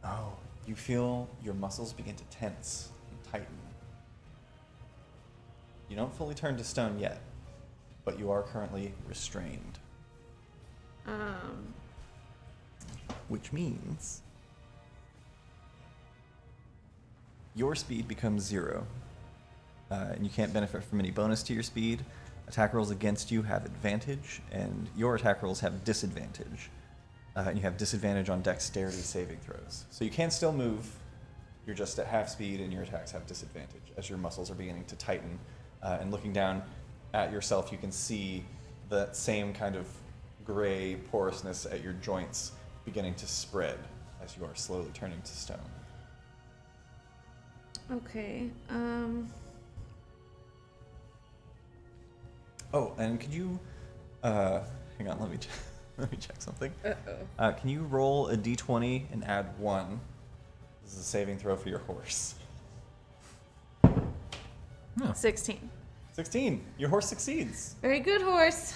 Oh, you feel your muscles begin to tense and tighten. You don't fully turn to stone yet, but you are currently restrained. which means your speed becomes 0, and you can't benefit from any bonus to your speed. Attack rolls against you have advantage, and your attack rolls have disadvantage. And you have disadvantage on dexterity saving throws. So you can still move, you're just at half speed, and your attacks have disadvantage as your muscles are beginning to tighten. And looking down at yourself, you can see that same kind of gray porousness at your joints beginning to spread as you are slowly turning to stone. Okay. Oh, and could you, hang on, let me check something. Can you roll a d20 and add 1? This is a saving throw for your horse. 16. 16. Your horse succeeds. Very good, horse.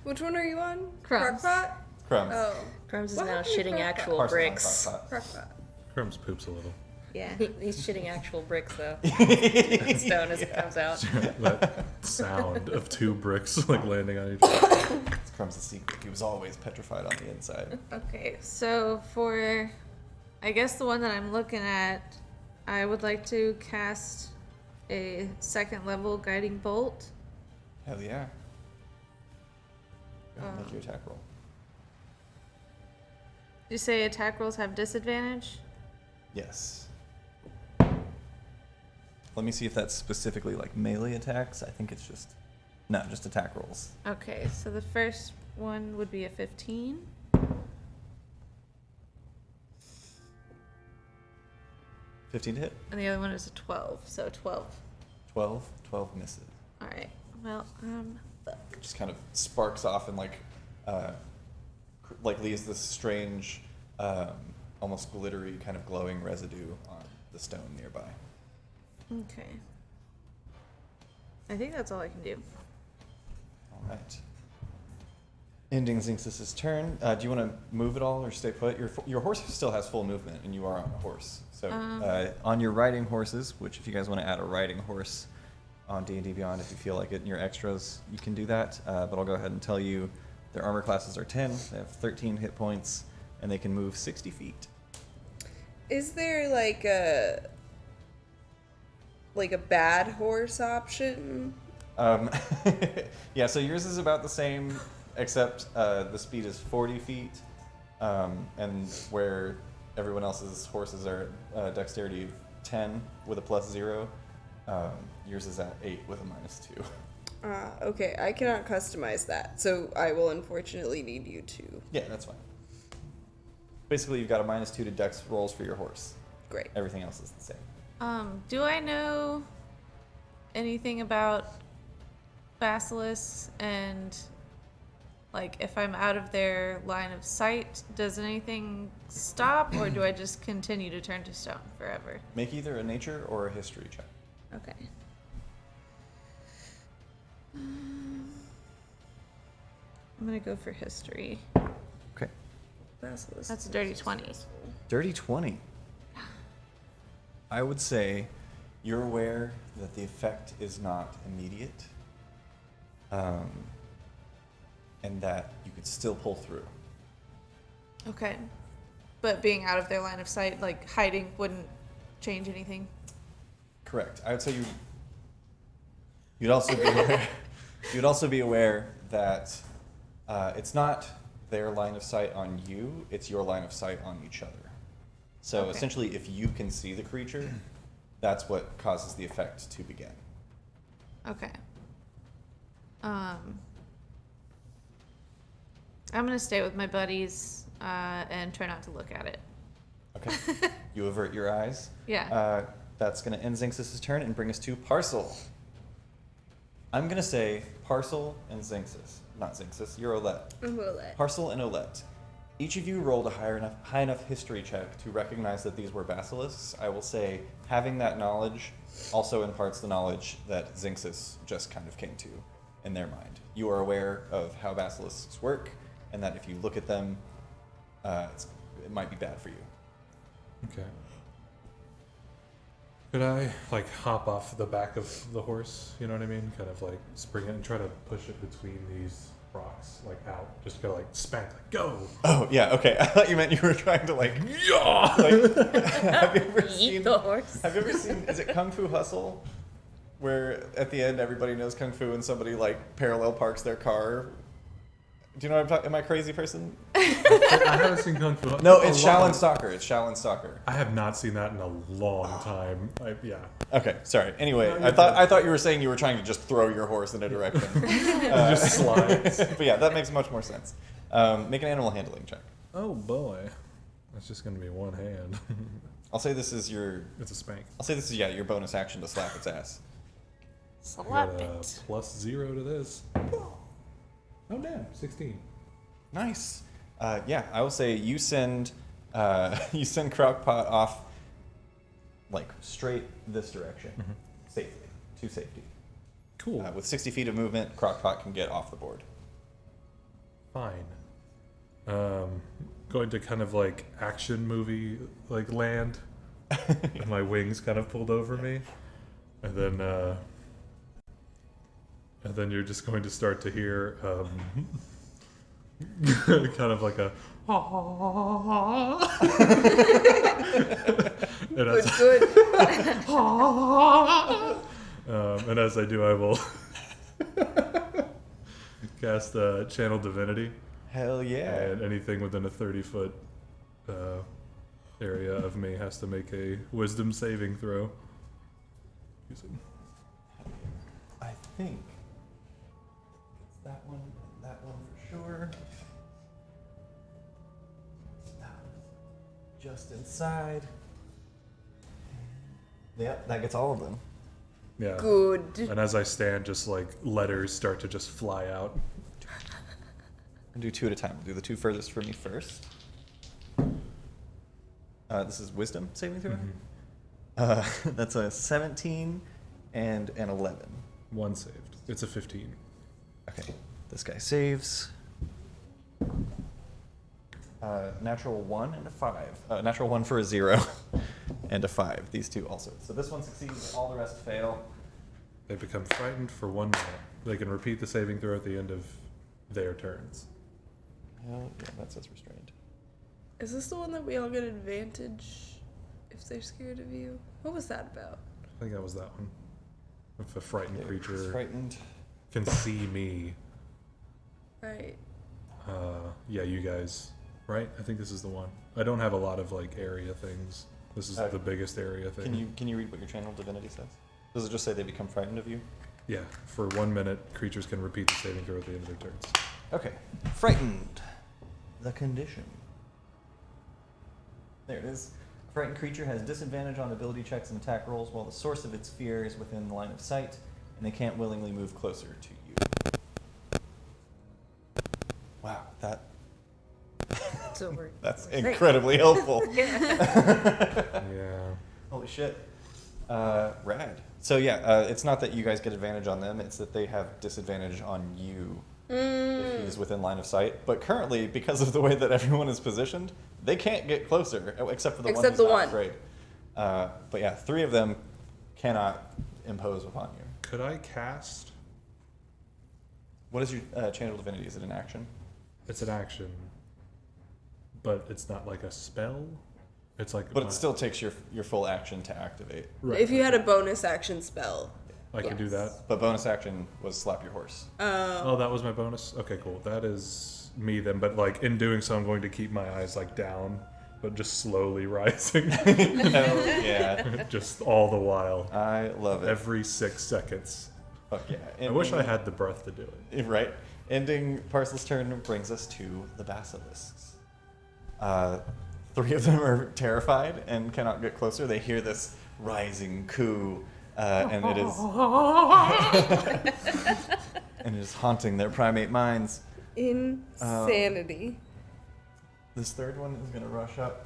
Which one are you on? Crumbs. Crockpot? Crumbs. Oh. Crumbs is What now happened to shitting Crockpot? actual Horse on bricks. Crockpot. Crockpot. Crumbs poops a little. Yeah. He's shitting actual bricks though. Stone as it comes out. That sound of 2 bricks like landing on each other. It's Crumbs' secret. He was always petrified on the inside. Okay, so for, I guess the one that I'm looking at, I would like to cast a 2nd level guiding bolt. Hell yeah. Go ahead and make your attack roll. Did you say attack rolls have disadvantage? Yes. Let me see if that's specifically like melee attacks. I think it's just attack rolls. Okay, so the first one would be a 15. 15 to hit. And the other one is a 12, so 12. 12 misses. All right. Well, Just kind of sparks off and like leaves this strange, almost glittery kind of glowing residue on the stone nearby. okay. I think that's all I can do. All right. Ending Zinx's turn. Do you want to move at all or stay put? Your horse still has full movement, and you are on a horse. So on your riding horses, which if you guys want to add a riding horse on D&D Beyond, if you feel like it in your extras, you can do that. But I'll go ahead and tell you their armor classes are 10. They have 13 hit points, and they can move 60 feet. Is there like a bad horse option? Yeah, so yours is about the same, except the speed is 40 feet, and where everyone else's horses are dexterity of 10 with a +0, yours is at 8 with a -2. Okay, I cannot customize that, so I will unfortunately need you to. Yeah, that's fine. Basically, you've got a -2 to dex rolls for your horse. Great. Everything else is the same. Do I know anything about basilisks and like if I'm out of their line of sight, does anything stop or do I just continue to turn to stone forever? Make either a nature or a history check. Okay. I'm gonna go for history. Okay. Basilisk. That's a dirty 20. Dirty 20. I would say you're aware that the effect is not immediate, and that you could still pull through. Okay. But being out of their line of sight, like hiding, wouldn't change anything? Correct. I would say you'd also be aware, you'd also be aware that it's not their line of sight on you, it's your line of sight on each other. So Okay. essentially, if you can see the creature, that's what causes the effect to begin. Okay. I'm gonna stay with my buddies and try not to look at it. Okay. You avert your eyes. Yeah. That's going to end Zinx's turn and bring us to Parcel. I'm going to say Parcel and Zinxis. Not Zinxis, you're Olette. Parcel and Olette. Each of you rolled a high enough history check to recognize that these were basilisks. I will say having that knowledge also imparts the knowledge that Zinxis just kind of came to in their mind. You are aware of how basilisks work, and that if you look at them, it might be bad for you. Okay. Could I, like, hop off the back of the horse? You know what I mean? Kind of, like, spring it and try to push it between these procs, like out, just go like spank, like go. Oh yeah, okay. I thought you meant you were trying to like. Yeah. Like, have you ever Eat seen? the horse. Have you ever seen? Is it Kung Fu Hustle? Where at the end everybody knows Kung Fu and somebody like parallel parks their car. Do you know what I'm talking? Am I a crazy person? I haven't seen Kung Fu. No, it's A lot. Shaolin Soccer. It's Shaolin Soccer. I have not seen that in a long time. Yeah. Okay, sorry. Anyway, No, you're I thought you were saying you were trying to just throw your horse in a direction. Just slides. But yeah, that makes much more sense. Make an animal handling check. Oh boy, that's just gonna be one hand. I'll say this is your. It's a spank. I'll say this is your bonus action to slap its ass. Got Slap a it. +0 to this. Oh damn, 16. Nice. Yeah, I will say you send Crockpot off like straight this direction, safely to safety. Cool. With 60 feet of movement, Crockpot can get off the board. Fine. Going to kind of like action movie like land. With my wings kind of pulled over me, and then you're just going to start to hear kind of like a and as, Good. and as I do, I will cast Channel Divinity, Hell yeah. and anything within a 30-foot area of me has to make a Wisdom saving throw. I think it's that one for sure. Just inside. Yep, that gets all of them. Yeah. Good. And as I stand, just like letters start to just fly out. And do two at a time. We'll do the two furthest for me first. This is Wisdom saving throw. That's a 17 and an 11. One saved. It's a 15. Okay, this guy saves. Natural 1 and a 5. Natural 1 for a 0 and a 5. These two also. So this one succeeds, all the rest fail. They become frightened for 1 minute. They can repeat the saving throw at the end of their turns. Hell yeah, that says restrained. Is this the one that we all get advantage if they're scared of you? What was that about? I think that was that one. If a frightened creature Frightened. can see me. Right. Yeah, you guys. Right? I think this is the one. I don't have a lot of like area things. This is the biggest area thing. Can you read what your channel divinity says? Does it just say they become frightened of you? Yeah. For 1 minute, creatures can repeat the saving throw at the end of their turns. Okay. Frightened. The condition. There it is. A frightened creature has disadvantage on ability checks and attack rolls while the source of its fear is within the line of sight, and they can't willingly move closer to you. Wow, that's incredibly helpful. Yeah. Holy shit. Rad. So yeah, it's not that you guys get advantage on them, it's that they have disadvantage on you if he's within line of sight. But currently, because of the way that everyone is positioned, they can't get closer, except for the one who's not afraid. But yeah, 3 of them cannot impose upon you. Could I cast? What is your channel divinity? Is it an action? It's an action, but it's not like a spell. It's like. But it still takes your full action to activate. Right. If you had a bonus action spell. I can do yes. that. But bonus action was slap your horse. Oh, that was my bonus. Okay, cool. That is me then. But like in doing so, I'm going to keep my eyes like down, but just slowly rising. Hell yeah. Just all the while. I love it. Every 6 seconds. Fuck yeah. I wish I had the breath to do it. Right. Ending Parcel's turn brings us to the basilisks. 3 of them are terrified and cannot get closer. They hear this rising coo, and it is haunting their primate minds. Insanity. This third one is going to rush up,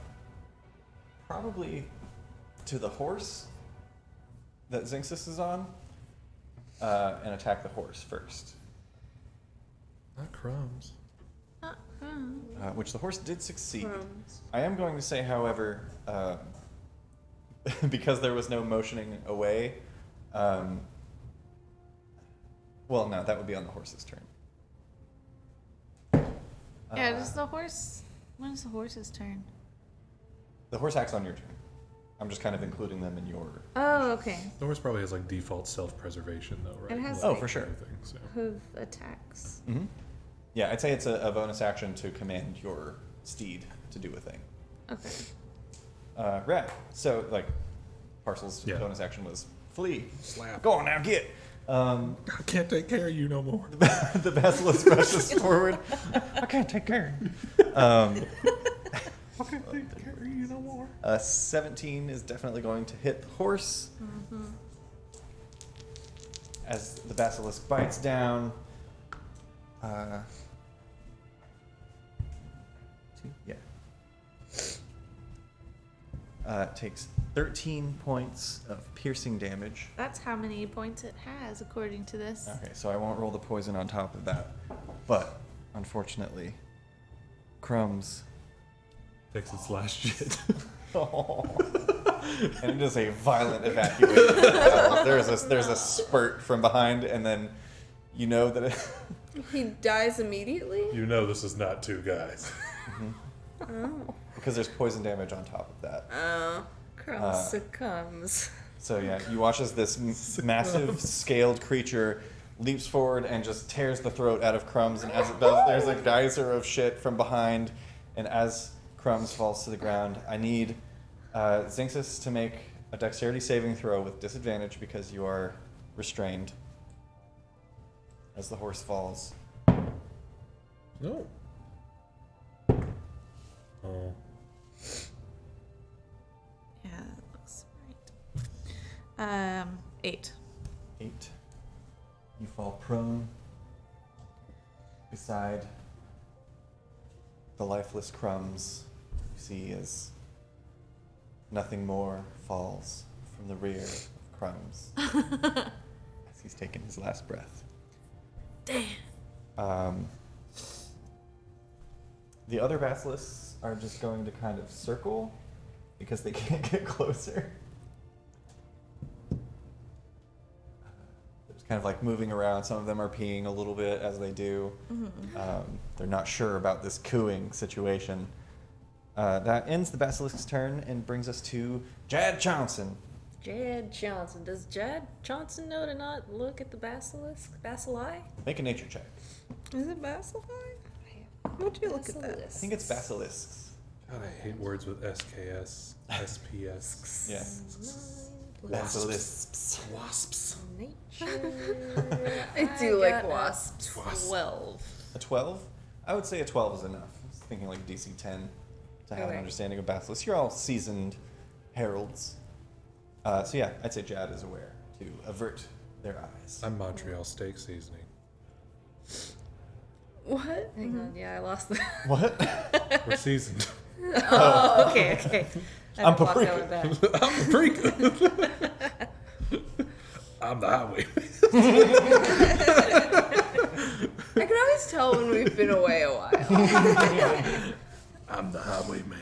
probably to the horse that Zinxis is on, and attack the horse first. Not crumbs. Which the horse did succeed. I am going to say, however, because there was no motioning away, well, no, that would be on the horse's turn. Yeah, does the horse... When is the horse's turn? The horse acts on your turn. I'm just kind of including them in your. Oh, okay. The horse probably has like default self-preservation though, right? It has, Like, Oh, for sure. everything, so. Hoof attacks. Mm-hmm. Yeah, I'd say it's a bonus action to command your steed to do a thing. Okay. Rad. So, like, Parcel's Yeah. bonus action was flee. Slap. Go on now, get. I can't take care of you no more. The basilisk rushes forward. I can't take care of you. I can't take care of you no more. 17 is definitely going to hit the horse. As the basilisk bites down. Takes 13 points of piercing damage. That's how many points it has, according to this. Okay, so I won't roll the poison on top of that. But, unfortunately, Crumbs. Takes its last shit. And it is a violent evacuation. There's a spurt from behind, and then you know that it. He dies immediately? You know this is not two guys. Because there's poison damage on top of that. Oh. Crumbs succumbs. So yeah, you watch as this massive scaled creature leaps forward and just tears the throat out of Crumbs, and as it does, there's a geyser of shit from behind, and as Crumbs falls to the ground, I need Zinxis to make a dexterity saving throw with disadvantage because you are restrained as the horse falls. No. Oh. Yeah, that looks right. 8. 8. You fall prone beside the lifeless Crumbs. You see as nothing more falls from the rear of Crumbs as he's taken his last breath. Damn. The other basilisks are just going to kind of circle because they can't get closer. They're just kind of like moving around. Some of them are peeing a little bit as they do. They're not sure about this cooing situation. That ends the basilisk's turn and brings us to Jad Johnson. Jad Johnson. Does Jad Johnson know to not look at the basilisk? Bacilli? Make a nature check. Is it Bacilli? What'd you look at that? I think it's basilisks. God, I hate words with SKS, SPS. Yeah. Basilisks. Wasps. Nature. I do like got a wasps. 12. A 12? I would say a 12 is enough. I was thinking like DC 10 to have an Okay. understanding of basilisks. You're all seasoned heralds. So yeah, I'd say Jad is aware to avert their eyes. I'm Montreal steak seasoning. What? Hang on, yeah, I lost the. What? We're seasoned. Oh, okay. I'm walk paprika. going back. I'm paprika. I'm the highway. I can always tell when we've been away a while. I'm the highwayman.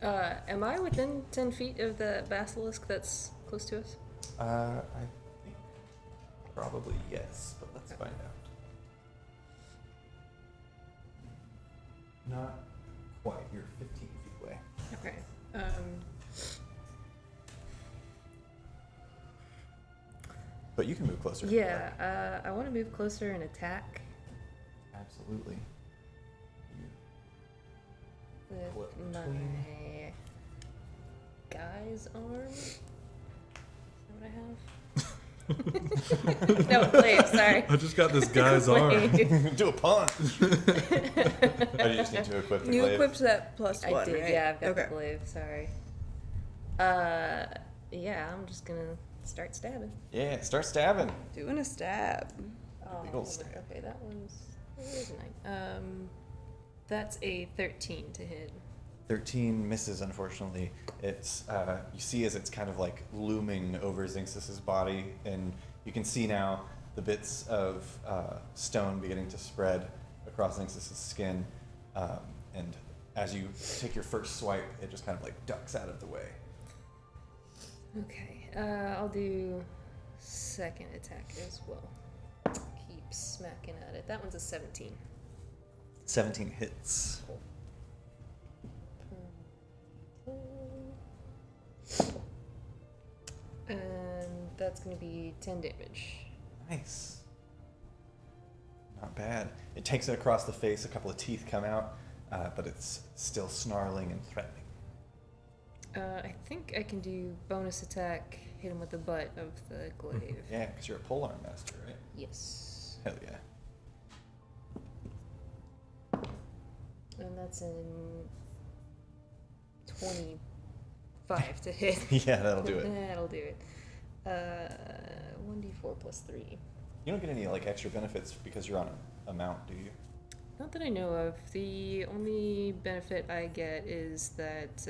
Am I within 10 feet of the basilisk that's close to us? I think probably yes, but let's find out. Not quite. You're 15 feet away. Okay. But you can move closer. if you like. Yeah, I want to move closer and attack Absolutely. with Pull it my between. guy's arm. Is that what I have? No, glaive, sorry. I just got this guy's arm. Glaive. Do a punch. Oh, you just need to equip the You glaive. equipped that plus I one, did, right? yeah, I've got okay. the glaive, sorry. Yeah, I'm just gonna start stabbing. Yeah, start stabbing. Doing a stab. Oh, Big ol' stab. okay, that one's. Where is it? That's a 13 to hit. 13 misses, unfortunately. It's you see as it's kind of like looming over Zinxis's body, and you can see now the bits of stone beginning to spread across Zinxis's skin. And as you take your first swipe, it just kind of like ducks out of the way. Okay, I'll do second attack as well. Keep smacking at it. That one's a 17. 17 hits. And that's going to be 10 damage. Nice. Not bad. It takes it across the face. A couple of teeth come out, but it's still snarling and threatening. I think I can do bonus attack, hit him with the butt of the glaive. Yeah, because you're a polearm master, right? Yes. Hell yeah. And that's in 25 to hit. Yeah, that'll do it. That'll do it. 1d4 plus 3. You don't get any like extra benefits because you're on a mount, do you? Not that I know of. The only benefit I get is that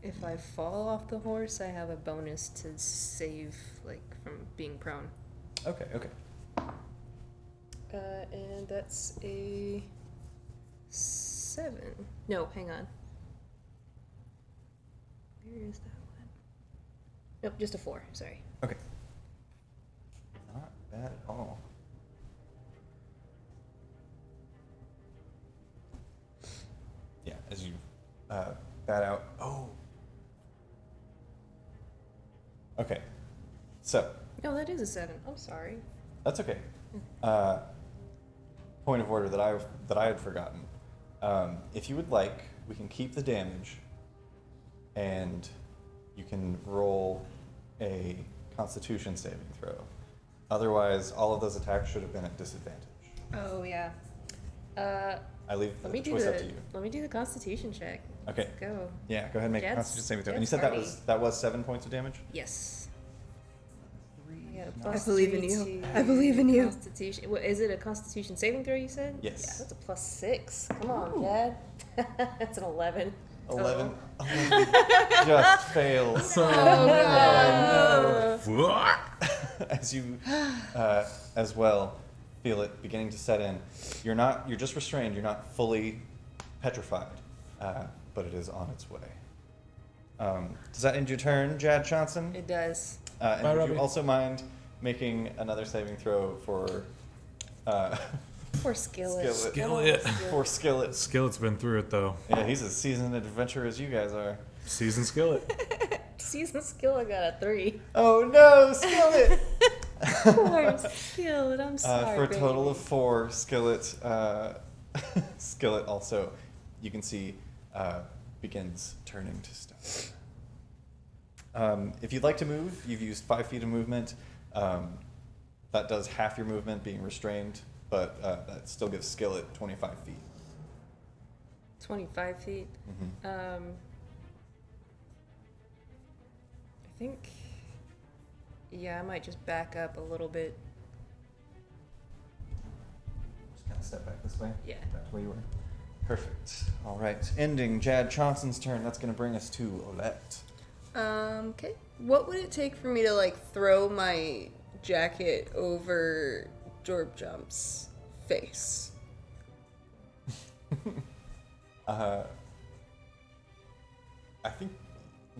if I fall off the horse, I have a bonus to save, like, from being prone. Okay. And that's a 7. No, hang on. Where is that one? Nope, just a 4. Sorry. Okay. Not bad at all. Yeah, as you bat out. Oh. Okay. So, No, that is a 7. I'm sorry. that's okay. Point of order that I had forgotten. If you would like, we can keep the damage, and you can roll a Constitution saving throw. Otherwise, all of those attacks should have been at disadvantage. Oh, yeah. I leave Let the me do choice up to you. Let me do the Constitution check. Okay. Let's go. Yeah, go ahead and make a Jad's- Constitution saving throw. And you Jad's said party. that was 7 points of damage. Yes. I got a I plus believe in 3 you. to I believe in you. Constitution. What, is it a Constitution saving throw? You said? Yes. Yeah, that's a plus 6. Come on, Dad. That's an 11. 11 just fails. As you, as well, feel it beginning to set in. You're just restrained. You're not fully petrified, but it is on its way. Does that end your turn, Jad Johnson? It does. And Bye, would Robbie. you also mind making another saving throw for Poor Skillet. Skillet. for Skillet? Skillet's been through it though. Yeah, he's as seasoned adventurer as you guys are. Seasoned Skillet. Season Skillet got a 3. Oh no, Skillet! Poor Skillet. I'm sorry. For a total baby. of 4, Skillet. Skillet also, you can see, begins turning to stone. If you'd like to move, you've used 5 feet of movement. That does half your movement being restrained, but that still gives Skillet 25 feet. 25 feet. Mm-hmm. I think. Yeah, I might just back up a little bit. Just kind of step back this way. Yeah. Back to where you were. Perfect. All right. Ending Jad Johnson's turn. That's going to bring us to Olette. Okay. What would it take for me to like throw my jacket over Jorb Jump's face? I think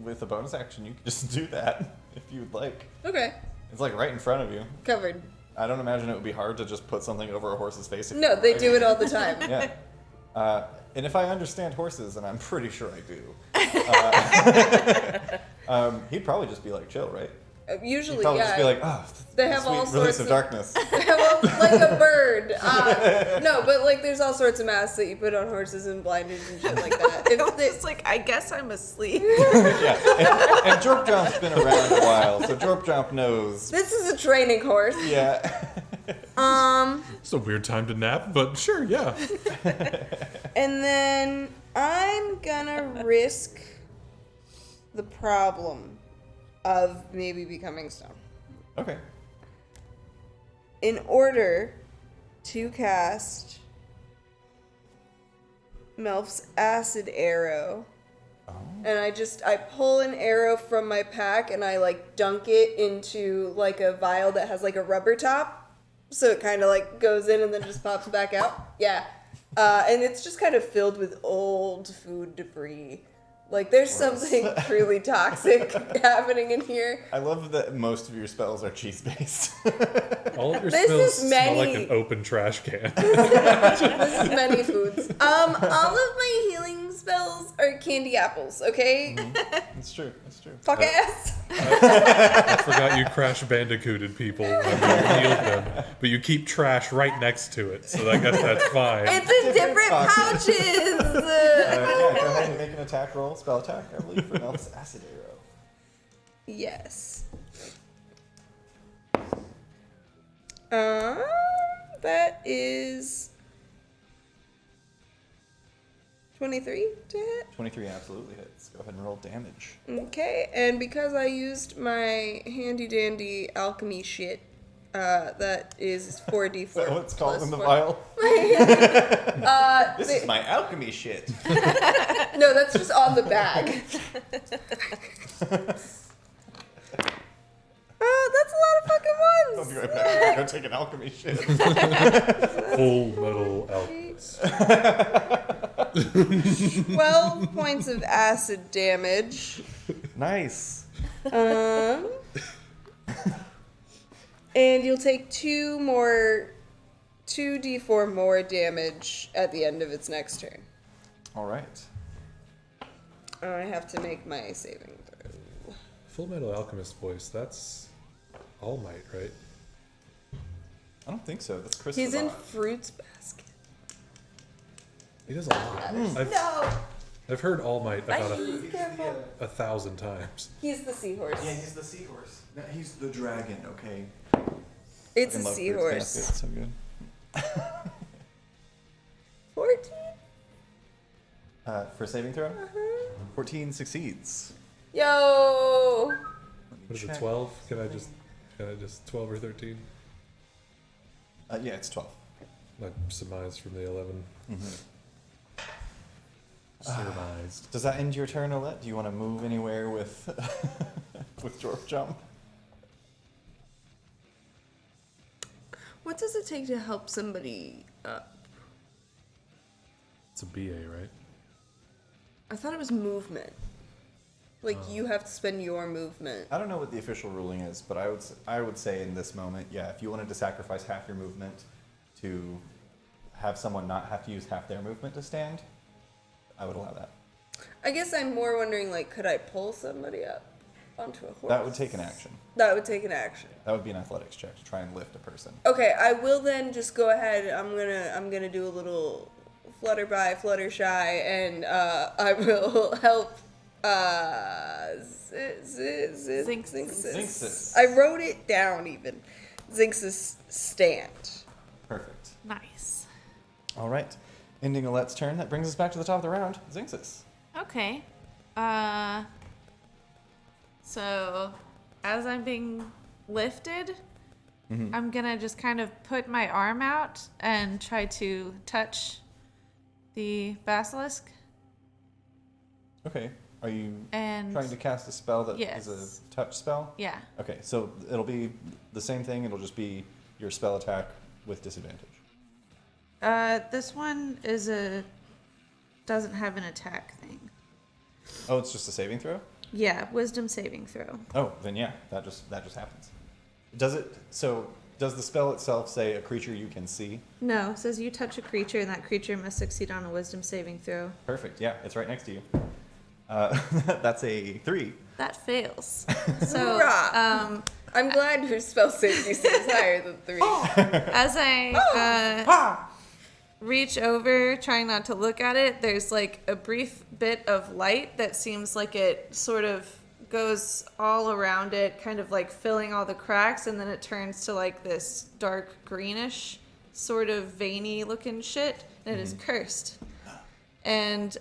with a bonus action, you can just do that if you would like. Okay. It's like right in front of you. Covered. I don't imagine it would be hard to just put something over a horse's face. If No, you they like. do it all the time. Yeah. And if I understand horses, and I'm pretty sure I do, he'd probably just be like chill, right? Usually, He'd probably yeah. just be like, oh, They have sweet all release sorts of of- darkness. Well, like a bird. No, but like there's all sorts of masks that you put on horses and blinders and shit like that. It's like, I guess I'm asleep. Yeah. And Jorp Jump's been around a while, so Jorp Jump knows. This is a training horse. Yeah. It's a weird time to nap, but sure, yeah. And then I'm gonna risk the problem of maybe becoming stone Okay. in order to cast Melf's acid arrow. And I pull an arrow from my pack and I like dunk it into like a vial that has like a rubber top. So it kind of like goes in and then just pops back out. Yeah. And it's just kind of filled with old food debris. Like, there's something truly toxic happening in here. I love that most of your spells are cheese-based. All of your This spells is smell like many- an open trash can. This is many foods. All of my healing spells are candy apples, okay? It's true. It's true. Fuck ass. I forgot you Crash Bandicooted people when you healed them, but you keep trash right next to it, so I guess that's fine. It's in different pouches. Yeah, go ahead and make an attack roll, spell attack, I believe, for Mel's acid arrow. Yes. That is 23 to hit. 23 absolutely hits. Go ahead and roll damage. Okay, and because I used my handy dandy alchemy shit, that is 4d4. So it's called plus in the 4. vial. This is my alchemy shit. No, that's just on the bag. That's a lot of fucking I'll ones. be right back. Go take an alchemy shit. Full Metal Alchemist. 12 points of acid damage. Nice. And you'll take 2d4 more damage at the end of its next turn. All right. I have to make my saving throw. Full Metal Alchemist voice, that's All Might, right? I don't think so. That's Christopher. He's in Fruits Basket. He does a lot. No! I've heard All Might about Careful. 1,000 times. He's the seahorse. Yeah, he's the seahorse. No, he's the dragon, okay? It's I a love Fruits seahorse. Basket, it's so good. 14? For saving throw? 14 succeeds. Yo! What is it, 12? Can I just 12 or 13? Yeah, it's 12. I surmised from the 11. Surmised. Does that end your turn, Olette? Do you want to move anywhere with with Dwarf Jump? What does it take to help somebody up? It's a BA, right? I thought it was movement. Like, you have to spend your movement. I don't know what the official ruling is, but I would say in this moment, yeah, if you wanted to sacrifice half your movement to have someone not have to use half their movement to stand, I would allow that. I guess I'm more wondering, like, could I pull somebody up onto a horse? That would take an action. That would take an action. That would be an athletics check to try and lift a person. Okay, I will then just go ahead. I'm gonna do a little flutter by, flutter shy, and I will help. Zinxis. I wrote it down even. Zinxis stand. Perfect. Nice. All right. Ending Olette's turn. That brings us back to the top of the round. Zinxis. Okay. So as I'm being lifted, I'm gonna just kind of put my arm out and try to touch the basilisk. Okay. Are you And trying to cast a spell that is Yes. a touch spell? yeah. Okay, so it'll be the same thing. It'll just be your spell attack with disadvantage. This one doesn't have an attack thing. Oh, it's just a saving throw? Yeah, wisdom saving throw. Oh, then yeah, that just happens. Does the spell itself say a creature you can see? No, it says you touch a creature and that creature must succeed on a wisdom saving throw. Perfect. Yeah, it's right next to you. That's a 3. That fails. So, Hoorah! I'm glad your spell safety is higher than 3. as I reach over, trying not to look at it, there's like a brief bit of light that seems like it sort of goes all around it, kind of like filling all the cracks, and then it turns to like this dark greenish, sort of veiny looking shit, and it is cursed. And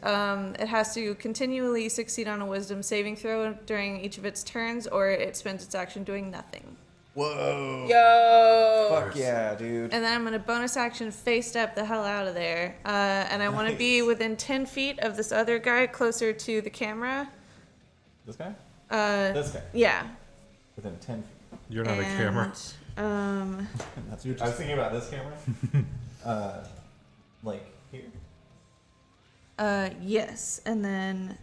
it has to continually succeed on a wisdom saving throw during each of its turns, or it spends its action doing nothing. Whoa. Yo! Fuck yeah, dude. And then I'm going to bonus action face step the hell out of there. And I want to be within 10 feet of this other guy, closer to the camera. This guy? This guy. Yeah. Within 10 feet. You're not a camera. That's I was thinking about this camera. Like here? Yes. And then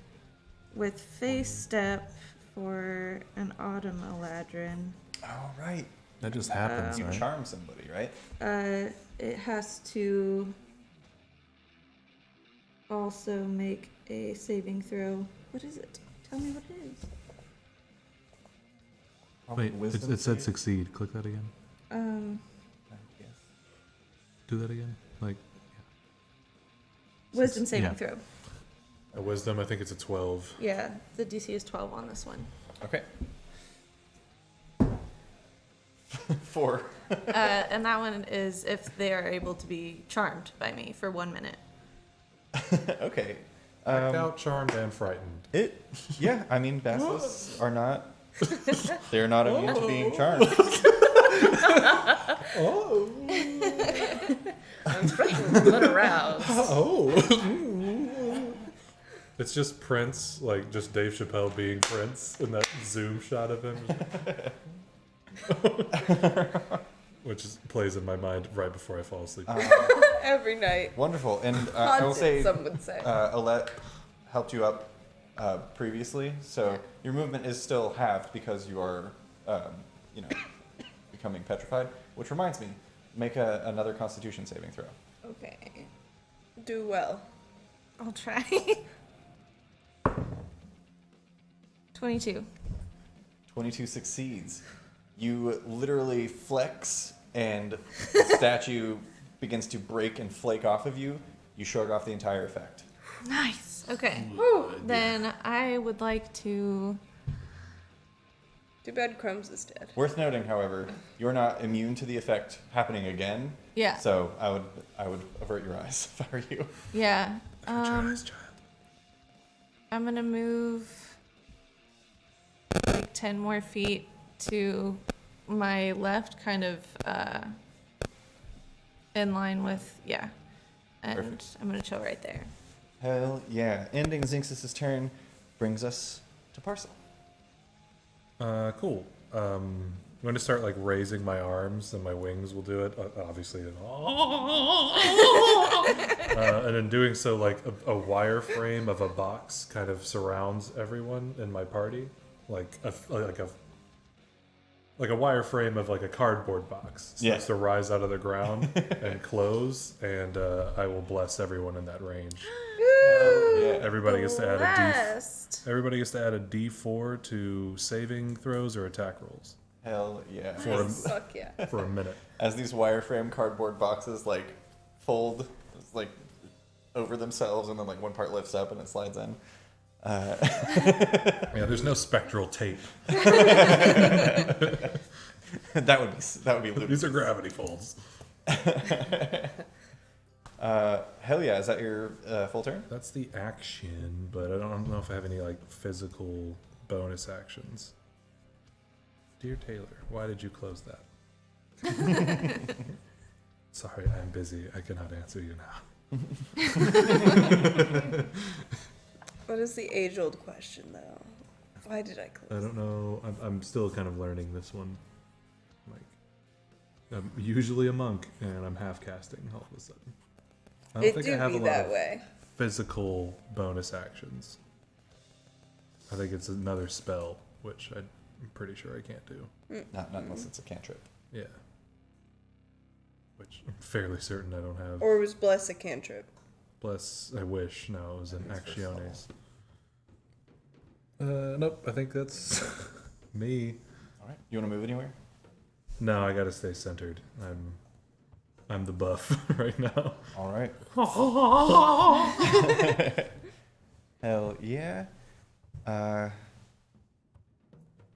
with face step for an autumn eladrin. All right. That just happens, You right? charm somebody, right? It has to also make a saving throw. What is it? Tell me what it is. Wait, Wisdom it said save? succeed. Click that again. Yes. Do that again. Like Wisdom saving yeah. throw. a wisdom, I think it's a 12. Yeah, the DC is 12 on this one. Okay. 4. And that one is if they are able to be charmed by me for 1 minute. Okay. Act out, charmed, and frightened. Yeah, I mean, basilisks are not. They're not immune to being charmed. I'm frightened but aroused. It's just Prince, like just Dave Chappelle being Prince in that zoom shot of him. Which plays in my mind right before I fall asleep. Every night. Wonderful. And I will Haunted, say, some would say. Alette helped you up previously, so your movement is still halved because you are, becoming petrified. Which reminds me, make another Constitution saving throw. Okay. Do well. I'll try. 22. 22 succeeds. You literally flex, and the statue begins to break and flake off of you. You shrug off the entire effect. Nice. Okay. Then I would like to. Too bad Crumbs is dead. Worth noting, however, you're not immune to the effect happening again. Yeah. So I would avert your eyes if I were you. Yeah. I'm gonna move like 10 more feet to my left, kind of in line with and Perfect. I'm gonna chill right there. Hell yeah. Ending Zinx's turn brings us to Parcel. Cool. I'm going to start like raising my arms, and my wings will do it. Obviously, and in doing so, like a wireframe of a box kind of surrounds everyone in my party, like a wireframe of like a cardboard box. Starts to rise out of the ground and close, and I will bless everyone in that range. Yeah. Everybody gets to add a Blessed. Everybody gets to add a D4 to saving throws or attack rolls Hell yeah. Fuck yeah. for a minute. As these wireframe cardboard boxes like fold like over themselves, and then like one part lifts up and it slides in. Yeah, there's no spectral tape. that would be ludicrous. These are gravity folds. Hell yeah. Is that your full turn? That's the action, but I don't know if I have any like physical bonus actions. Dear Taylor, why did you close that? Sorry, I'm busy. I cannot answer you now. What is the age-old question, though? Why did I close? I don't know. I'm still kind of learning this one. Like, I'm usually a monk, and I'm half casting all of a sudden. I don't It think do I have be a lot that of way. physical bonus actions. I think it's another spell, which I'm pretty sure I can't do. Not unless it's a cantrip. Yeah. Which I'm fairly certain I don't have. Or was Bless a cantrip? Bless, I wish. No, it was an Actiones. Nope, I think that's me. All right. You want to move anywhere? No, I gotta stay centered. I'm the buff right now. All right. Hell yeah.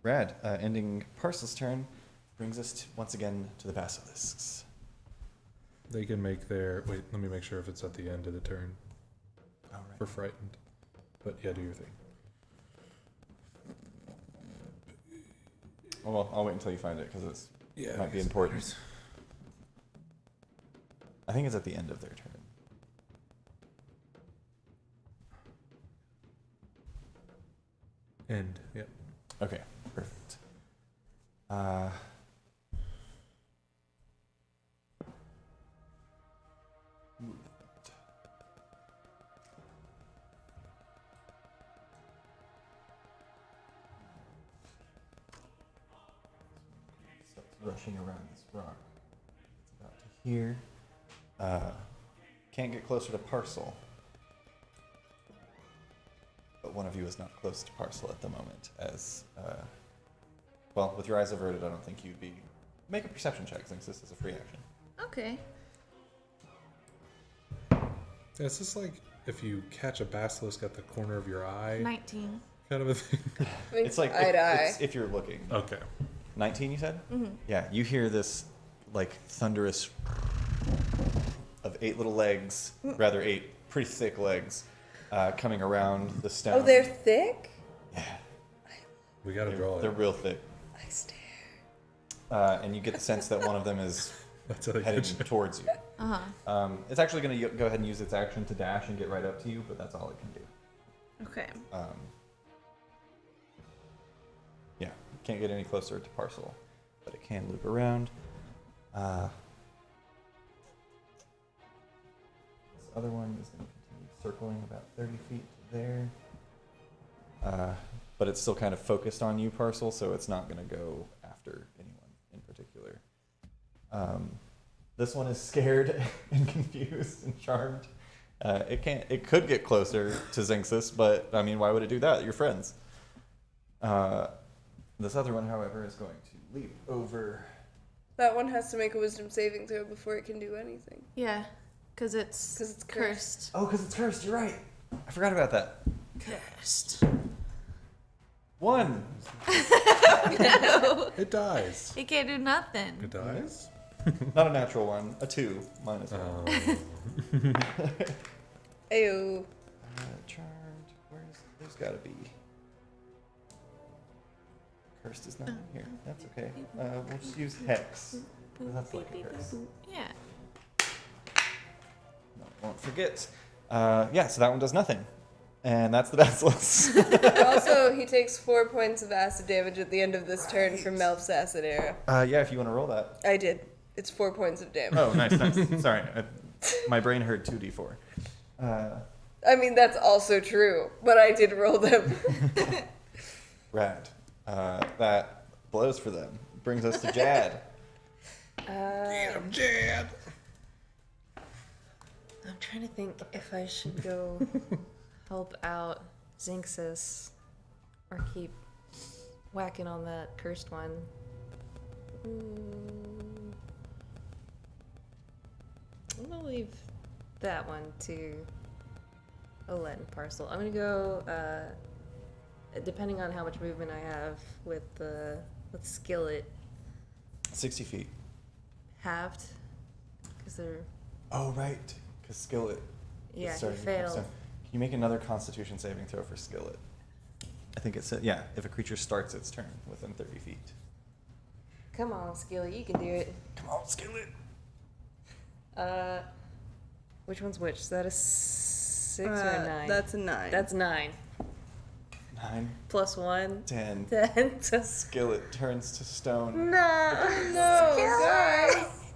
Rad. Ending Parcel's turn brings us once again to the basilisks. They can make their. Wait, let me make sure if it's at the end of the turn All right. for frightened. But yeah, do your thing. Well, I'll wait until you find it because it might be I guess it important. matters. I think it's at the end of their turn. End. Yep. Okay, perfect. rushing around this rock. It's about to here. Can't get closer to Parcel. But one of you is not close to Parcel at the moment, as, well, with your eyes averted, I don't think you'd be... Make a perception check, since this is a free action. Okay. Is this like if you catch a basilisk at the corner of your eye 19. kind of a thing? It's like eye to eye. it's if you're looking. Okay. 19, you said? Mm-hmm. Yeah, you hear this, like, thunderous of 8 little legs, rather 8 pretty thick legs, coming around the stone. Oh, they're thick? Yeah, We gotta draw they're it. real thick. I stare. And you get the sense that one of them is That's how heading they towards you. Uh-huh. It's actually going to go ahead and use its action to dash and get right up to you, but that's all it can do. Okay. Yeah, can't get any closer to Parcel, but it can loop around. This other one is going to continue circling about 30 feet to there. But it's still kind of focused on you, Parcel, so it's not going to go after anyone in particular. This one is scared and confused and charmed. It could get closer to Zinxis, but I mean, why would it do that? You're friends. This other one, however, is going to leap over. That one has to make a wisdom saving throw before it can do anything. Yeah, because it's cursed. Oh, because it's cursed. You're right. I forgot about that. Cursed. 1. It dies. It can't do nothing. It dies? Not a natural 1. A 2 minus 1. Ayo. Charmed. There's got to be. Cursed is not in here. That's okay. We'll just use Hex. That's like a curse. Yeah. No, won't forget. Yeah, so that one does nothing. And that's the Basilisk. Also, he takes 4 points of acid damage at the end of this turn from Melf's acid arrow. Yeah, if you want to roll that. I did. It's 4 points of damage. Oh, nice. Sorry. My brain heard 2d4. I mean, that's also true, but I did roll them. Rad. That blows for them. Brings us to Jad. Get him, Jad! I'm trying to think if I should go help out Zinxis or keep whacking on that cursed one. I'm gonna leave that one to Olet and Parcel. I'm gonna go, depending on how much movement I have with Skillet, 60 feet. halved, because they're, Oh, right. Because Skillet. yeah, he starting to failed. Can you make another Constitution saving throw for Skillet? I think it's, yeah, if a creature starts its turn within 30 feet. Come on, Skillet, you can do it. Come on, Skillet. Which one's which? Is that a 6 or a 9? That's a 9. That's 9. 9, Plus 1. 10. 10. Skillet turns to stone. No, guys.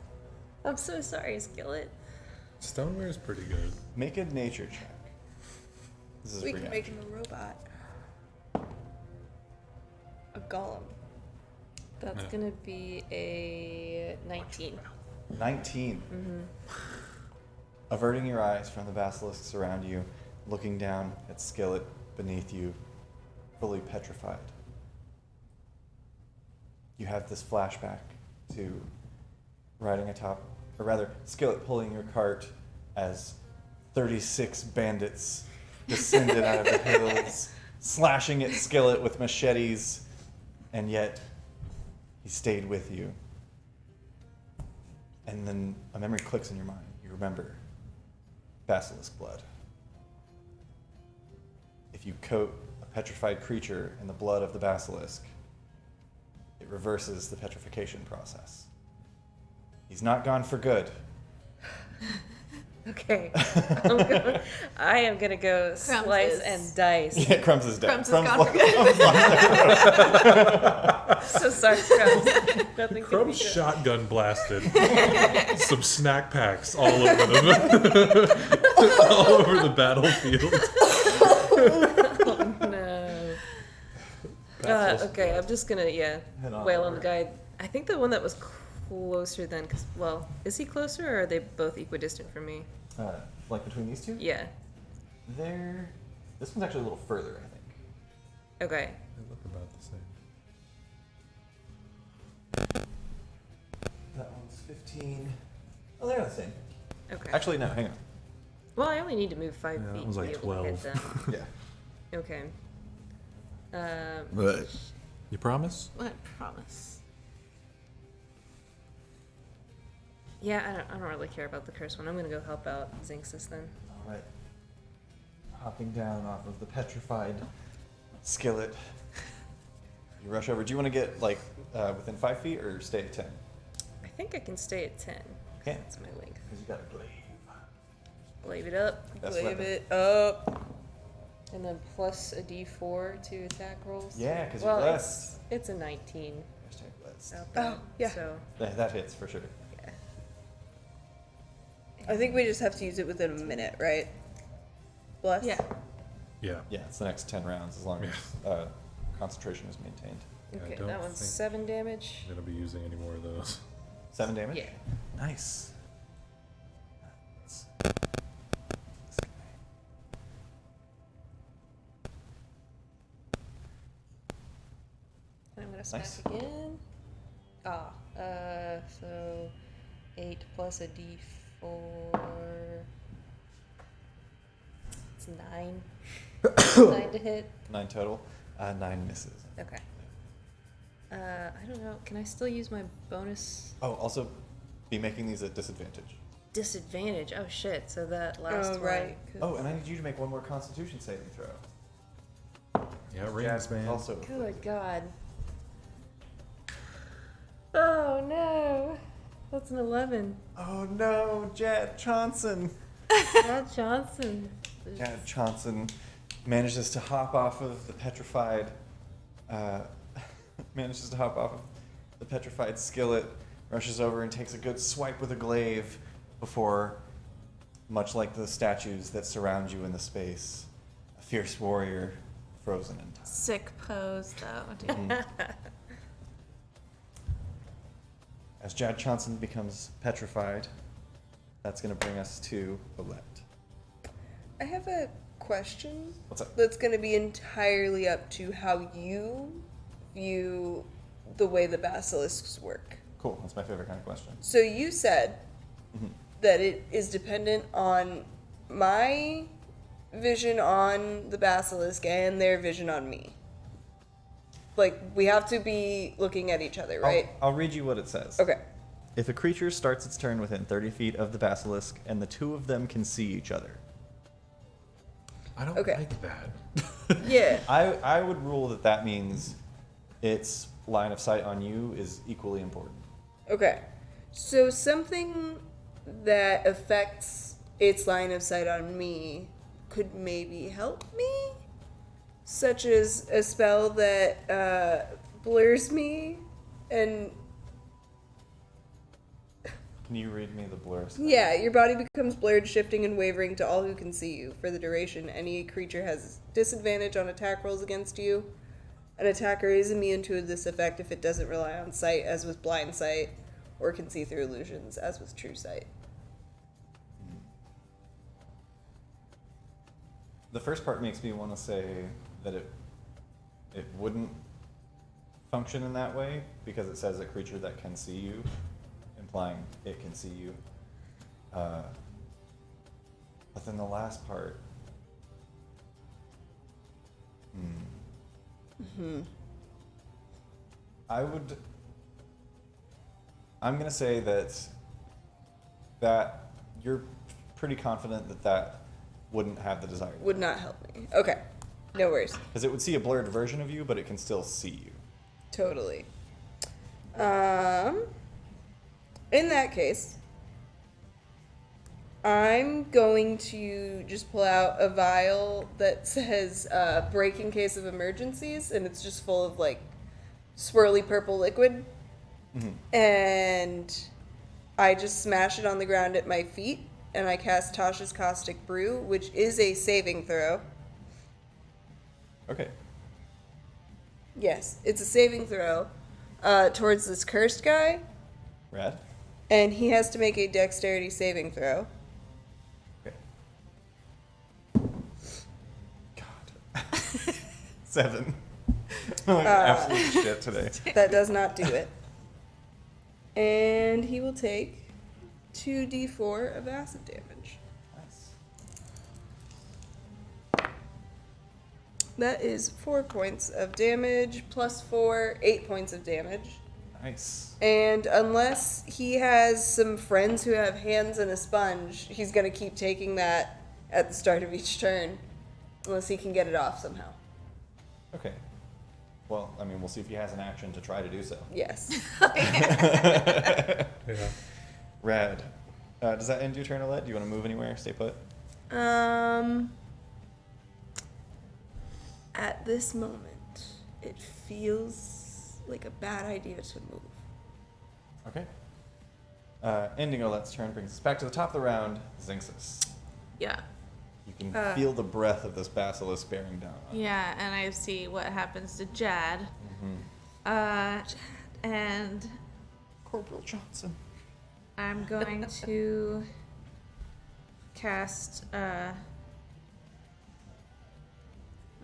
I'm so sorry, Skillet. Stoneware is pretty good. Make a nature check. This is We free can make action. him a robot. A golem. That's Yeah. gonna be a 19. 19. Averting your eyes from the basilisks around you, looking down at Skillet beneath you, fully petrified. You have this flashback to riding atop, or rather, Skillet pulling your cart as 36 bandits descended out of the hills, slashing at Skillet with machetes, and yet he stayed with you. And then a memory clicks in your mind. You remember basilisk blood. If you coat a petrified creature in the blood of the basilisk, it reverses the petrification process. He's not gone for good. Okay. I am gonna go slice is- and dice. Yeah, Crumbs is dead. Crumbs is gone for So sorry, Crumbs. Nothing can Crumb's be done. shotgun blasted. Some snack packs all over them. All over the battlefield. No. Okay, I'm just gonna, Head on wail on over. the guy I think the one that was closer then, cause, well, is he closer or are they both equidistant from me? Like between these two? Yeah. This one's actually a little further, I think. Okay. They look about the same. That one's 15. Oh, they're the same. Okay. Actually, no, hang on. Well, I only need to move 5 Yeah, that feet one's to like be able to hit 12. them. Yeah. Okay. You promise? What promise? Yeah, I don't really care about the curse one. I'm gonna go help out Zinxis then. All right. Hopping down off of the petrified skillet. You rush over. Do you want to get, like, within 5 feet or stay at 10? I think I can stay at 10. Okay. That's my length. Because you got a glaive. Blade it up, Best Wave weapon. it up. and then plus a d4 to attack rolls. Yeah, because well, you're blessed. it's a 19 Hashtag blessed. out there. Oh, yeah. So, That hits for sure. yeah. I think we just have to use it within a minute, right? Bless? Yeah. Yeah. Yeah, it's the next 10 rounds as long as concentration is maintained. Yeah, I Okay, don't that one's think- 7 damage. I'm gonna be using any more of those. 7 damage? Yeah. Nice. And I'm gonna smack Nice. again. So 8 plus a d4. It's 9. 9 to hit. 9 total. 9 misses. Okay. I don't know. Can I still use my bonus Oh, also be making these at disadvantage. disadvantage? Oh shit! So that last Oh, one. right. 'cause- Oh, and I need you to make one more Constitution saving throw. Yeah, it Yeah, rings, man. Also, Good God. Oh no. That's an 11. oh no, Jad Johnson. Matt Johnson. Jad Johnson manages to hop off of the petrified. Skillet, rushes over and takes a good swipe with a glaive before, much like the statues that surround you in the space, a fierce warrior frozen in time. Sick pose, though, dude. Mhm. As Jad Johnson becomes petrified, that's going to bring us to Olette. I have a question What's up? that's going to be entirely up to how you view the way the basilisks work. Cool, that's my favorite kind of question. So you said Mhm. that it is dependent on my vision on the basilisk and their vision on me. Like, we have to be looking at each other, right? I'll read you what it says. Okay. If a creature starts its turn within 30 feet of the basilisk and the two of them can see each other. I don't Okay. like that. Yeah. I would rule that means its line of sight on you is equally important. Okay. So something that affects its line of sight on me could maybe help me? Such as a spell that blurs me and Can you read me the blur? yeah, your body becomes blurred, shifting and wavering to all who can see you. For the duration, any creature has disadvantage on attack rolls against you. An attacker is immune to this effect if it doesn't rely on sight, as with blind sight, or can see through illusions, as with true sight. The first part makes me want to say that it wouldn't function in that way because it says a creature that can see you, implying it can see you. But then the last part. I'm gonna say that you're pretty confident that wouldn't have the desired. Would not help me. Okay. No worries. Because it would see a blurred version of you, but it can still see you. Totally. In that case, I'm going to just pull out a vial that says break in case of emergencies, and it's just full of like swirly purple liquid. And I just smash it on the ground at my feet, and I cast Tasha's Caustic Brew, which is a saving throw. Okay. Yes, it's a saving throw. towards this cursed guy, Rad. and he has to make a dexterity saving throw. Okay. God. 7. Like absolute shit today. That does not do it. And he will take 2d4 of acid damage. Nice. That is 4 points of damage, plus 4, 8 points of damage. Nice. And unless he has some friends who have hands and a sponge, he's going to keep taking that at the start of each turn. Unless he can get it off somehow. Okay. Well, I mean, we'll see if he has an action to try to do so. Yes. Yeah. Rad. Does that end your turn, Alette? Do you want to move anywhere? Stay put? At this moment, it feels like a bad idea to move. Okay. Ending Olette's turn brings us back to the top of the round. Zinxis. Yeah. You can feel the breath of this basilisk bearing down on you. Yeah, and I see what happens to Jad. And Corporal Johnson. I'm going to cast, let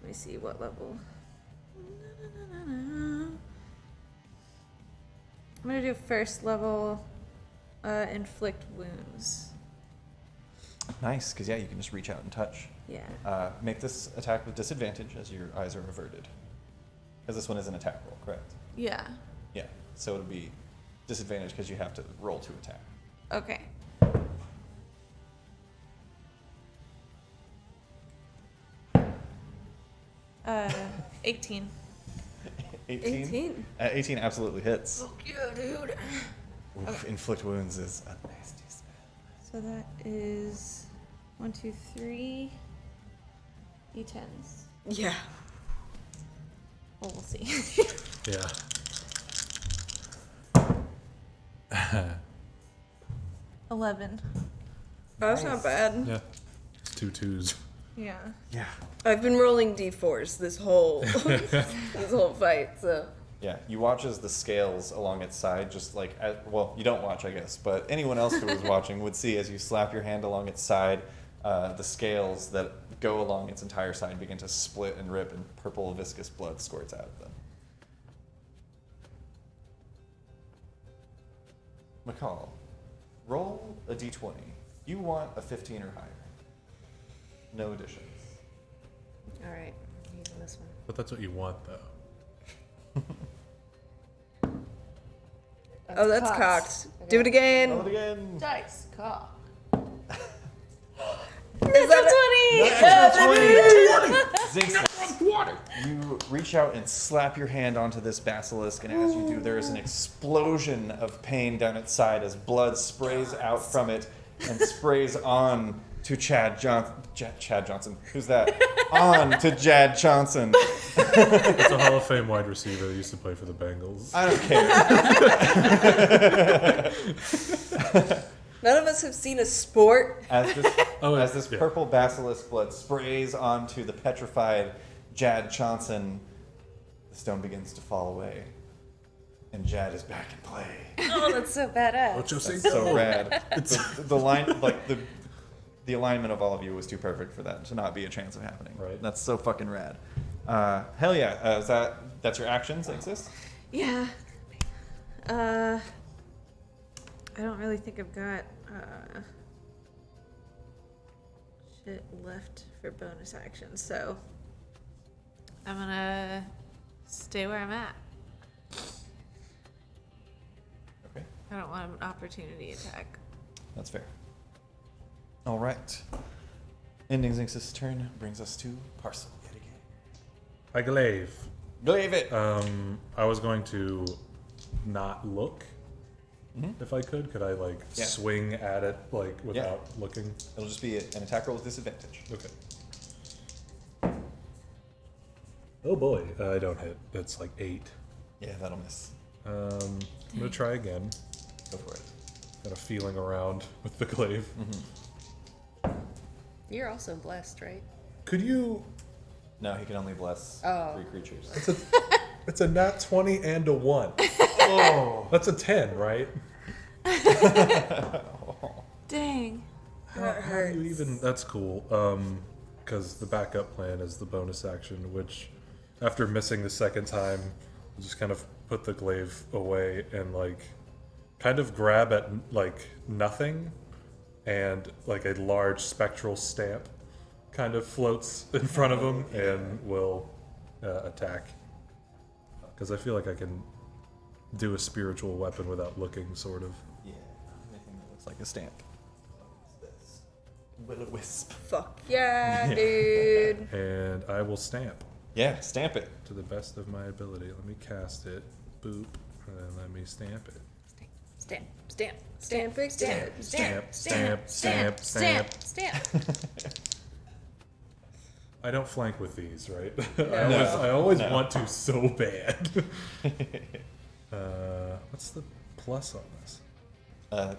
me see what level. I'm going to do first level, inflict wounds. Nice, because yeah, you can just reach out and touch. Yeah. Make this attack with disadvantage as your eyes are averted. Because this one is an attack roll, correct? Yeah. Yeah, so it'll be disadvantage because you have to roll to attack. Okay. 18. 18? 18 absolutely hits. Oh, yeah, dude. Oof, inflict wounds is a nasty spell. So that is 1, 2, 3 d10s. Yeah. Well, we'll see. Yeah. 11. That's not bad. Yeah. It's 2 2s. Yeah. Yeah. I've been rolling d4s this whole this whole fight, so Yeah, you watch as the scales along its side just like, well, you don't watch, I guess, but anyone else who was watching would see as you slap your hand along its side, the scales that go along its entire side begin to split and rip, and purple viscous blood squirts out of them. McCall, roll a d20. You want a 15 or higher. No additions. All right, I'm using this one. But that's what you want, though. oh, that's cocked. Do it again. Roll it again. Dice cock. Is that Zinx, you reach out and slap your hand onto this basilisk, and as you do, there is an explosion of pain down its side as blood sprays out from it and sprays on to Chad Johnson. Who's that? On to Jad Johnson. It's a Hall of Fame wide receiver that used to play for the Bengals. I don't care. None of us have seen a sport. As this yeah. purple basilisk blood sprays onto the petrified Jad Johnson, the stone begins to fall away, and Jad is back in play. Oh, that's so badass. Ocho That's Cinco. so rad. The line, like the alignment of all of you was too perfect for that to not be a chance of happening. Right. That's so fucking rad. Hell yeah. That's your actions, Exist? Yeah. I don't really think I've got shit left for bonus actions, so I'm gonna stay where I'm at. Okay, I don't want an opportunity attack. that's fair. All right. Ending Zinx's turn brings us to Parcel yet again. I glaive. Glaive it. I was going to not look. Mm-hmm. If I could I like Yeah. swing at it like without looking? It'll just be an attack roll with disadvantage. Okay. Oh boy, I don't hit. That's like 8. Yeah, that'll miss. I'm gonna try again. Go for it. Got a feeling around with the glaive. You're also blessed, right? Could you? No, he can only bless Oh. 3 creatures. It's a nat 20 and a 1. That's a 10, right? Dang. How do you even? That's cool. Because the backup plan is the bonus action, which, after missing the second time, we'll just kind of put the glaive away and like, kind of grab at like nothing, and like a large spectral stamp kind of floats in front of him and will attack. Because I feel like I can do a spiritual weapon without looking, sort of. Yeah, anything that looks like a stamp. Will-o-wisp. Fuck yeah, dude. And I will stamp Yeah, stamp it. to the best of my ability. Let me cast it. Boop. And then let me stamp it. Stamp, stamp, Stamp it good. Stamp, stamp, stamp, stamp. stamp. I don't flank with these, right? No. I always No. want to so bad. What's the plus on this?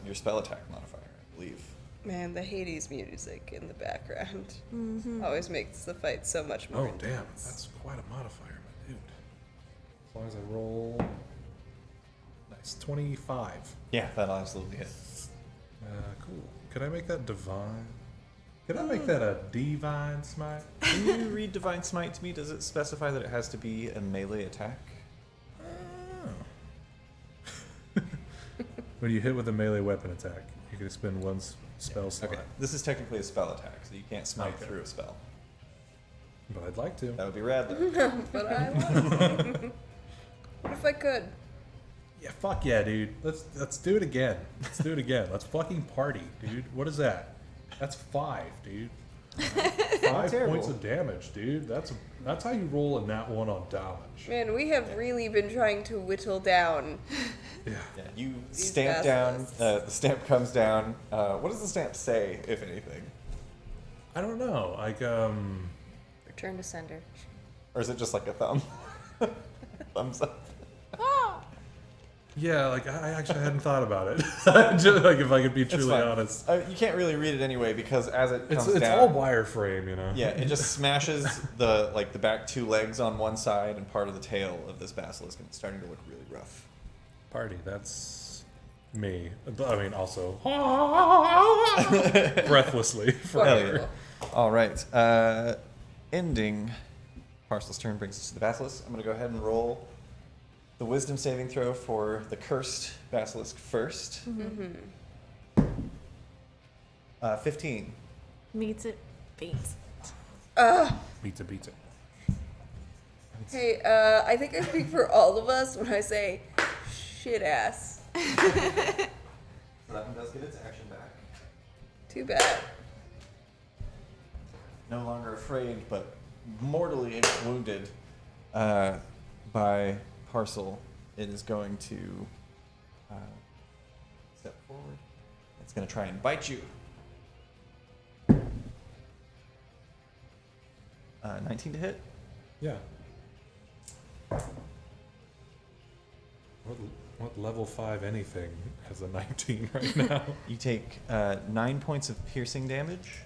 Your spell attack modifier, I believe. Man, the Hades music in the background always makes the fight so much more Oh, damn. intense. That's quite a modifier, my dude. As long as I roll... Nice. 25. Yeah, that'll absolutely hit. Cool. Could I make that divine? Could I make that a divine smite? Can you read Divine Smite to me? Does it specify that it has to be a melee attack? When you hit with a melee weapon attack, you can spend one spell slot. Okay, this is technically a spell attack, so you can't smite Okay. through a spell. But I'd like to. That would be rad, though. But I want What if I could? Yeah, fuck yeah, dude. Let's do it again. Let's do it again. Let's fucking party, dude. What is that? That's 5, dude. 5 terrible. points of damage, dude. That's how you roll a nat 1 on damage. Man, we have really been trying to whittle down. Yeah. Yeah, you These stamp down, basilisks. the stamp comes down. What does the stamp say, if anything? I don't know. Like Return to sender. Or is it just like a thumb? Thumbs up. yeah, like I actually hadn't thought about it. Just, like if I could be It's truly fine. honest. You can't really read it anyway because as it comes It's down, all wireframe, you know. yeah, it just smashes the back 2 legs on one side and part of the tail of this basilisk, and it's starting to look really rough. Party. That's me. I mean, also breathlessly forever. All right, ending Parcel's turn brings us to the basilisk. I'm going to go ahead and roll the wisdom saving throw for the cursed basilisk first. 15. Meets it, beats. Beats it, beats it. Hey, I think I speak for all of us when I say shit ass. So that one does get its action back. Too bad. No longer afraid, but mortally wounded by Parcel, it is going to step forward. It's going to try and bite you. 19 to hit. Yeah. What level 5 anything has a 19 right now? You take 9 points of piercing damage,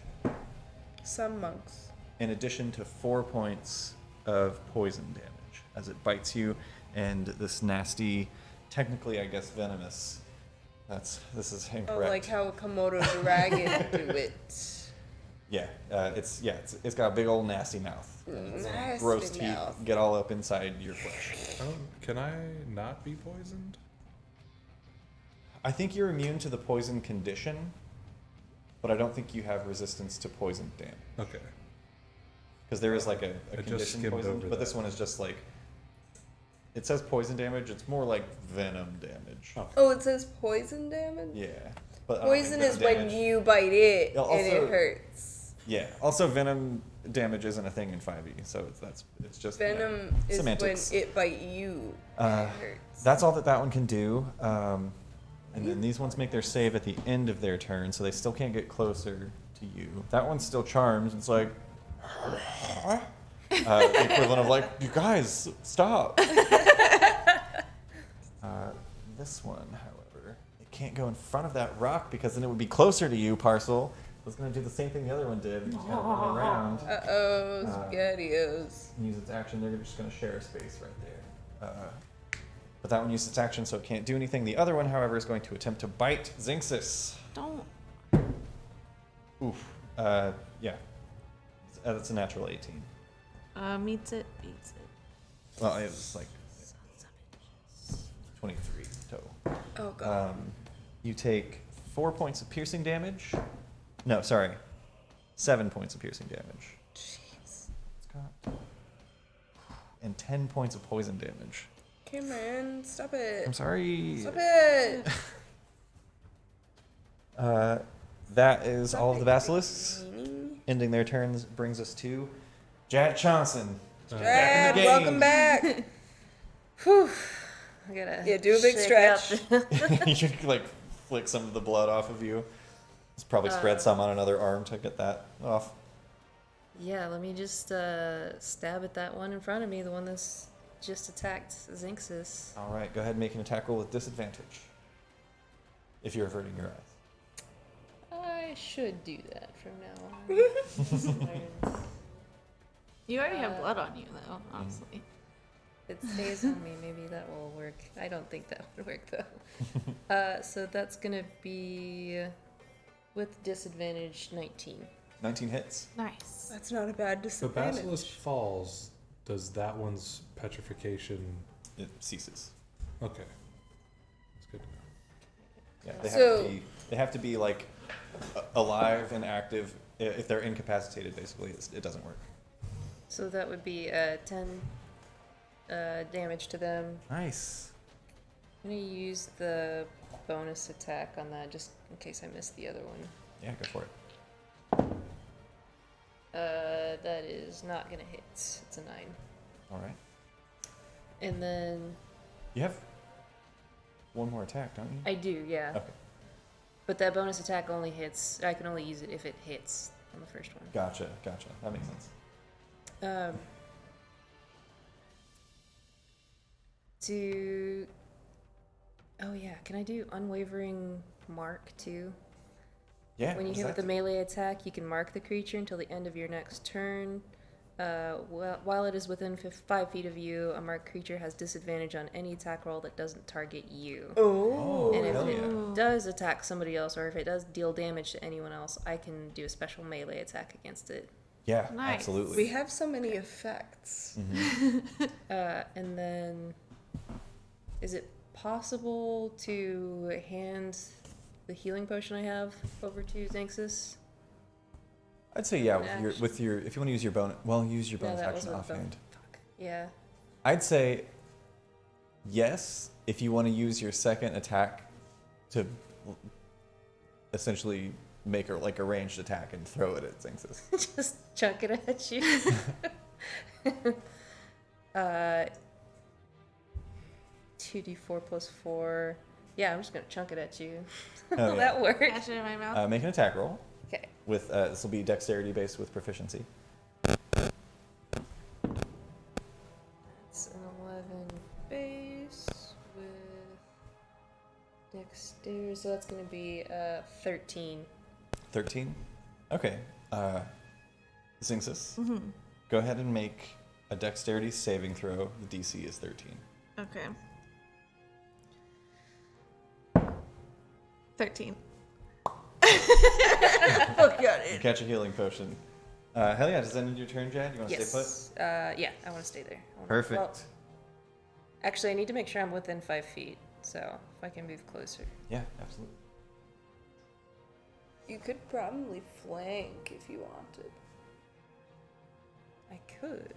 Some monks. in addition to 4 points of poison damage as it bites you, and this nasty, technically I guess venomous. This is incorrect. Oh, like how a Komodo dragon do it. Yeah, it's got a big old nasty mouth. It's Nasty gross mouth. teeth get all up inside your flesh. Can I not be poisoned? I think you're immune to the poison condition, but I don't think you have resistance to poison damage. Okay. Because there is like a I just condition skimmed poison, over but this that. one is just like, it says poison damage. It's more like venom damage. Oh. Oh, it says poison damage? Yeah, but I don't think Poison venom is when damage- you bite it Yeah, and also- it hurts. Yeah. Also, venom damage isn't a thing in 5e, so it's just you know, Venom is semantics. when it bite you and it hurts. That's all that one can do. And then these ones make their save at the end of their turn, so they still can't get closer to you. That one's still charmed. It's like the equivalent of like, you guys, stop. This one, however, it can't go in front of that rock because then it would be closer to you, Parcel. So it's going to do the same thing the other one did. It's going to run around Uh-oh, spaghettios. and use its action. They're just going to share a space right there. But that one used its action, so it can't do anything. The other one, however, is going to attempt to bite Zinxis. Don't. Oof. Yeah. That's a natural 18. Meets it, beats it. Well, it was like 23 total. Oh god. You take 4 points of piercing damage. No, sorry. 7 points of piercing damage. Jeez. Scott. And 10 points of poison damage. Cameron, stop it. I'm sorry. Stop it. That is all of the basilisks. Ending their turns brings us to Jad Johnson. Jad, game. welcome back. Whew. I gotta Yeah, do a big shake stretch. up. You can like flick some of the blood off of you. Just probably spread some on another arm to get that off. Yeah, let me just stab at that one in front of me, the one that's just attacked Zinxis. All right, go ahead and make an attack roll with disadvantage. If you're averting your eyes. I should do that from now on. You already have blood on you, though, honestly. It stays on me. Maybe that will work. I don't think that would work though. So that's gonna be with disadvantage 19. 19 hits. Nice. That's not a bad The disadvantage. basilisk falls. Does that one's petrification? It ceases. Okay, that's good to know. Yeah, So- they have to be like alive and active. If they're incapacitated, basically, it doesn't work. So that would be 10 damage to them. Nice. I'm gonna use the bonus attack on that just in case I missed the other one. Yeah, go for it. That is not gonna hit. It's a 9. All right. And then You have one more attack, don't you? I do, yeah. Okay. But that bonus attack only hits. I can only use it if it hits on the first one. Gotcha. That makes sense. Oh yeah, can I do unwavering mark too? Yeah. When you what's hit with that? a melee attack, you can mark the creature until the end of your next turn. While it is within 5 feet of you, a marked creature has disadvantage on any attack roll that doesn't target you. Oh. And if hell it yeah. does attack somebody else, or if it does deal damage to anyone else, I can do a special melee attack against it. Yeah, Nice. absolutely. We have so many effects. And then, is it possible to hand the healing potion I have over to Zinxis? I'd say yeah. Action. If you want to use your bonus, use your No, bonus that action wasn't a offhand. Fuck. Yeah. I'd say yes if you want to use your second attack to essentially make like a ranged attack and throw it at Zinxis. Just chuck it at you. 2d4 plus 4. Yeah, I'm just gonna chunk it at you. Oh, Will yeah. that work? Catch it in my mouth. Make an attack roll. Okay. With this will be dexterity based with proficiency. It's an 11 base with dexterity, so that's gonna be 13. 13. Okay. Zinxis. Go ahead and make a dexterity saving throw. The DC is 13. Okay. 13. You catch a healing potion. Hell yeah, does that end your turn, Jad? You want to Yes. stay Yeah, I want to stay there. put? Perfect. Well, actually, I need to make sure I'm within 5 feet, so if I can move closer. Yeah, absolutely. You could probably flank if you wanted. I could.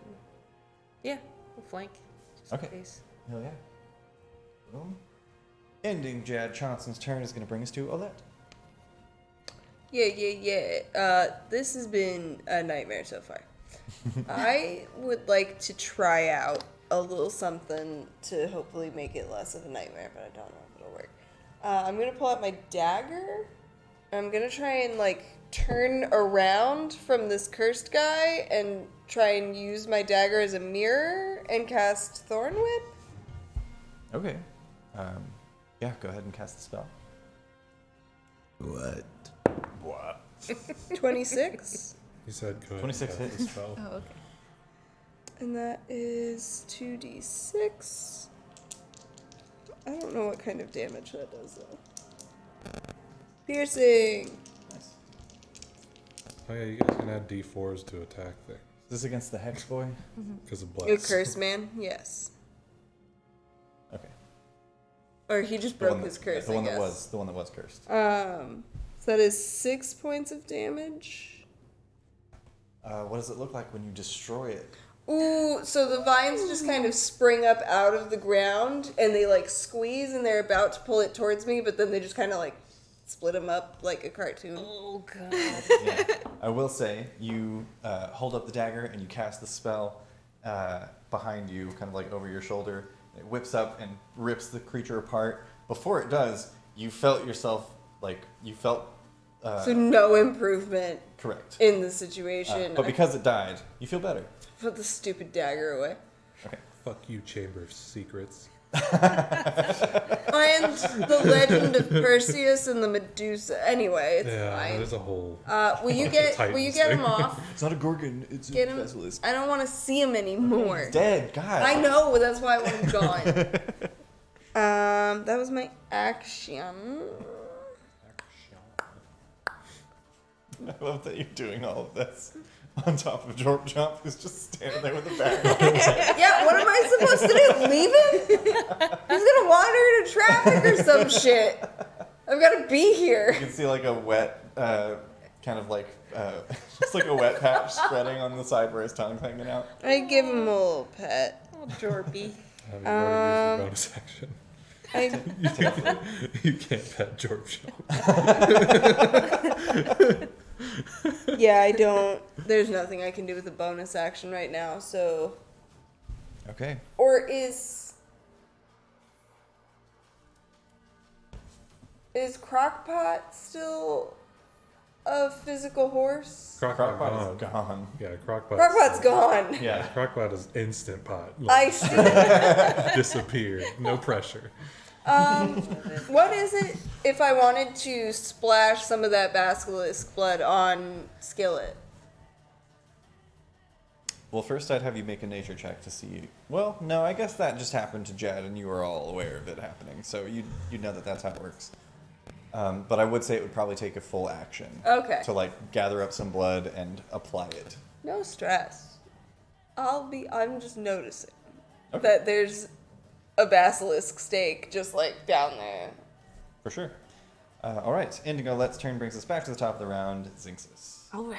Yeah, we'll flank. Just Okay. in case. Hell yeah. Boom. Ending Jad Johnson's turn is going to bring us to Olette. Yeah. This has been a nightmare so far. I would like to try out a little something to hopefully make it less of a nightmare, but I don't know if it'll work. I'm gonna pull out my dagger. I'm gonna try and turn around from this cursed guy and try and use my dagger as a mirror and cast Thorn Whip. Okay. Yeah, go ahead and cast the spell. What? What? 26. You said go ahead. 26 and cast hits. the spell. Oh, okay. And that is 2d6 I don't know what kind of damage that does, though. Piercing. Nice. Oh yeah, you guys can add D4s to attack things Is this against the Hex Boy? because of You bless. curse man? Yes. Okay. Or he just The broke one his that- curse, The one I that guess. was cursed. So that is 6 points of damage. What does it look like when you destroy it? Ooh, so the vines just kind of spring up out of the ground and they like squeeze and they're about to pull it towards me, but then they just kind of like split them up like a cartoon. Oh god. Yeah. I will say, you hold up the dagger and you cast the spell behind you, kind of like over your shoulder. It whips up and rips the creature apart. Before it does, you felt yourself, So no improvement correct. in the situation. But because it died, you feel better. Put the stupid dagger away. Okay. Fuck you, Chamber of Secrets. And the legend of Perseus and the Medusa. Anyway, it's Yeah, fine. there's a whole. Will you get Titans him thing. off? It's not a Gorgon, it's Get a him. basilisk. I don't want to see him anymore. He's dead, God. I know, that's why I want him gone. That was my action. I love that you're doing all of this on top of Jorp Jump, who's just standing there with a bag. Yeah, what am I supposed to do? Leave him? He's gonna wander into traffic or some shit. I've gotta be You here. can see like a wet, kind of like, just like a wet patch spreading on the side where his tongue's hanging out. I give him a little pet. Oh, Jorpy. Have you already used your bonus action? You can't pet George. Yeah, I don't. There's nothing I can do with a bonus action right now, so. Okay. Or is Crockpot still a physical horse? Crockpot is gone. Yeah, Crockpot. Crockpot's gone. Yeah. Crockpot is instant pot. I Like, see. disappeared. No pressure. What is it if I wanted to splash some of that basilisk blood on Skillet? Well, first I'd have you make a nature check to see. Well, no, I guess that just happened to Jed, and you were all aware of it happening, so you'd know that that's how it works. But I would say it would probably take a full action. Okay. To like gather up some blood and apply it. No stress. I'm just noticing Okay. that there's a basilisk stake just like down there. For sure. All right, Indigo. Let's turn brings us back to the top of the round. Zinxis. All right.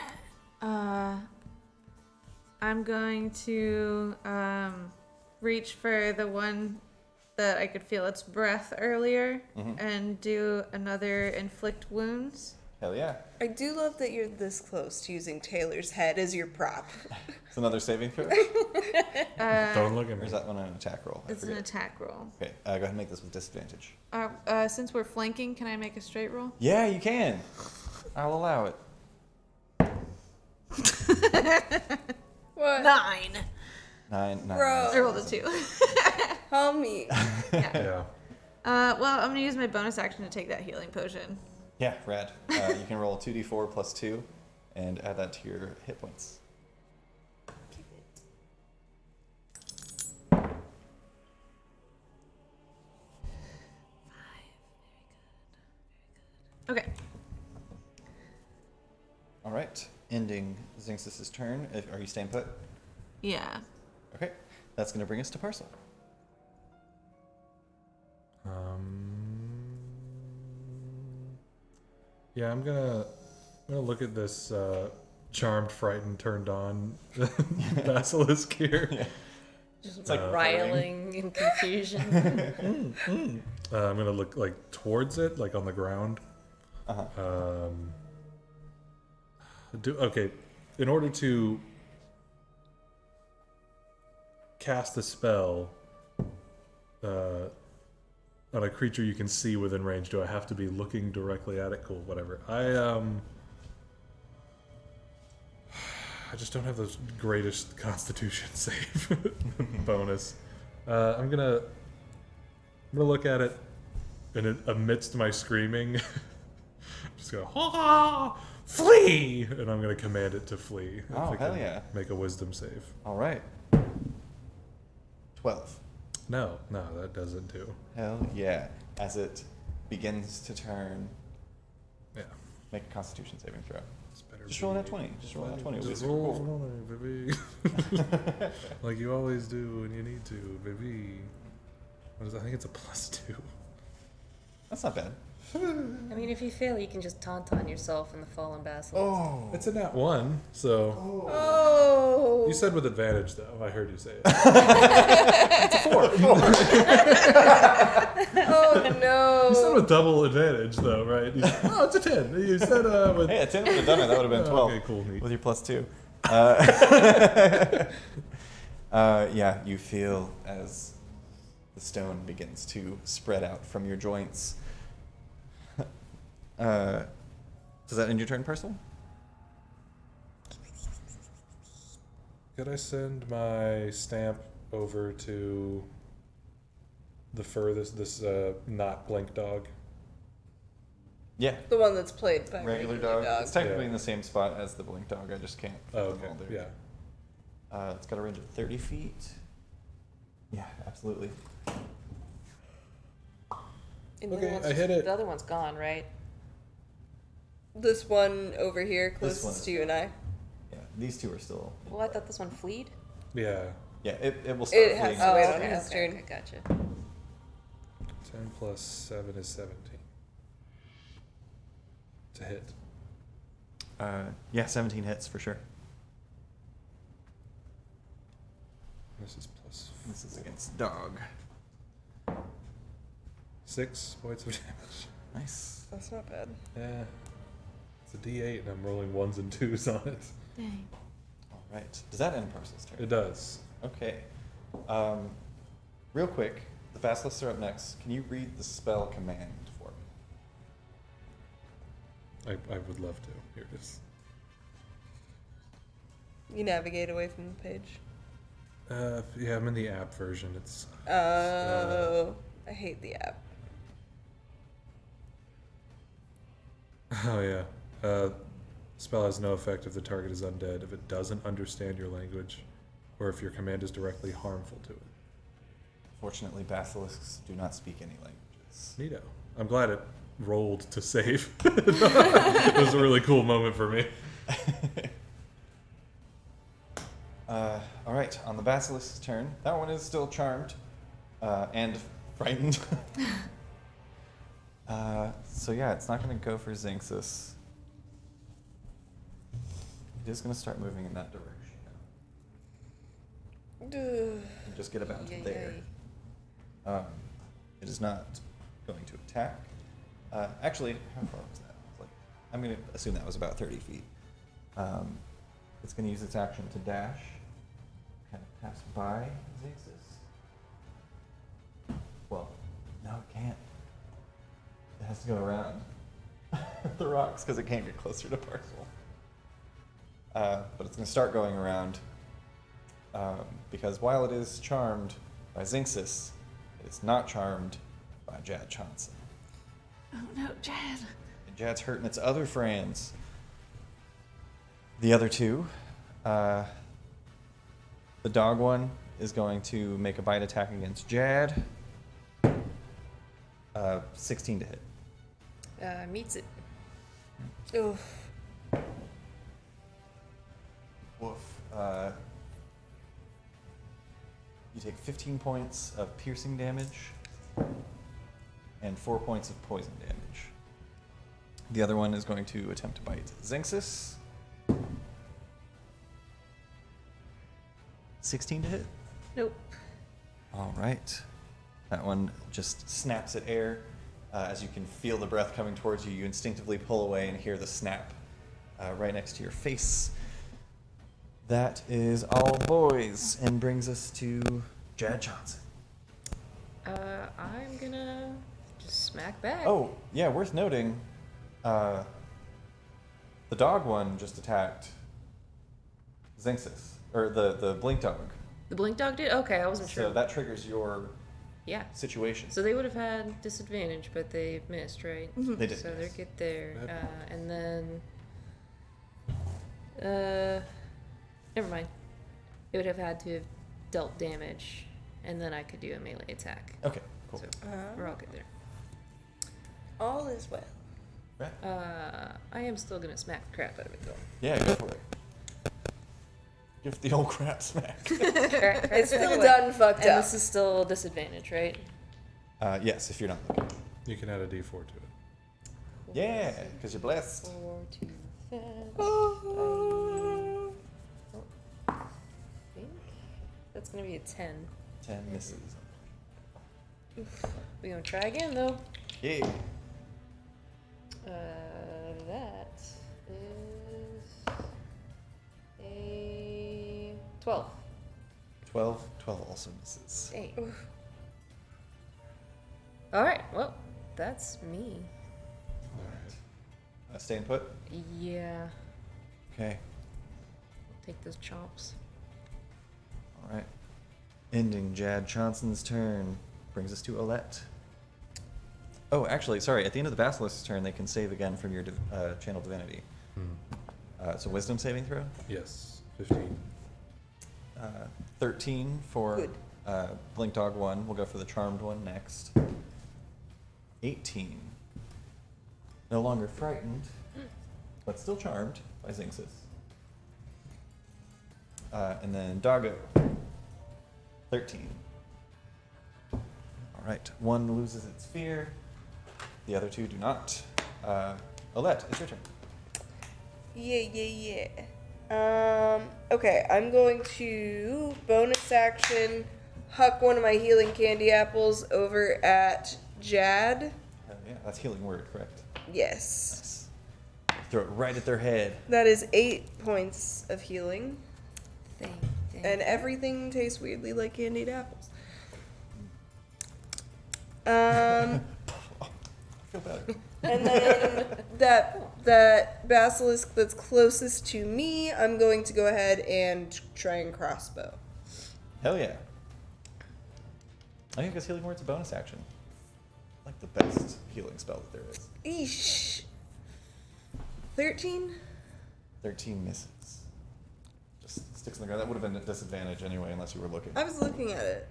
I'm going to reach for the one that I could feel its breath earlier and do another inflict wounds. Hell yeah. I do love that you're this close to using Taylor's head as your prop. It's another saving throw. Don't look at Or me. is that one an attack roll? I It's an forget. attack roll. Okay, go ahead and make this with disadvantage. Since we're flanking, can I make a straight roll? Yeah, you can. I'll allow it. What? 9. 9. Bro. I rolled a 2. Homie. Yeah. Well, I'm gonna use my bonus action to take that healing potion. Yeah, rad. You can roll 2d4 plus 2 and add that to your hit points. Okay. All right, ending Zinxis' turn. Are you staying put? Yeah. Okay, that's going to bring us to Parcel. Yeah, I'm gonna look at this charmed, frightened, turned on basilisk here. Just like riling in confusion. I'm gonna look like towards it, like on the ground. Uh-huh. Okay, in order to cast a spell on a creature you can see within range, do I have to be looking directly at it? Cool, whatever. I just don't have the greatest Constitution save bonus. I'm gonna look at it, and amidst my screaming, I'm just gonna ha flee, and I'm gonna command it to flee. If Oh, it hell can yeah. Make a wisdom save. All right. 12. No, that doesn't do. Hell yeah. As it begins to turn, Yeah. make a Constitution saving throw. It's better Just roll that 20. Just roll that 20. It'll be Just super roll, cool. baby. Like you always do when you need to, baby. What is it? I think it's a +2. That's not bad. I mean, if you fail, you can just tauntaun yourself in the fallen basilisk. Oh. It's a nat 1, so. Oh. You said with advantage, though. I heard you say it. Oh no. You said with double advantage, though, right? Oh, it's a 10. You said with. Hey, a 10 would have done it. That would have been 12. Okay, cool, neat. With your +2. Yeah, you feel as the stone begins to spread out from your joints. Does that end your turn, Percival? Could I send my stamp over to the furthest, this not blink dog? Yeah. The one that's played by Regular dog. It's technically in the same spot as the blink dog. I just can't. Oh, put them okay. all there. Yeah. It's got a range of 30 feet. Yeah, absolutely. And the Okay, other one's I hit it. The other one's gone, right? This one over here, This one closest is to you and I. Yeah, these two are still. Well, I thought this one fleed. Yeah. Yeah, it will start. It has bleeding. to wait on okay, his turn. Okay, gotcha. 10 plus 7 is 17. To hit. Yeah, 17 hits for sure. This is plus This is against dog. 6 points of damage. Nice. That's not bad. Yeah. It's a D8 and I'm rolling 1s and 2s on it. Dang. All right. Does that end Percival's turn? It does. Okay. Real quick, the basilisks are up next. Can you read the spell command for me? I would love to. Here it is. You navigate away from the page. Yeah, I'm in the app version. It's Oh, I hate the app. oh yeah. Spell has no effect if the target is undead, if it doesn't understand your language, or if your command is directly harmful to it. Fortunately, basilisks do not speak any languages. Neato. I'm glad it rolled to save. It was a really cool moment for me. All right, on the basilisk's turn, that one is still charmed and frightened. So yeah, it's not going to go for Zinxis. It is going to start moving in that direction. Just get about Yay, there. yay. It is not going to attack. Actually, how far was that? I'm going to assume that was about 30 feet. It's going to use its action to dash. Kind of pass by Zinxis. Well, no, it can't. It has to go around the rocks because it can't get closer to Parcel. But it's going to start going around because while it is charmed by Zinxis, it is not charmed by Jad Johnson. Oh no, Jad. And Jad's hurting its other friends. The other two, the dog one is going to make a bite attack against Jad. 16 to hit. Meets it. Oof. Woof. You take 15 points of piercing damage and 4 points of poison damage. The other one is going to attempt to bite Zinxis. 16 to hit. Nope. All right. That one just snaps at air. As you can feel the breath coming towards you, you instinctively pull away and hear the snap right next to your face. That is all boys and brings us to Jad Johnson. I'm gonna just smack back. Oh, yeah, worth noting, the dog one just attacked Zinxis, or the blink dog. The blink dog did? Okay, I wasn't So sure. that triggers your Yeah. situation. So they would have had disadvantage, but they missed, right? They did. So they're good there. Bad. And then, never mind. They would have had to have dealt damage, and then I could do a melee attack. Okay, cool. So we're all good there. All is well. Right. I am still gonna smack the crap out of it though. Yeah, go for it. Give it the old crap smack. It's still done fucked And up. this is still disadvantage, right? Yes, if you're not looking. You can add a d4 to it. Yeah, because you're blessed. 4 to fetch. I think that's gonna be a 10. 10 misses. We're gonna try again though. Yeah. That is a 12. 12 also misses. Hey. Alright, well, that's me. Staying put? Yeah. Okay. Take those chomps. All right. Ending Jad Johnson's turn brings us to Olette. Oh, actually, sorry. At the end of the Basilisk's turn, they can save again from your channel divinity. So wisdom saving throw? Yes, 15. 13 for Good. Blink Dog 1. We'll go for the charmed one next. 18. No longer frightened, but still charmed by Zinxis. And then Doggo. 13. All right. One loses its fear. The other two do not. Olette, it's your turn. Yeah. Okay, I'm going to bonus action huck one of my healing candy apples over at Jad. Yeah, that's healing word, correct? Yes. Nice. Throw it right at their head. That is 8 points of healing. Thank And everything tastes weirdly like candied apples. Um, I feel better. and then that basilisk that's closest to me, I'm going to go ahead and try and crossbow. Hell yeah. I think because healing word's a bonus action. Like the best healing spell that there is. Eesh. 13? 13 misses. Just sticks in the ground. That would have been a disadvantage anyway, unless you were looking. I was looking at it.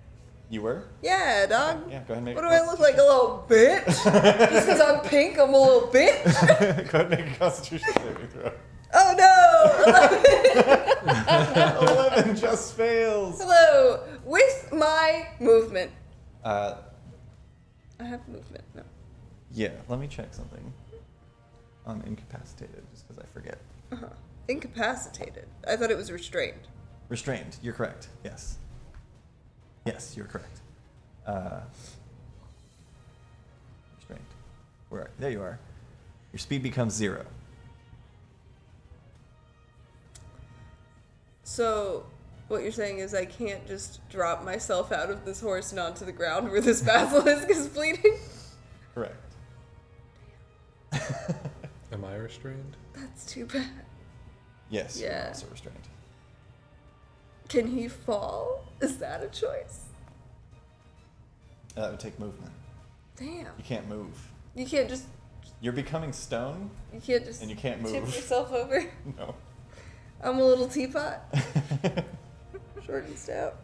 You were? Yeah, dog. Yeah, go ahead and make What a do I look like, a little bitch? Just because I'm pink, I'm a little bitch? Go ahead and make a constitution saving throw. Oh no! 11 just fails. Hello! With my movement. Uh, I have movement, no. yeah, let me check something. I'm incapacitated, just because I forget. Incapacitated. I thought it was restrained. Restrained, you're correct. Yes. Yes, you're correct. Restrained. There you are. Your speed becomes 0. So, what you're saying is I can't just drop myself out of this horse and onto the ground where this basilisk is bleeding? Correct. Am I restrained? That's too bad. Yes, you're Yeah. also restrained. Can he fall? Is that a choice? That would take movement. Damn. You can't move. You can't just You're becoming stone, and and you can't tip move. yourself over. No. I'm a little teapot. Short and stout.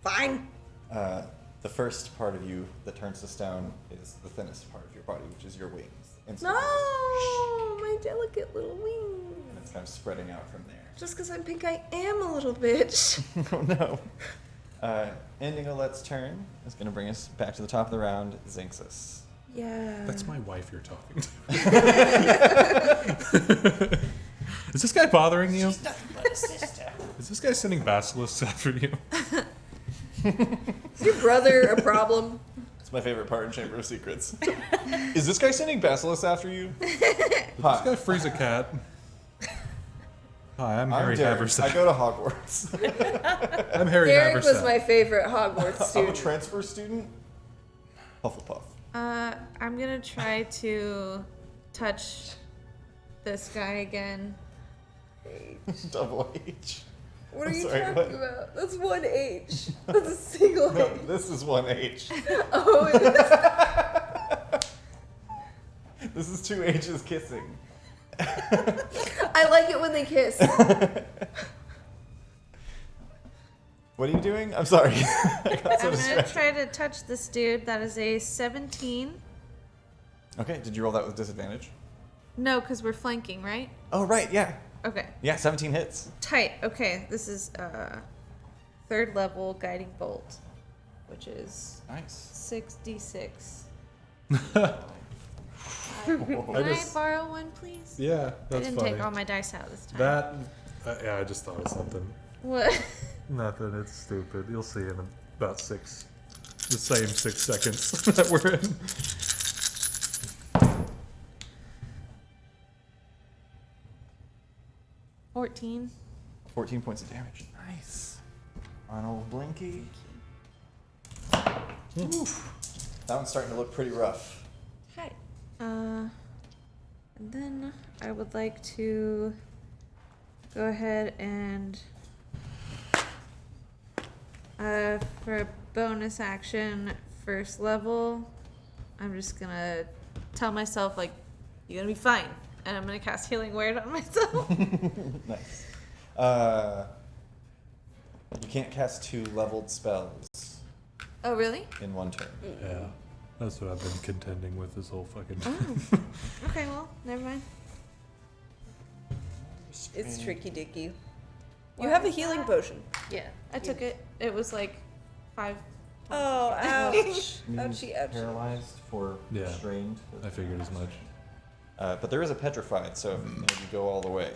Fine. The first part of you that turns to stone is the thinnest part of your body, which is your wings. And so No, my delicate little wings. and it's kind of spreading out from there. Just because I'm pink, I am a little bitch. Oh no. Ending Olette's turn is going to bring us back to the top of the round, Zinxis. Yeah. That's my wife you're talking to. Is this guy bothering you? She's nothing but a sister. Is this guy sending basilisks after you? Is your brother a problem? It's my favorite part in Chamber of Secrets. Is this guy sending basilisks after you? This Hi, guy frees a cat. Hi, I'm Harry I'm Derek. I Haversack. go to Hogwarts. I'm Harry Derek Haversack. was my favorite Hogwarts I'm a student. transfer student. Hufflepuff. I'm gonna try to touch this guy again. Double H. What are I'm you sorry, talking what? about? That's one H. That's a single No, H. this is 1H. Oh, it is. This is 2 H's kissing. I like it when they kiss. What are you doing? I'm sorry. I got so I'm gonna distracted. try to touch this dude. That is a 17. Okay, did you roll that with disadvantage? No, because we're flanking, right? Oh, right, yeah. Okay. Yeah, 17 hits. Tight. Okay, this is 3rd level guiding bolt, which is Nice. 6d6. I Can I just- borrow one, please? Yeah, I that's didn't funny. take all my dice out this time. That, yeah, I just thought of something. What? Nothing, it's stupid. You'll see in about the same 6 seconds that we're in. $14. 14 points of damage. Nice. On old Blinky. Oof. That one's starting to look pretty rough. Hi. And then I would like to go ahead and for a bonus action, 1st level, I'm just gonna tell myself like, you're gonna be fine, and I'm gonna cast Healing Word on myself. Nice. You can't cast 2 leveled spells Oh, really? in one turn. Yeah, that's what I've been contending with this whole fucking. Oh. Okay, well, never mind. It's tricky dicky. You have a healing potion. Yeah, I took it. It was like 5. Oh, ouch. Ouchie, ouchie. Paralyzed for Yeah. strained. I figured as much. But there is a petrified, so if you go all the way,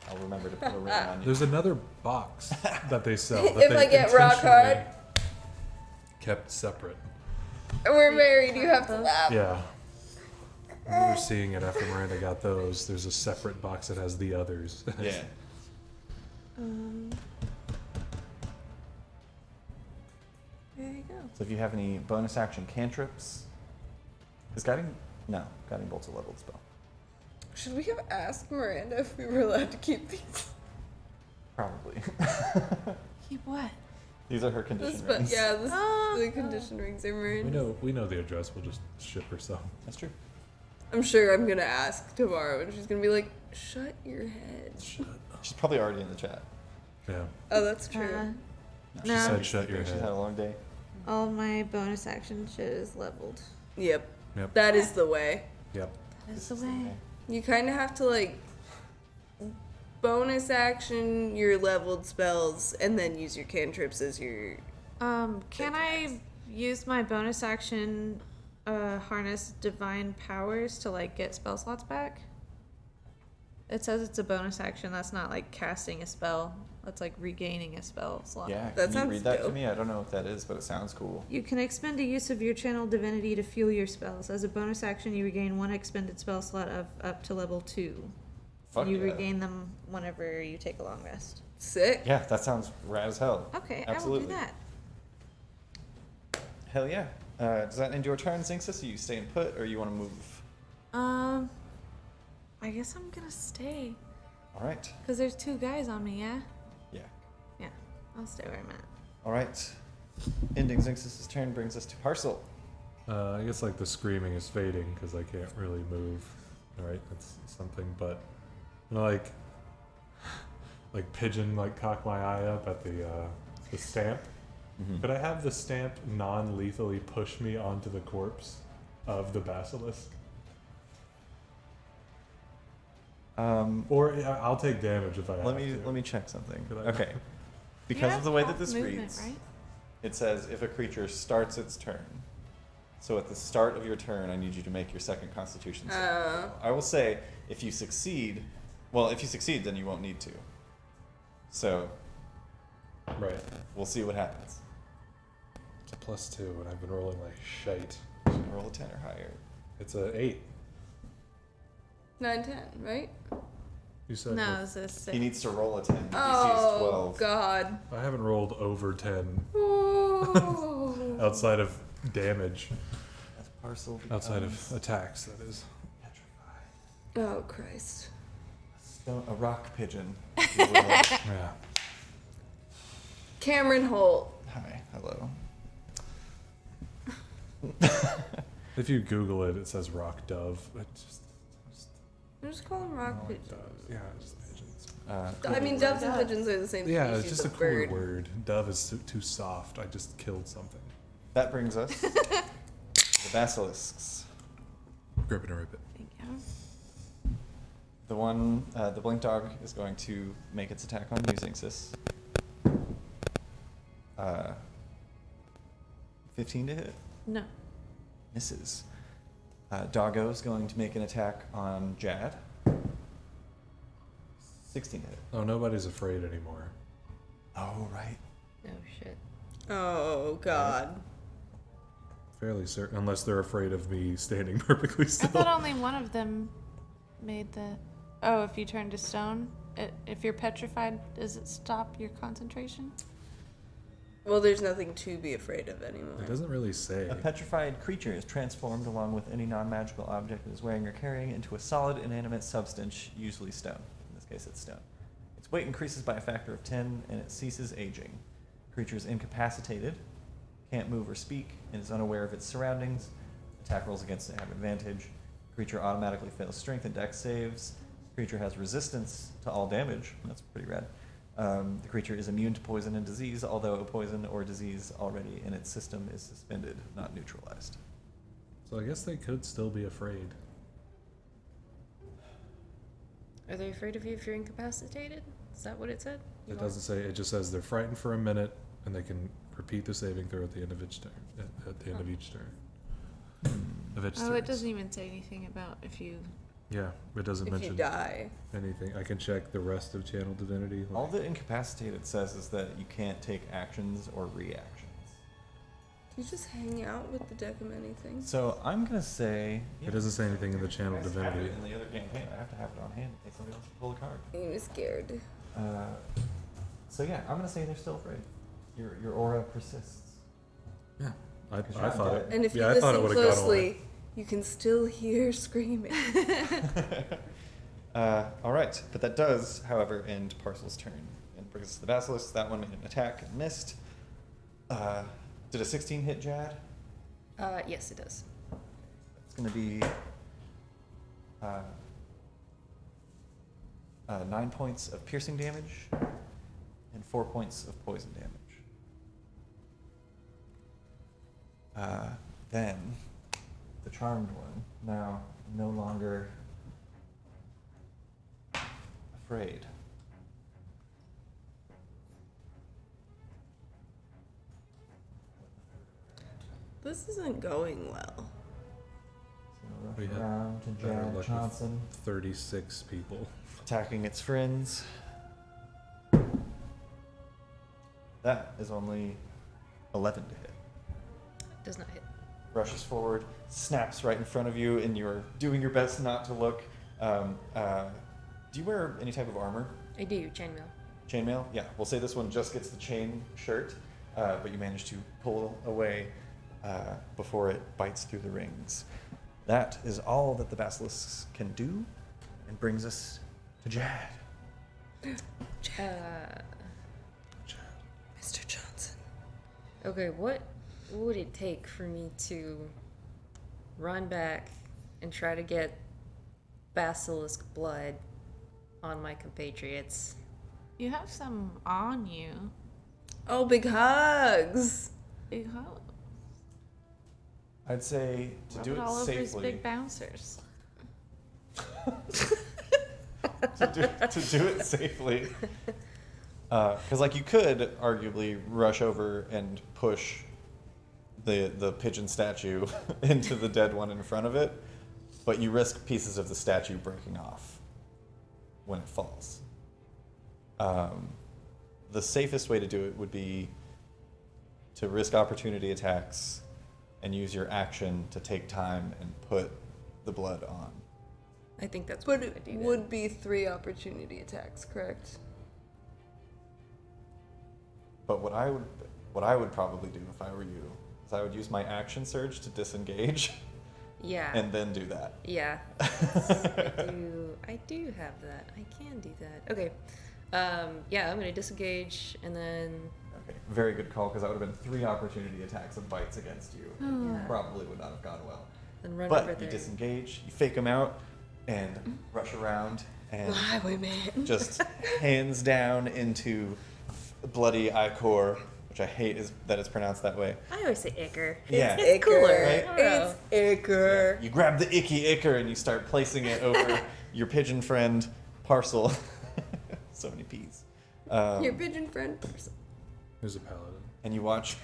I'll remember to put a ring on you. There's another box that they sell. That If they I get rock hard. intentionally kept separate. We're married, you have to laugh. Yeah. I remember seeing it after Miranda got those. There's a separate box that has the others. Yeah. There you go. So if you have any bonus action cantrips, is guiding? No, guiding bolt's a leveled spell. Should we have asked Miranda if we were allowed to keep these? Probably. Keep what? These are her condition But rings. yeah, Oh. the condition rings are Miranda's. We know the address. We'll just ship her some. That's true. I'm sure I'm gonna ask tomorrow and she's gonna be like, shut your head. She's probably already in the chat. Yeah. Oh, that's true. No, She No. said shut your She's had head. a long day. All my bonus action shit is leveled. Yep. Yep. That is the way. Yep. That's the way. You kind of have to like bonus action your leveled spells and then use your cantrips as your. Can I use my bonus action harness divine powers to like get spell slots back? It says it's a bonus action. That's not like casting a spell. That's like regaining a spell slot. Yeah, That can you sounds read that to dope. me? I don't know what that is, but it sounds cool. You can expend a use of your channel divinity to fuel your spells. As a bonus action, you regain 1 expended spell slot of up to level 2. Fuck You yeah. regain them whenever you take a long rest. Sick. Yeah, that sounds rad as hell. Okay, Absolutely. I will do that. Hell yeah. Does that end your turn, Zinxis? Or you staying put, or you want to move? I guess I'm gonna stay. All right. Because there's 2 guys on me, yeah? Yeah. Yeah, I'll stay where I'm at. All right. Ending Zinxis' turn brings us to Parcel. I guess like the screaming is fading because I can't really move. All right, that's something. But I'm gonna, like pigeon, like cock my eye up at the stamp. Mm-hmm. Could I have the stamp non-lethally push me onto the corpse of the basilisk? Or I'll take damage if I have Let to. me check something. Could I- Okay. You Because have of the way that half this movement, reads, right? it says if a creature starts its turn. So at the start of your turn, I need you to make your second Constitution save. I will say, if you succeed, then you won't need to. So Right. we'll see what happens. It's a +2, and I've been rolling like shite. Roll a 10 or higher. It's a 8. 9, 10, right? You said No, it's a 6. He needs to roll a 10. DC is Oh 12. God. I haven't rolled over 10 Ooh. outside of damage, That's Parcel. outside of becomes attacks. That is. Oh Christ. a rock pigeon. if you will. Yeah. Cameron Holt. Hi. Hello. If you Google it, it says rock dove. It just I'm just calling rock rock pigeon. doves. Yeah, just pigeons. I mean, doves and pigeons are the same Yeah, species it's just a of cooler bird. word. Dove is too soft. I just killed something. That brings us to the basilisks. Grip it and rip it. Thank you. The one, the blink dog is going to make its attack on you, Zinxis. 15 to hit. No. Misses. Doggo is going to make an attack on Jad. 16 to hit. Oh, nobody's afraid anymore. Oh, right. Oh shit. Oh God. Fairly certain, unless they're afraid of me standing perfectly I still. thought only one of them made the. Oh, if you turn to stone, if you're petrified, does it stop your concentration? Well, there's nothing to be afraid of anymore. It doesn't really say. A petrified creature is transformed along with any non-magical object it is wearing or carrying into a solid inanimate substance, usually stone. In this case, it's stone. Its weight increases by a factor of 10, and it ceases aging. Creature is incapacitated, can't move or speak, and is unaware of its surroundings. Attack rolls against it have advantage. Creature automatically fails strength and dex saves. Creature has resistance to all damage. That's pretty rad. The creature is immune to poison and disease, although a poison or disease already in its system is suspended, not neutralized. So I guess they could still be afraid. Are they afraid of you if you're incapacitated? Is that what it said? It doesn't say. It just says they're frightened for a minute, and they can repeat the saving throw at the end of each turn. At the end of each turn. Of each Oh, turn. it doesn't even say anything about if you. Yeah, it doesn't If you mention die. anything. I can check the rest of Channel Divinity. like- All the incapacitated says is that you can't take actions or reactions. Do you just hang out with the deck of many things? So I'm gonna say It doesn't say anything in the Channel Divinity. In the other campaign, I have to have it on hand in case somebody wants to pull a card. I'm scared. So yeah, I'm gonna say they're still afraid. Your aura persists. Yeah, I Because you're thought undead. it. And if you I thought it listen would've gone away. closely, you can still hear screaming. All right, but that does, however, end Parcel's turn and brings us to the basilisk. That one made an attack and missed. Did a 16 hit Jad? Yes, it does. It's going to be 9 points of piercing damage and 4 points of poison damage. Then the charmed one, now no longer afraid. This isn't going well. It's gonna rush We have around to better Jad luck with Johnson, 36 people. attacking its friends. That is only 11 to hit. Does not hit. Rushes forward, snaps right in front of you, and you're doing your best not to look. Do you wear any type of armor? I do, chainmail. Chainmail? Yeah, we'll say this one just gets the chain shirt, but you manage to pull away before it bites through the rings. That is all that the basilisks can do, and brings us to Jad. Mr. Johnson. Okay, what would it take for me to run back and try to get basilisk blood on my compatriots? You have some on you. Oh, big hugs. Big hug. I'd say to do Rub it all over his safely. big bouncers. to do it safely. Because like you could arguably rush over and push the pigeon statue into the dead one in front of it, but you risk pieces of the statue breaking off when it falls. The safest way to do it would be to risk opportunity attacks and use your action to take time and put the blood on. I think that's But what I it do. then. would be 3 opportunity attacks, correct? But what I would probably do if I were you is I would use my action surge to disengage Yeah. and then do that. Yeah. I do have that. I can do that. Okay. Yeah, I'm gonna disengage and then Okay, very good call, because that would have been 3 opportunity attacks of bites against you. Yeah. Probably would not have gone well. run over But there. you disengage, you fake them out, and rush around and Highwayman. just hands down into bloody Icor, which I hate is that it's pronounced that way. I always say Icker. Yeah. It's cooler. Right? I don't know. It's Icker. You grab the icky Icker and you start placing it over your pigeon friend Parcel. So many P's. Your pigeon friend. Who's a paladin? And you watch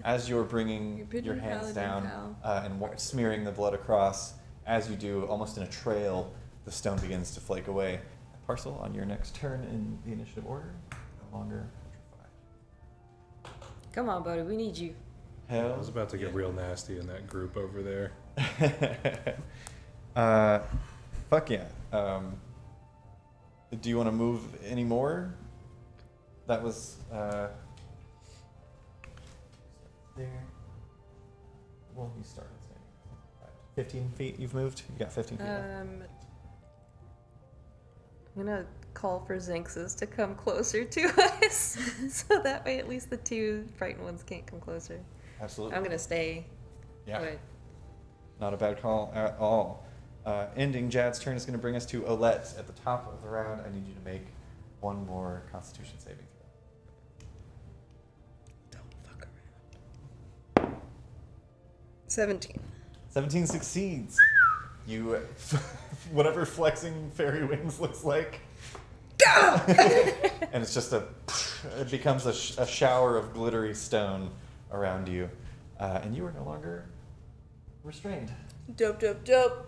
as you're bringing Your pigeon your hands paladin down and smearing the blood across. As you do, almost in a trail, the stone begins to flake away. Parcel, on your next turn in the initiative order, no longer petrified. Come on, buddy. We need you. Hell. I was about to get real nasty in that group over there. Fuck yeah. Do you want to move any more? That was there. Well, you started standing. 15 feet you've moved? You got 15 feet left. I'm gonna call for Zinxes to come closer to us, so that way at least the two frightened ones can't come closer. Absolutely. I'm gonna stay. Yeah. Put. Not a bad call at all. Ending Jad's turn is going to bring us to Olette at the top of the round. I need you to make one more Constitution saving throw. Don't fuck around. 17. 17 succeeds. You, whatever flexing fairy wings looks like. And it's just it becomes a shower of glittery stone around you. And you are no longer restrained. Dope.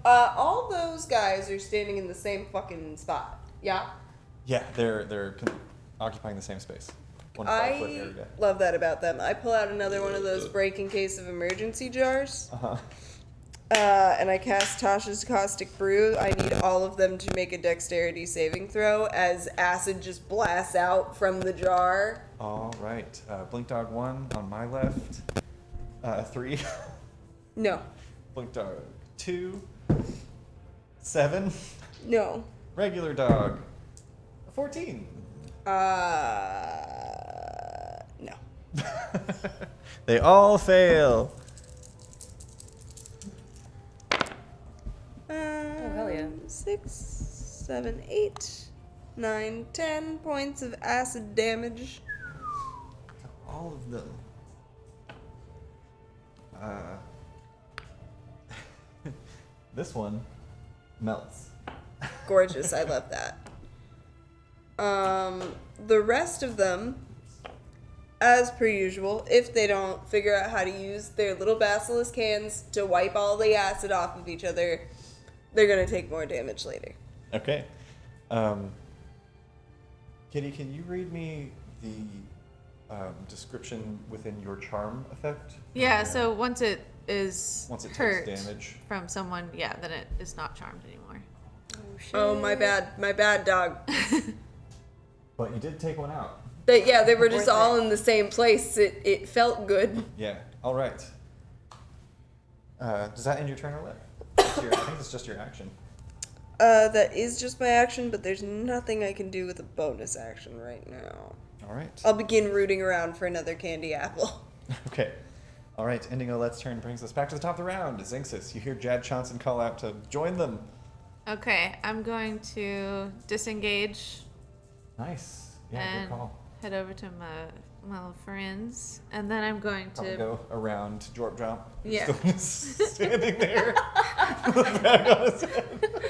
All those guys are standing in the same fucking spot. Yeah? Yeah, they're occupying the same space. 1 5-foot I area. love that about them. I pull out another one of those break in case of emergency jars. Uh-huh. And I cast Tasha's Caustic Brew. I need all of them to make a dexterity saving throw as acid just blasts out from the jar. All right. Blink Dog 1 on my left. 3. No. Blink Dog 2. 7. No. Regular Dog 14. No. They all fail. hell yeah. 6, 7, 8, 9, 10 points of acid damage. All of them. This one melts. Gorgeous. I love that. The rest of them, as per usual, if they don't figure out how to use their little basilisk hands to wipe all the acid off of each other, they're going to take more damage later. Okay. Kitty, can you read me the description within your charm effect? Yeah, so once it is Once it hurt takes damage. from someone, yeah, then it is not charmed anymore. Oh, my bad. My bad, dog. But you did take one out. But yeah, they were just all in the same place. It felt good. Yeah. All right. Does that end your turn or what? I think it's just your action. That is just my action, but there's nothing I can do with a bonus action right now. All right. I'll begin rooting around for another candy apple. Okay. All right. Ending Olette's turn brings us back to the top of the round. Zinxis, you hear Jad Johnson call out to join them. Okay, I'm going to disengage Nice. Yeah, and good call. head over to my little friends, and then I'm going Probably to go around Jorp Jump. Yeah. Still just standing there. with a bag on his head.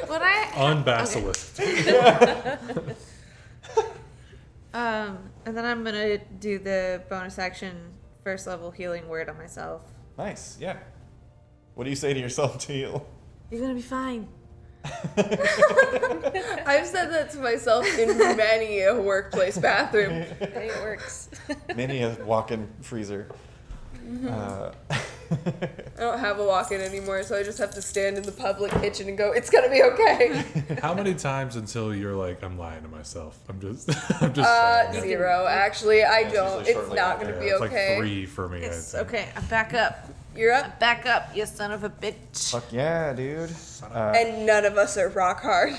Would I On Basilisk. and then I'm gonna do the bonus action first level healing word on myself. Nice. Yeah. What do you say to yourself to heal? You're gonna be fine. I've said that to myself in many a workplace bathroom. Hey, it works. Many a walk-in freezer. I don't have a walk-in anymore, so I just have to stand in the public kitchen and go, it's gonna be okay. How many times until you're like, I'm lying to myself? I'm just saying. Yeah. 0. Actually, I That's don't. usually It's shortly not after. gonna Yeah, be it's okay. like 3 for me. Yes. I think. Okay, I'm back up. You're up, Back up, you son of a bitch. Fuck yeah, dude. and none of us are rock hard.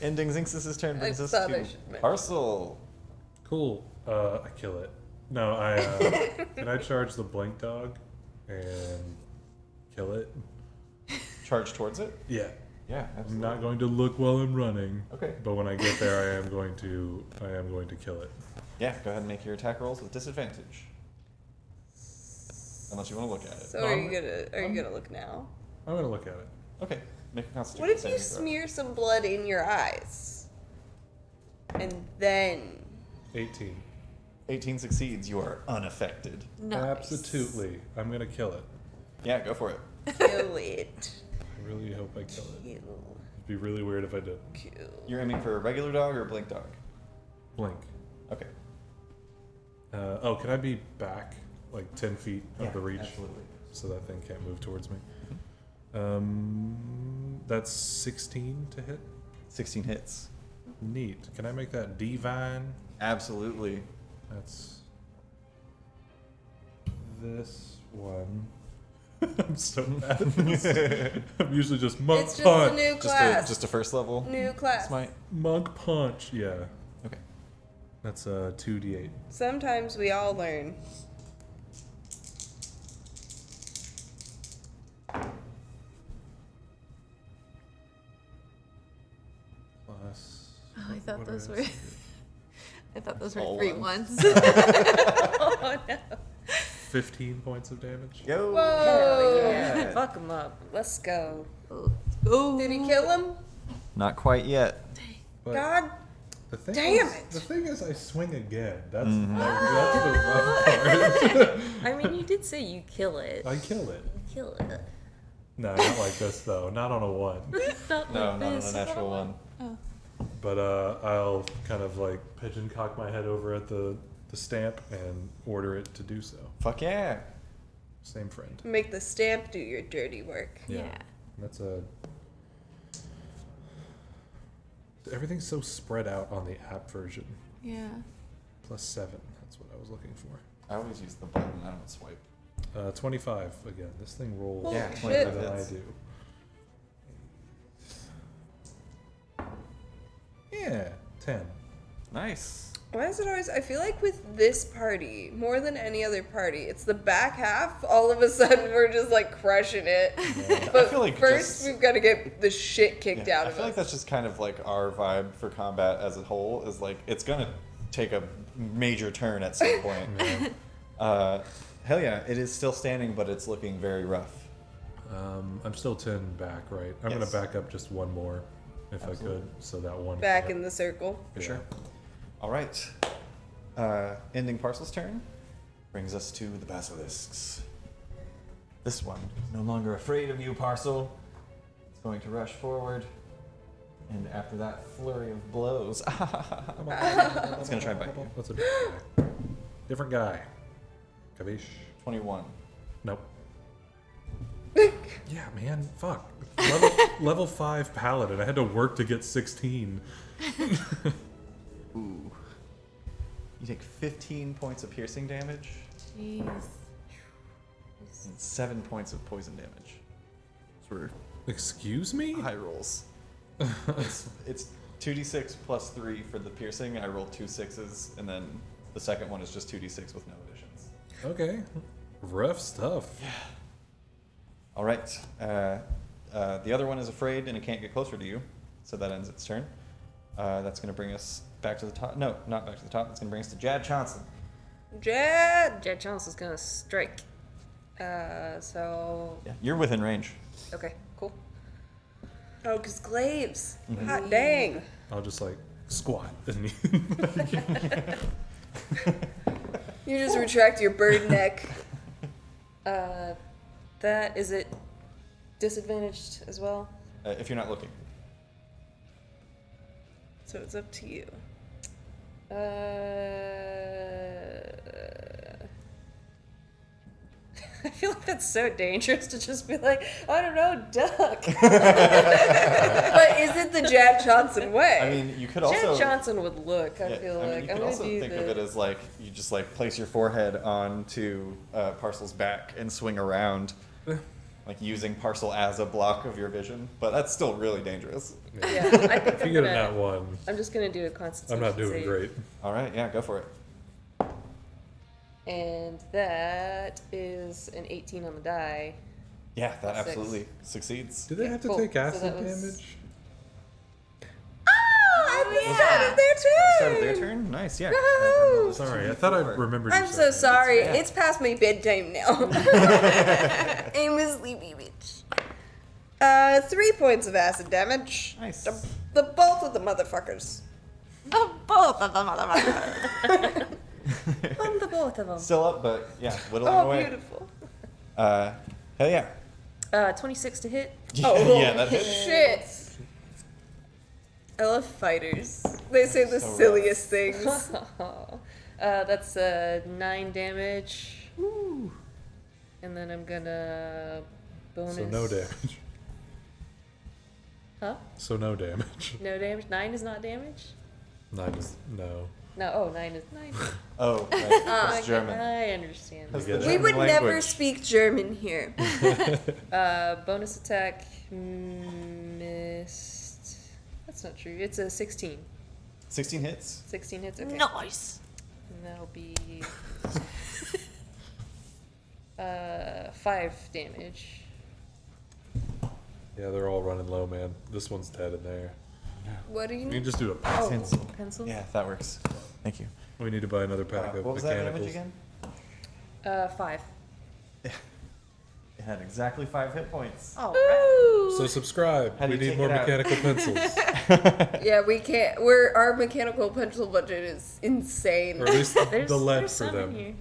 Ending Zinxis' turn brings I us thought I to should mention. Parcel. Cool. I kill it. No, I can I charge the blink dog and kill it? Charge towards it. Yeah. Yeah, I'm absolutely. not going to look while I'm running. Okay. But when I get there, I am going to kill it. Yeah, go ahead and make your attack rolls with disadvantage. Unless you want to look at it. So No, are you gonna look now? I'm gonna look at it. Okay, make a constitution What if you saving throw. smear some blood in your eyes? And then 18. 18 succeeds, you are unaffected. Nice. Absolutely. I'm gonna kill it. Yeah, go for it. kill it. I really hope I kill it. Kill. It'd be really weird if I did. Kill. You're aiming for a regular dog or a blink dog? Blink. Okay. Can I be back like 10 feet of the reach? Absolutely. So that thing can't move towards me. That's 16 to hit. 16 hits. Neat. Can I make that divine? Absolutely. That's this one. I'm so bad at this. I'm usually just monk It's just a punch. new Just class. just a first level New class. smite. Monk punch. Yeah. Okay. That's 2d8. Sometimes we all learn. Plus. Oh, I thought what those did were. I say? I thought those were All 3 ones. ones. Oh no. 15 points of damage. Yo. Whoa. Yeah. Fuck him up. Let's go. Oh. Did he kill him? Not quite yet. But God. the thing damn is, it. The thing is, I swing again. That's Mm-hmm. that's the rough part. I mean, you did say you kill it. I kill it. You kill it. No, not like this though. Not on a 1. Not No, like not on this. a natural one. But I'll kind of like pigeon cock my head over at the stamp and order it to do so. Fuck yeah. Same friend. Make the stamp do your dirty work. Yeah. That's a. Everything's so spread out on the app version. Yeah. +7. That's what I was looking for. I always use the button, I don't swipe. 25 again. This thing rolls Holy Yeah, shit. 25 better than I hits. do. Yeah, 10. Nice. Why is it always? I feel like with this party, more than any other party, it's the back half. All of a sudden, we're just like crushing it. But I feel like first, just- we've got to get the shit kicked Yeah, out I of feel like us. that's just kind of like our vibe for combat as a whole is like it's gonna take a major turn at some point. Hell yeah, it is still standing, but it's looking very rough. I'm still 10 back, right? I'm Yes. gonna back up just one more if Absolutely. I could, so that one. Back in the circle. For sure. All right. Ending Parcel's turn brings us to the basilisks. This one is no longer afraid of you, Parcel. It's going to rush forward, and after that flurry of blows, it's going to try and bite you. That's a different guy. Different guy. Kavish. 21. Nope. Yeah, man. Fuck. Level 5 paladin. I had to work to get 16. Ooh. You take 15 points of piercing damage Jeez. and 7 points of poison damage. For Excuse me? high rolls. it's 2d6 plus 3 for the piercing. I rolled 2 6s, and then the second one is just 2d6 with no additions. Okay. Rough stuff. All right. The other one is afraid and it can't get closer to you, so that ends its turn. That's going to bring us back to the top. No, not back to the top. It's going to bring us to Jad Johnson. Jed. Jed Johnson's gonna strike. So Yeah, you're within range. okay, cool. Oh, cause glaives. Mm-hmm. Hot dang. I'll just like squat. You just retract your bird neck. That is it. Disadvantaged as well. If you're not looking. So it's up to you. I feel like that's so dangerous to just be like, I don't know, duck. But is it the Jad Johnson way? I mean, you could also. Jed Johnson would look. I Yeah, feel I mean, like you I'm could gonna also do think the. of it as like you just like place your forehead onto Parcel's back and swing around, like using Parcel as a block of your vision. But that's still really dangerous. Yeah, I think If you I'm get a gonna. nat 1, I'm just gonna do a Constitution I'm not doing save. great. All right, yeah, go for it. And that is an 18 on the die. Yeah, that Plus 6. absolutely succeeds. Do they have to Cool. take So acid that was- damage? At the start of their turn. Start of their turn? Nice, yeah. Woohoo! Sorry, I thought I remembered. you I'm so saying that. sorry. Yeah. It's past my bedtime now. I'm a sleepy bitch. 3 points of acid damage. Nice. The both of the motherfuckers. Both of them, motherfucker. On the both of them. Still up, but yeah, whittling Oh, away. beautiful. Hell yeah. 26 to hit. Oh, yeah, that hits. Shit. I love fighters. They say the So rough. silliest things. That's 9 damage. And then I'm gonna bonus. So no damage. Huh? So no damage. No damage. 9 is not damage. 9 is no. No. Oh, 9 is 9. Oh, right. That's German. I understand. That's We the get We German would never language. speak German here. Bonus attack missed. That's not true. It's a 16. 16 hits. 16 hits. Okay. Nice. And that'll be 5 damage. Yeah, they're all running low, man. This one's dead in there. What do you We can need? just do a pass. Oh, Pencil. pencil. Yeah, that works. Thank you. We need to buy another pack of What was that mechanicals. damage again? 5. It had exactly 5 hit points. All right. So subscribe. How do We you need take more it out? mechanical pencils, Yeah, we can't. Our mechanical pencil budget is insane. or at least There's, the lead there's for some in them. here.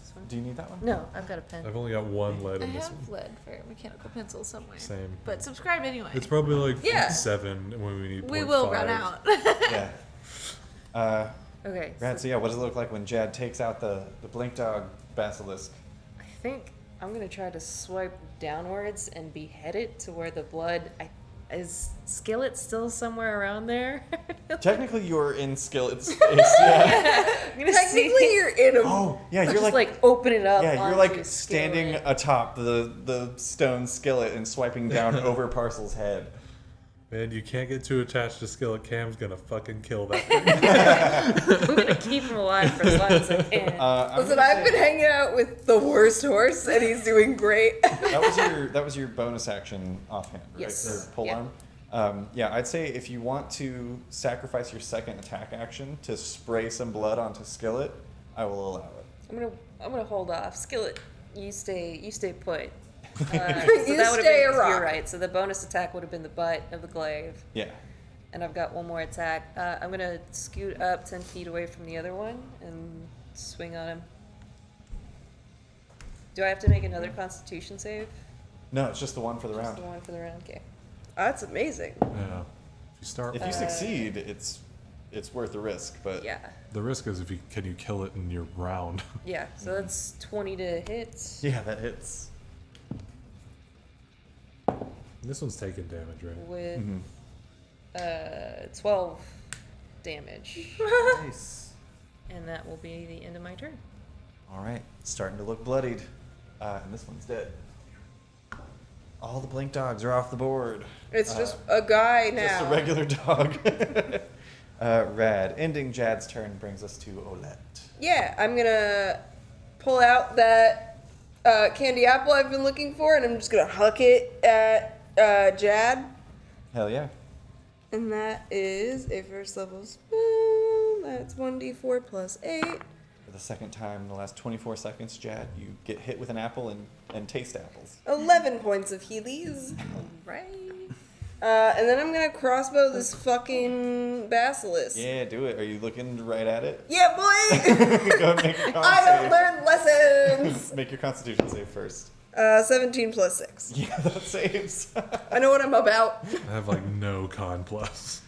This one. Do you need that one? No, I've got a pen. I've only got one lead I in this have one. lead for mechanical pencil somewhere. Same. But subscribe anyway. It's probably like Yeah. 7 when we need. We will 0.5. run out. Yeah. Okay. Rad, so yeah, what does it look like when Jad takes out the Blink Dog Basilisk? I think I'm gonna try to swipe downwards and behead it to where the blood. Is Skillet still somewhere around there? Technically, you're in Skillet's space. Yeah. I'm gonna Technically, see. you're in a. Oh, yeah, you're Just like, open it up. yeah, you're onto like standing Skillet. atop the stone skillet and swiping down over Parcel's head. Man, you can't get too attached to Skillet. Cam's gonna fucking kill that thing. I'm gonna keep him alive for as long as I can. Listen, I've been hanging out with the worst horse, and he's doing great. That was your bonus action offhand, right? Yes. Or pole Yeah. arm. Yeah, I'd say if you want to sacrifice your second attack action to spray some blood onto Skillet, I will allow it. I'm gonna hold off. Skillet, you stay put. You that would've stay been, a rock. You're right. So the bonus attack would have been the butt of the glaive, Yeah. and I've got one more attack. I'm gonna scoot up 10 feet away from the other one and swing on him. Do I have to make another Constitution save? No, it's just the one for the Just round. the one for the round. Okay. That's amazing. Yeah. If you start, If you succeed, it's worth the risk. But Yeah. the risk is can you kill it in your round? Yeah. So that's 20 to hit. yeah, that hits. This one's taking damage, right? With Mm-hmm. 12 damage, Nice. and that will be the end of my turn. All right, starting to look bloodied, and this one's dead. All the blink dogs are off the board. It's just a guy now. Just a regular dog. Rad. Ending Jad's turn brings us to Olette. Yeah, I'm gonna pull out that candy apple I've been looking for, and I'm just gonna huck it at Jad. Hell yeah. And that is a first level spell. That's 1d4 plus 8. For the second time in the last 24 seconds, Jad, you get hit with an apple and taste apples. 11 points of Heelys. Right. And then I'm gonna crossbow this fucking basilisk. Yeah, do it. Are you looking right at it? Yeah, boy! Go make a con I don't save. learn lessons! Make your constitution save first. 17 plus 6. Yeah, that saves. I know what I'm about. I have like no con plus.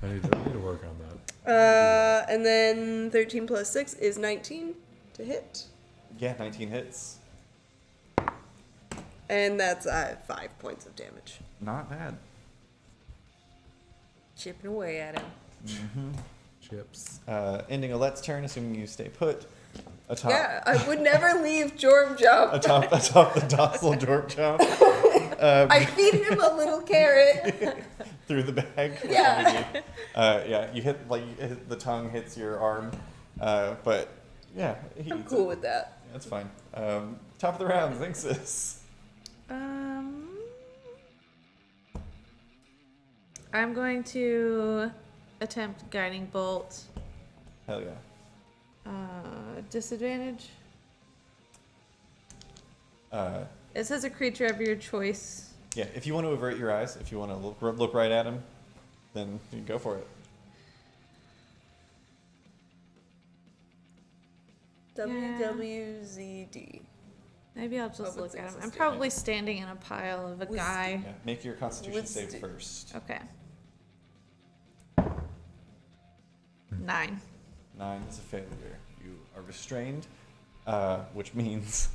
I need to work on that. And then 13 plus 6 is 19 to hit. Yeah, 19 hits. And that's 5 points of damage. Not bad. Chipping away at him. Chips. Ending Olette's turn, assuming you stay put. Atop, Yeah, I would never leave Jorm Jump. atop the docile Dorp Jump I feed him a little carrot. through the bag. Yeah. Yeah, you hit the tongue hits your arm, but yeah, he I'm eats cool it. with that. That's fine. Top of the round, Zinxis. I'm going to attempt guiding bolt. Hell yeah. Disadvantage. Uh, It says a creature of your choice. yeah, if you want to avert your eyes, if you want to look right at him, then you go for it. WWZD. Maybe I'll just but look at him. Zing's I'm is probably standing in a pile of a guy. Yeah, make your Constitution save Wisdom. first. Okay. 9. 9 is a failure. You are restrained, which means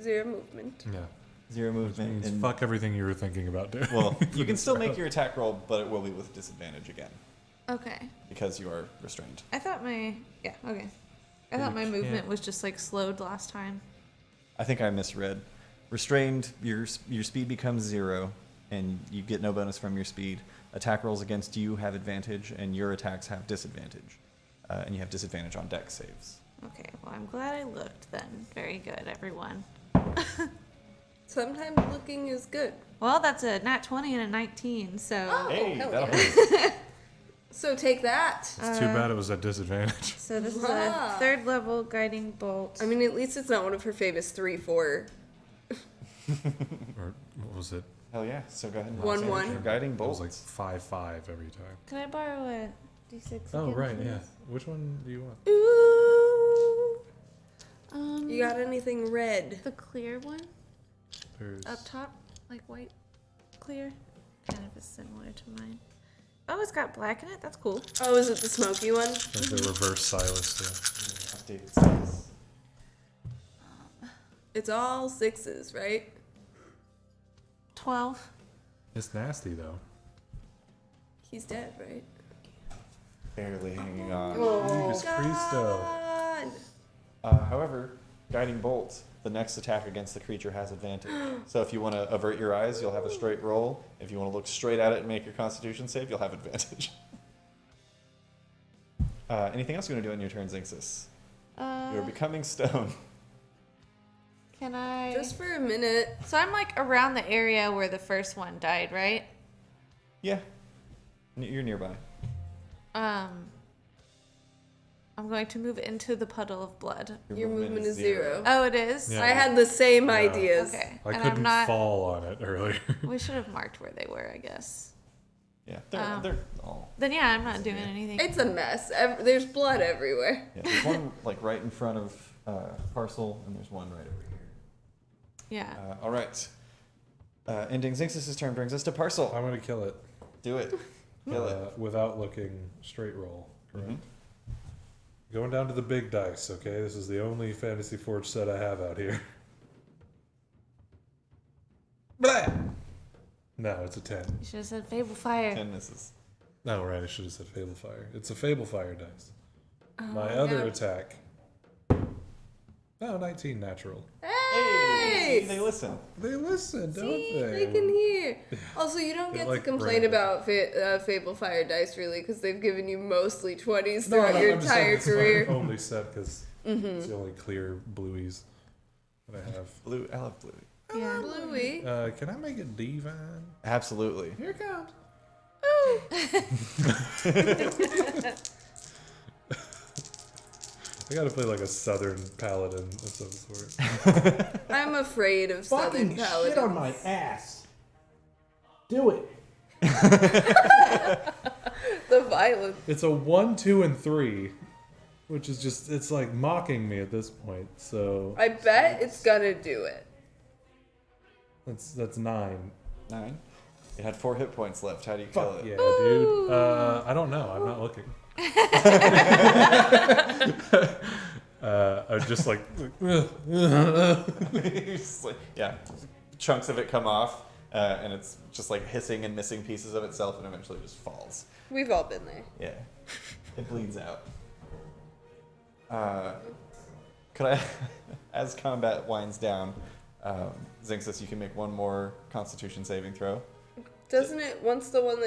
0 movement. Yeah. 0 Which movement. means and- fuck everything you were thinking about doing. well, for you can this still make round. your attack roll, but it will be with disadvantage again Okay. because you are restrained. I thought my okay. I thought my movement was just like slowed last time. I think I misread. Restrained, your speed becomes 0, and you get no bonus from your speed. Attack rolls against you have advantage, and your attacks have disadvantage. And you have disadvantage on dex saves. Okay, well I'm glad I looked then. Very good, everyone. Sometimes looking is good. Well, that's a nat 20 and a 19, so Hey, hell that'll yeah. hit. So take that. It's too bad it was at disadvantage. so this is Wow. a 3rd level guiding bolt. I mean, at least it's not one of her famous 3-4. Or what was it? Hell yeah. So go ahead and 1-1. roll your guiding It bolt. was like 5-5 every time. Can I borrow a d6? Oh, again, right, please? yeah. Which one do you want? Ooh. You got anything red? The clear one There's... up top, like white, clear, kind of is similar to mine. Oh, it's got black in it. That's cool. Oh, is it the smoky one? Like the reverse Silas, Updated status. It's all 6s, right? 12. yeah. It's nasty, though. He's dead, right? Barely hanging on. Oh, Jeebus Christo. God. However, guiding bolt, the next attack against the creature has advantage. So if you want to avert your eyes, you'll have a straight roll. If you want to look straight at it and make your Constitution save, you'll have advantage. Anything else you want to do on your turn, Zinxis? You're becoming stone. Can I? Just for a minute. So I'm like around the area where the first one died, right? Yeah, you're nearby. I'm going to move into the puddle of blood. Your movement is 0. Oh, it is? Yeah. I had the same Yeah. ideas. Okay. I and couldn't I'm not. fall on it earlier. We should have marked where they were, I guess. Yeah, they're all. Then yeah, I'm not doing anything. It's a mess. There's blood everywhere. Yeah, there's one like right in front of Parcel, and there's one right over here. Yeah. All right. Ending Zinxis' turn brings us to Parcel. I'm going to kill it. Do it. Kill it. Without looking straight roll. Correct? Mhm. Going down to the big dice, okay? This is the only Fantasy Forge set I have out here. Blah! No, it's a 10. You should have said Fable Fire. 10 misses. No, right, I should have said Fable Fire. It's a Fable Fire dice. Oh, My other attack. Oh, 19 natural. Hey! They listen. They listen, don't See, they? they can hear. Also, you don't They get like to complain Brandon. about Fable Fire dice, really, because they've given you mostly 20s No, throughout no, your I'm just saying entire it's my career. only set because it's the only clear blueies that I have. Blue. I love blue. Yeah. Bluey. Can I make it divine? Absolutely. Here it comes. I gotta play like a southern paladin of some sort. I'm afraid of Southern Paladins. my ass. Do it. The violence. It's a 1, 2, and 3, which is just, it's like mocking me at this point. So I bet it's gonna do it. that's 9. 9. It had 4 hit points left. How do you kill it? Yeah, dude. I don't know. I'm not looking. I'm just like, Just like- yeah. Chunks of it come off, and it's just like hissing and missing pieces of itself, and eventually just falls. We've all been there. Yeah. It bleeds out. Could I, as combat winds down, Zinxis, you can make one more Constitution saving throw. Doesn't it, once the one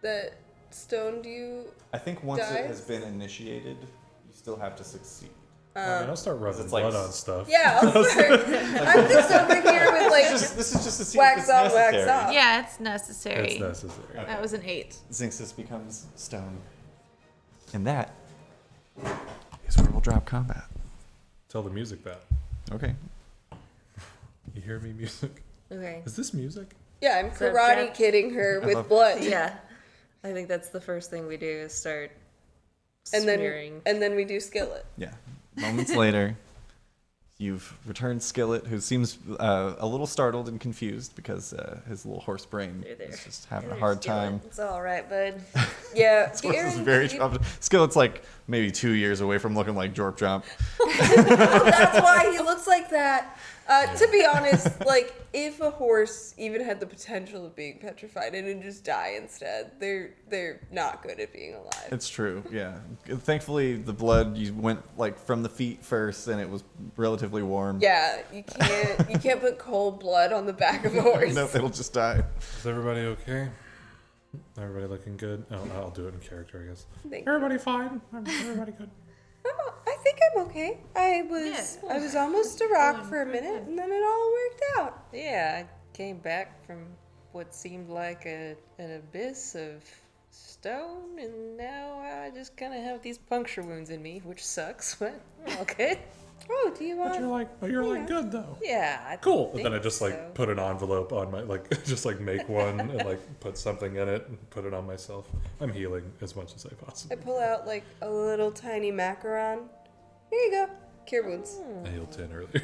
that stoned you, I think once it has Dies? been initiated, you still have to succeed. I'll start rubbing it's like- blood on stuff. Yeah, I'll start. I'm just over here with like This is just to see wax if it's on, wax necessary. off. Yeah, it's necessary. It's necessary. That was an 8. Xinxus becomes stone. And that is where we'll drop combat. Tell the music that. Okay. You hear me, music? Okay. Is this music? Yeah, I'm So karate Jack- kidding her with love- blood. Yeah. I think that's the first thing we do is start and smearing. then we do skillet. Yeah. Moments later, you've returned Skillet, who seems a little startled and confused because his little horse brain There. is just having a There's hard Skillet. time. It's all right, bud. Yeah, Skillet's Garen, very you- troubled. Skillet's like maybe 2 years away from looking like Jorp Jump. That's why he looks like that. To be honest, like if a horse even had the potential of being petrified, it'd just die instead. They're not good at being alive. It's true, yeah. Thankfully, the blood you went like from the feet first, and it was relatively warm. Yeah, you can't put cold blood on the back of a horse. No, it'll just die. Is everybody okay? Everybody looking good? Oh, I'll do it in character, I guess. Thank you. Everybody fine? Everybody good? I think I'm okay. I was almost a rock for a minute, and then it all worked out. Yeah, I came back from what seemed like an abyss of stone, and now I just kind of have these puncture wounds in me, which sucks, but okay. Oh, do you want? But you're like good though. Yeah. I Cool. And then I think just like so. put an envelope on my just like make one and like put something in it and put it on myself. I'm healing as much as I I possibly. pull out like a little tiny macaron. Here you go. Cure wounds. I healed 10 earlier.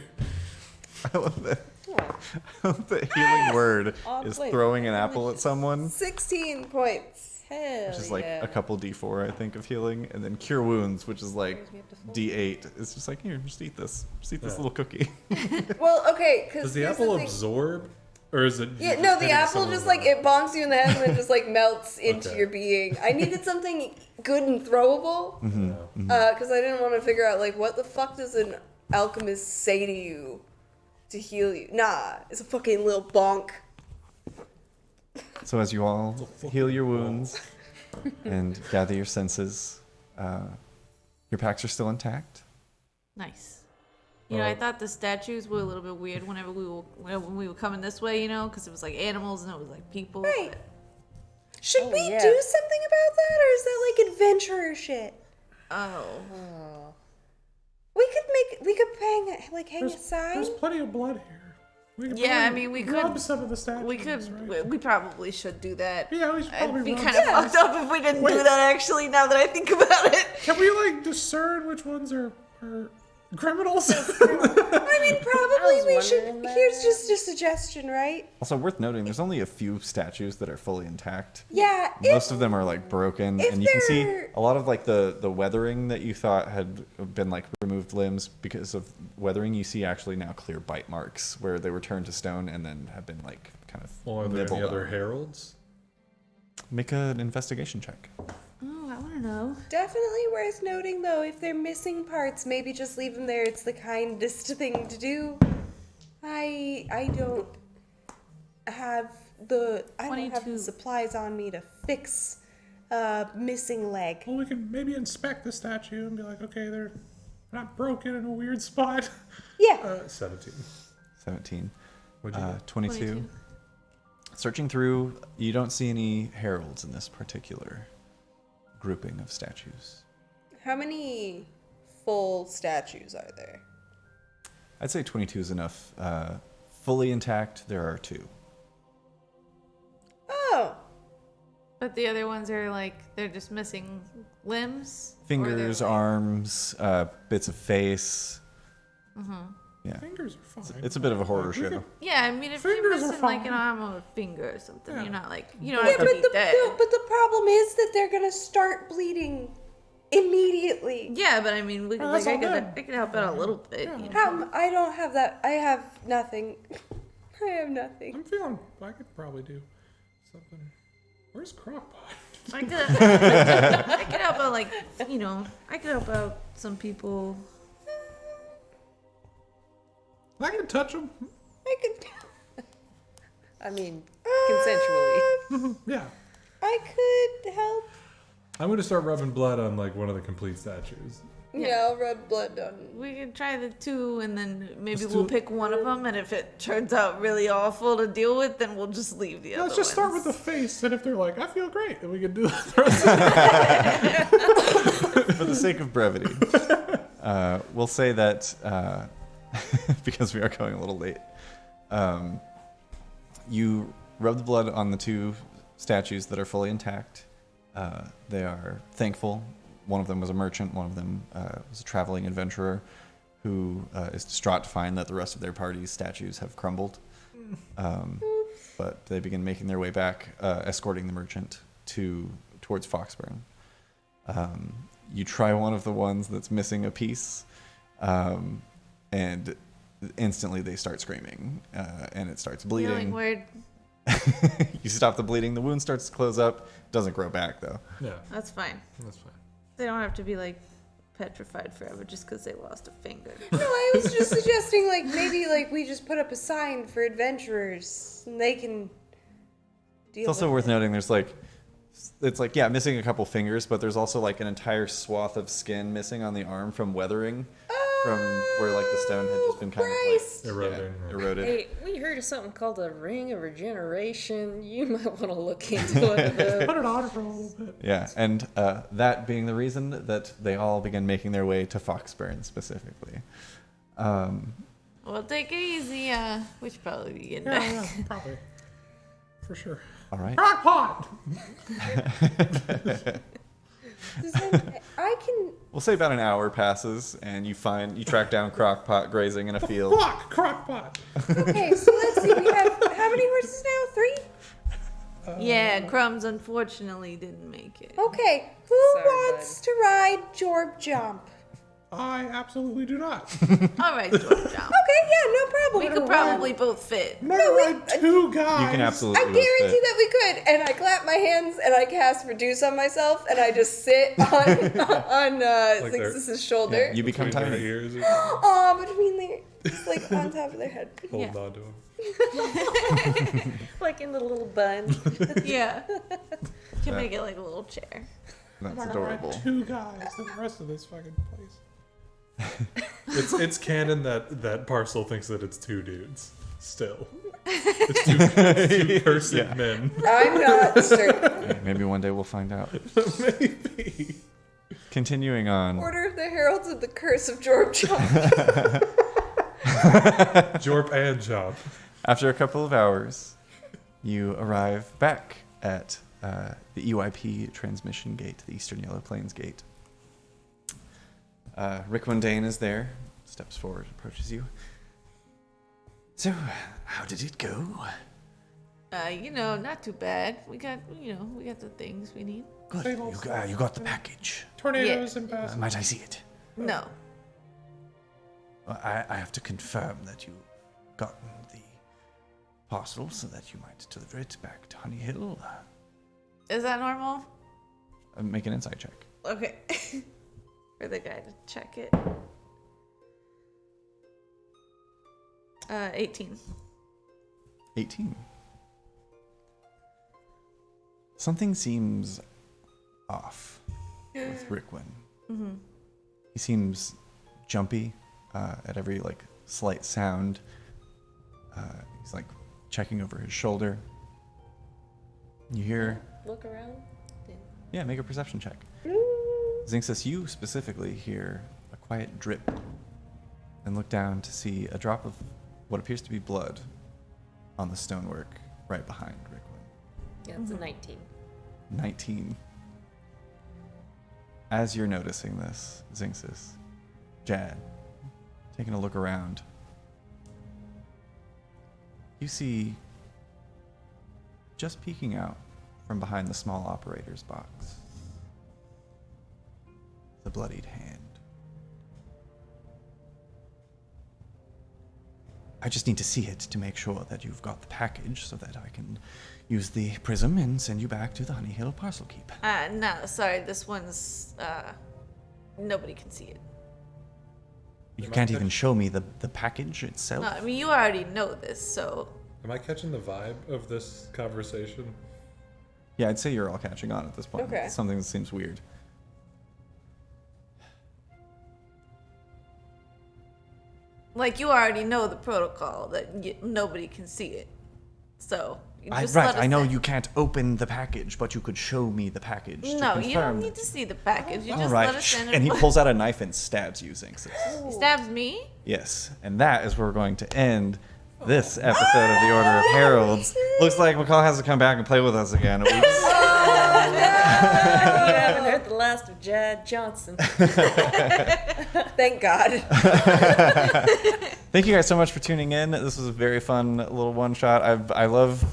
I love that. Oh, The healing word Oh, is wait, throwing an apple at someone, 16 points. hell which is like yeah. a couple D4, I think, of healing, and then cure wounds, which is like We have to fold. D8. It's just like, here, just eat this. Just eat this Yeah. little cookie. Well, okay, because Does the apple absorb, or is it? Yeah, just no, the hitting apple someone just with like a- it bonks you in the head and then just like melts into Okay. your being. I needed something good and throwable because I didn't want to figure out like what the fuck does an alchemist say to you to heal you? Nah, it's a fucking little bonk. So as you all heal your wounds and gather your senses, your packs are still intact. Nice. You know, I thought the statues were a little bit weird when we were coming this way, you know, because it was like animals and it was like people. Right. but- Should Oh, we yeah. do something about that, or is that like adventurer shit? Oh. Oh. We could hang a sign. There's plenty of blood here. We could Yeah, I probably mean, we rub could- some of the statues. We could. Right? We probably should do that. Yeah, we should probably It'd be rub kind of some. fucked up if we didn't Wait. do that. Actually, now that I think about it. Can we like discern which ones are criminals? I mean, probably was we should. wondering that. Here's just a suggestion, right? Also, worth noting, there's only a few statues that are fully intact. Yeah. Most of them are like broken, if and you can see they're- a lot of like the weathering that you thought had been like removed limbs because of weathering. You see actually now clear bite marks where they were turned to stone and then have been like kind of Well, are there any nibbled other on. heralds? Make an investigation check. Oh, I want to know. Definitely worth noting, though, if they're missing parts, maybe just leave them there. It's the kindest thing to do. I don't have the 22. supplies on me to fix a missing leg. Well, we can maybe inspect the statue and be like, okay, they're not broken in a weird spot. Yeah. 17. 17. What'd you get? 22. Searching through, you don't see any heralds in this particular grouping of statues. How many full statues are there? I'd say 22 is enough. Fully intact, there are 2. Oh. But the other ones are like they're just missing limbs. or they're, Fingers, like- arms, bits of face. Yeah, Fingers are fine. it's a bit of a horror We show. could- Yeah, I mean, if you're Fingers are missing like an fine. arm or a finger or something, Yeah. you're not like you don't Yeah, have to but be the, dead. but the problem is that they're gonna start bleeding immediately. Yeah, but I mean, we, Well, like that's all I good. could help out a little bit. Yeah. You know? I don't have that. I have nothing. I have nothing. I'm feeling. I could probably do something. Where's Crockpot? I could help out, like you know, I could help out some people. I can touch him. I could. I mean, consensually. Yeah. I could help. I'm going to start rubbing blood on like one of the complete statues. Yeah, I'll rub blood on. We can try the 2, and then maybe Let's we'll do- pick one of them. And if it turns out really awful to deal with, then we'll just leave the other Let's just start with ones. the face, and if they're like, I feel great, then we can do the rest. For the sake of brevity, we'll say that because we are going a little late, you rub the blood on the 2 statues that are fully intact. They are thankful. One of them was a merchant. One of them was a traveling adventurer who is distraught to find that the rest of their party's statues have crumbled. But they begin making their way back, escorting the merchant towards Foxburn. You try one of the ones that's missing a piece, and instantly they start screaming, and it starts bleeding. Healing word. You stop the bleeding. The wound starts to close up. Doesn't grow back though. Yeah, That's fine. that's fine. They don't have to be like petrified forever just because they lost a finger. No, I was just suggesting, like, maybe, like, we just put up a sign for adventurers, and they can deal It's also with worth it. noting it's like, yeah, missing a couple fingers, but there's also like an entire swath of skin missing on the arm from weathering, from where like the stone had just been kind Christ. of Eroding. like eroded. Hey, we heard of something called a ring of regeneration. You might want to look into it. Put it on for a little bit. Yeah, and that being the reason that they all begin making their way to Foxburn specifically. Well, take it easy. We should probably be getting Yeah, back. yeah, probably. For sure. All right. Crockpot! I can. We'll say about an hour passes, and you track down Crockpot grazing in a field. Fuck! Crockpot! Okay, so let's see. We have how many horses now? 3. Yeah, Crumbs unfortunately didn't make it. Okay, who Sorry, wants to ride Jorb Jump? I absolutely do not. All right, George. Okay, yeah, no problem. We could probably both fit. I'm gonna ride 2 guys. You can absolutely. I both guarantee fit. that we could. And I clap my hands and I cast Reduce on myself and I just sit on Like they're- Zixus's shoulder. Yeah, you become Between their tiny. ears or Aw, between their, just like on top of their head. holding on to them. Like in the little bun. Yeah. Can make it like a little chair. That's I'm gonna adorable. ride 2 guys to the rest of this fucking place. It's canon that Parcel thinks that it's 2 dudes. Still, it's 2 cursed Yeah. men. I'm not certain. Maybe one day we'll find out. Maybe. Continuing on. Order of the Heralds of the Curse of Jorb Jump. Jorp and Jump. After a couple of hours, you arrive back at the EYP transmission gate, the Eastern Yellow Plains gate. Rick Mundane is there, steps forward, approaches you. So, how did it go? Not too bad. We got the things we need. Good. Same old You got the package. Tornadoes and bass. Might I see it? No. I have to confirm that you've gotten the parcel so that you might deliver it back to Honey Hill. Is that normal? Make an insight check. Okay. For the guy to check it. 18. 18. Something seems off with Rickwin. Mm-hmm. He seems jumpy at every slight sound. He's checking over his shoulder. You hear, Look around. yeah, make a perception check. Zinxus, you specifically hear a quiet drip and look down to see a drop of what appears to be blood on the stonework right behind Rickwin. Yeah, it's a 19. 19. As you're noticing this, Zinxus, Jad, taking a look around, you see, just peeking out from behind the small operator's box, the bloodied hand. I just need to see it to make sure that you've got the package so that I can use the prism and send you back to the Honey Hill Parcel Keep. No, sorry, this one's, nobody can see it. You can't even show me the package itself? No, I mean, you already know this, so. Am I catching the vibe of this conversation? Yeah, I'd say you're all catching on at this point. Okay. It's something that seems weird. Like, you already know the protocol that nobody can see it. So, you just let us I know in. you can't open the package, but you could show me the package. to No, you don't confirm need to see the package. You All just right. let us in. And he pulls out a knife and stabs you, Zinxis. He stabs me? Yes, and that is where we're going to end this episode of the Order of Heralds. Looks like McCall has to come back and play with us again. You haven't heard the last of Jad Johnson. Thank God. Thank you guys so much for tuning in. This was a very fun little one shot. I love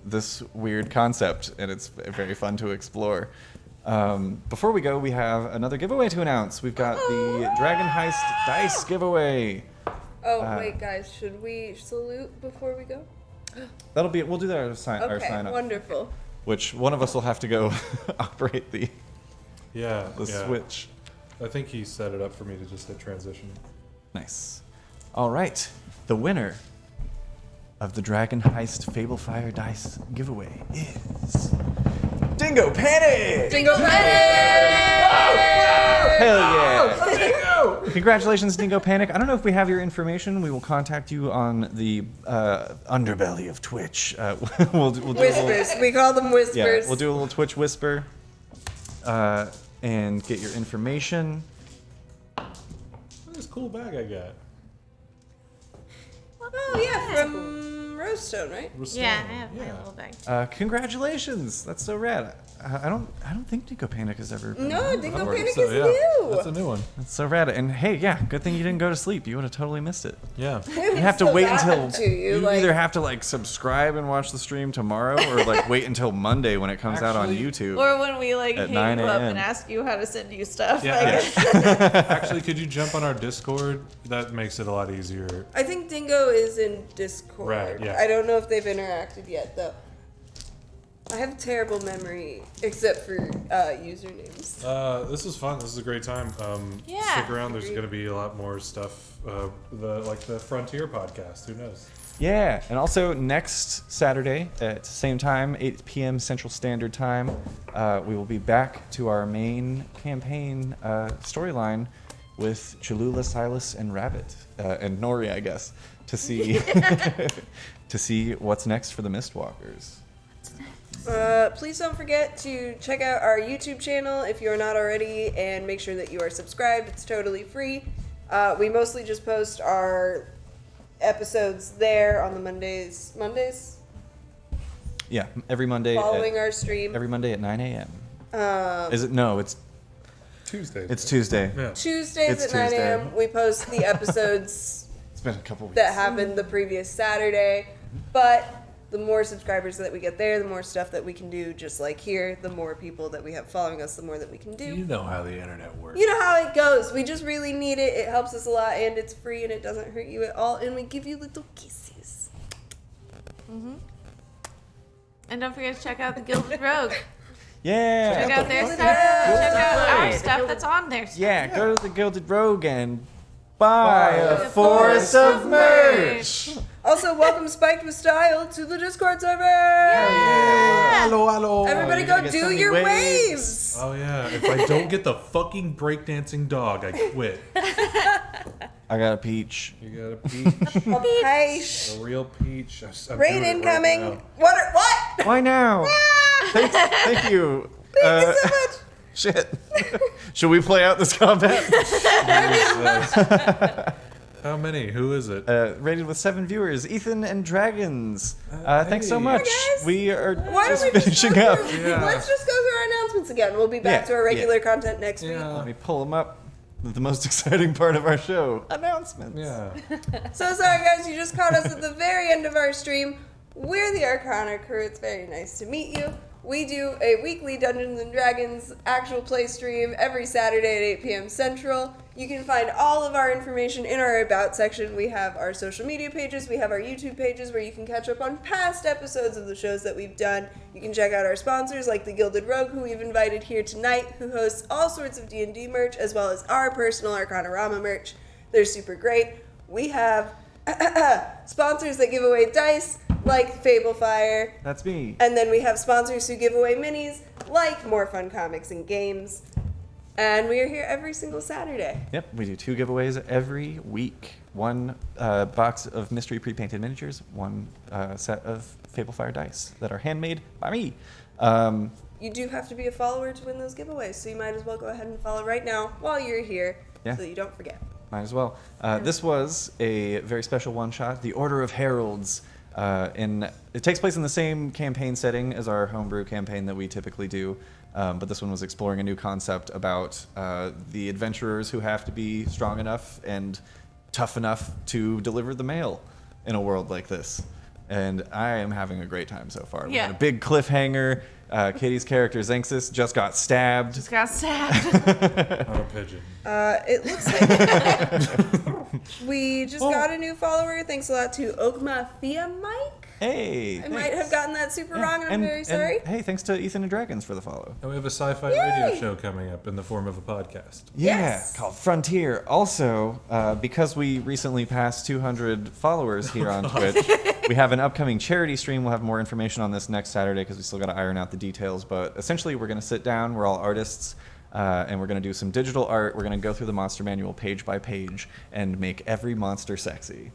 this weird concept, and it's very fun to explore. Before we go, we have another giveaway to announce. We've got the Dragon Heist Dice giveaway. Oh, wait, guys. Should we salute before we go? We'll do that our sign Okay, up. wonderful. Which one of us will have to go operate the Yeah. switch. I think he set it up for me to just hit transition. Nice. All right. The winner of the Dragon Heist Fable Fire Dice giveaway is Dingo Panic! Dingo Panic! Hell yeah! Congratulations, Dingo Panic. I don't know if we have your information. We will contact you on the underbelly of Twitch. We'll do Whispers. We call them whispers. Yeah, we'll do a little Twitch whisper and get your information. Look at this cool bag I got. Oh, yeah, from Rosestone, right? Yeah, I have my little bag. Congratulations! That's so rad. I don't think Dingo Panic has ever been No, on Dingo before. Panic So, is yeah, new. that's a new one. That's so rad. And hey, yeah, good thing you didn't go to sleep. You would have totally missed it. Yeah. You have to wait until to you, you like- either have to like subscribe and watch the stream tomorrow, or like wait until Monday when it comes out on Actually- YouTube. Or when we like At hit 9 you up a.m. and ask you how to send you stuff. Yeah. I guess. Actually, could you jump on our Discord? That makes it a lot easier. I think Dingo is in Discord. Right, yeah. I don't know if they've interacted yet, though. I have terrible memory, except for usernames. This is fun. This is a great time. Yeah. Stick around. There's going to be a lot more stuff. The Frontier podcast. Who knows? Yeah, and also next Saturday at same time, 8 p.m. Central Standard Time, we will be back to our main campaign storyline with Cholula, Silas, and Rabbit, and Nori, I guess, to see to see what's next for the Mistwalkers. Please don't forget to check out our YouTube channel if you're not already, and make sure that you are subscribed. It's totally free. We mostly just post our episodes there on the Mondays. Yeah, every Monday. Following our stream. Every Monday at 9 a.m. Is it? No, it's Tuesday. Tuesday. Yeah. Tuesdays It's at 9 Tuesday. a.m. We post the episodes It's been a couple weeks. that happened the previous Saturday. But the more subscribers that we get there, the more stuff that we can do, just like here. The more people that we have following us, the more that we can do. You know how the internet works. You know how it goes. We just really need it. It helps us a lot, and it's free, and it doesn't hurt you at all. And we give you little kisses. And don't forget to check out the Gilded Rogue. Yeah. Check out their stuff. Check out our stuff that's on there. Yeah, go to the Gilded Rogue and buy a forest of merch. Also, welcome Spiked with Style to the Discord server. Hello, hello. Everybody you're go gonna get so do many your waves. waves. Oh yeah. If I don't get the fucking breakdancing dog, I quit. I got a peach. You got a peach. A peach. A real peach. I'm Rain doing it right incoming. now. What? Why now? Thank you. Thank you so much. Shit. Should we play out this combat? How many? Who is it? Rated with 7 viewers, Ethan and Dragons. Thanks so hey. much. Hi, guys. We are Why just don't we just finishing go up. through- Yeah. Let's just go through our announcements again. We'll be back Yeah, to our yeah. regular content next week. Let me pull them up. The most exciting part of our show, announcements. Yeah. So sorry, guys. You just caught us at the very end of our stream. We're the Arcana crew. It's very nice to meet you. We do a weekly Dungeons & Dragons actual play stream every Saturday at 8 p.m. Central. You can find all of our information in our About section. We have our social media pages. We have our YouTube pages where you can catch up on past episodes of the shows that we've done. You can check out our sponsors like the Gilded Rogue, who we've invited here tonight, who hosts all sorts of D&D merch, as well as our personal Arcanarama merch. They're super great. We have sponsors that give away dice, like Fable Fire. That's me. And then we have sponsors who give away minis, like More Fun Comics and Games. And we are here every single Saturday. Yep, we do 2 giveaways every week. one box of mystery pre-painted miniatures, one set of Fablefire dice that are handmade by me. You do have to be a follower to win those giveaways, so you might as well go ahead and follow right now while you're here, Yeah. so that you don't forget. Might as well. This was a very special one-shot, the Order of Heralds. It takes place in the same campaign setting as our homebrew campaign that we typically do, but this one was exploring a new concept about the adventurers who have to be strong enough and tough enough to deliver the mail in a world like this. And I am having a great time so far. We Yeah. had a big cliffhanger. Katie's character, Zenxis, just got stabbed. Just got stabbed. I'm a pigeon. It looks like we just got a new follower. Thanks a lot to Ogmafia Mike. Hey, I might have gotten that super wrong, and I'm very sorry. Hey, thanks to Ethan and Dragons for the follow. And we have a sci-fi Yay! radio show coming up in the form of a podcast. Yeah, Yes. called Frontier. Also, because we recently passed 200 followers here on Twitch, we have an upcoming charity stream. We'll have more information on this next Saturday because we still got to iron out the details. But essentially, we're going to sit down. We're all artists. And we're going to do some digital art. We're going to go through the monster manual page by page and make every monster sexy.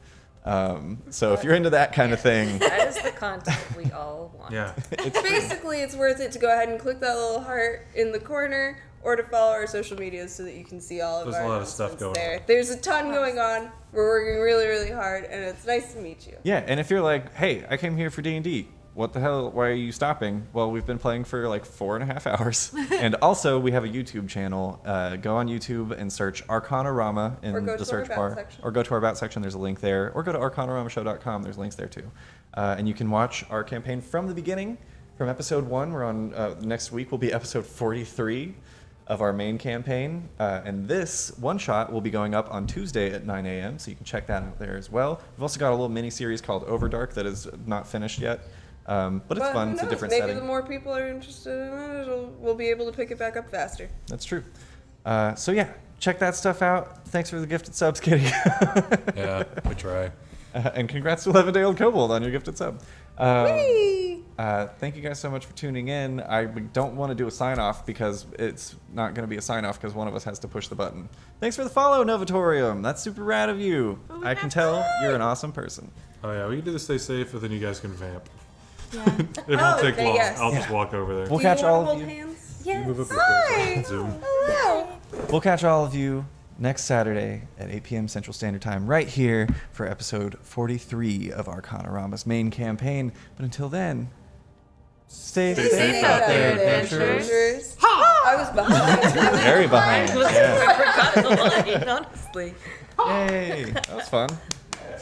So if you're into that kind of thing, That is the content we all want. Yeah. Basically, it's worth it to go ahead and click that little heart in the corner, or to follow our social medias so that you can see all of There's our a lot of stuff announcements going there. on. There's a ton going on. We're working really, really hard, and it's nice to meet you. yeah. And if you're like, hey, I came here for D&D. What the hell? Why are you stopping? Well, we've been playing for like 4.5 hours. And also, we have a YouTube channel. Go on YouTube and search Arcanarama in Or go the to our search About bar. section. Or go to our About section. There's a link there. Or go to arcanaramashow.com. There's links there too. And you can watch our campaign from the beginning, from episode 1. We're on, next week will be episode 43 of our main campaign. And this one-shot will be going up on Tuesday at 9 a.m., so you can check that out there as well. We've also got a little mini-series called Overdark that is not finished yet. But it's fun. who It's a knows? different Maybe setting. the more people are interested in it, we'll be able to pick it back up faster. That's true. So yeah, check that stuff out. Thanks for the gifted subs, Kitty. Yeah, we try. And congrats to 11-Day-Old Kobold on your gifted sub. Whee! Thank you guys so much for tuning in. I don't want to do a sign-off because it's not going to be a sign-off because one of us has to push the button. Thanks for the follow, Novatorium. That's super rad of you. I can tell you're an awesome person. Oh yeah, we can do this. Stay safe, and then you guys can vamp. Yeah. It won't take okay, long. yes. I'll just walk over there. We'll Do catch you want all to of hold you. hands? You move up Hi. with Zoom. Hello. We'll catch all of you next Saturday at 8 p.m. Central Standard Time right here for episode 43 of Arcanarama's main campaign. But until then, stay safe out there, adventurers. I was behind. Very behind. Yeah. I forgot the line, honestly. Yay. That was fun.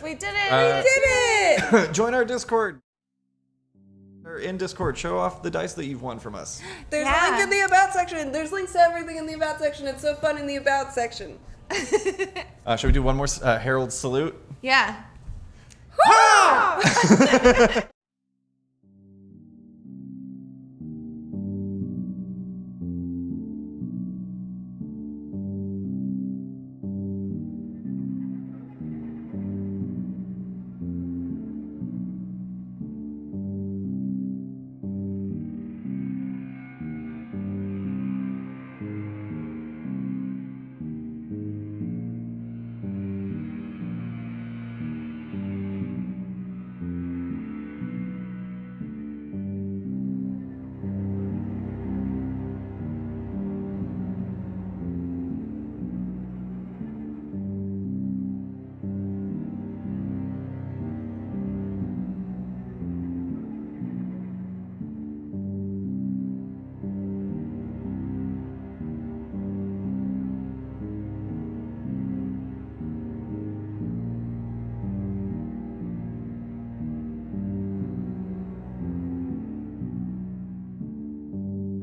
We did it. Did it! Join our Discord. Or in Discord, show off the dice that you've won from us. There's Yeah. a link in the About section. There's links to everything in the About section. It's so fun in the About section. Should we do one more Herald salute? Yeah.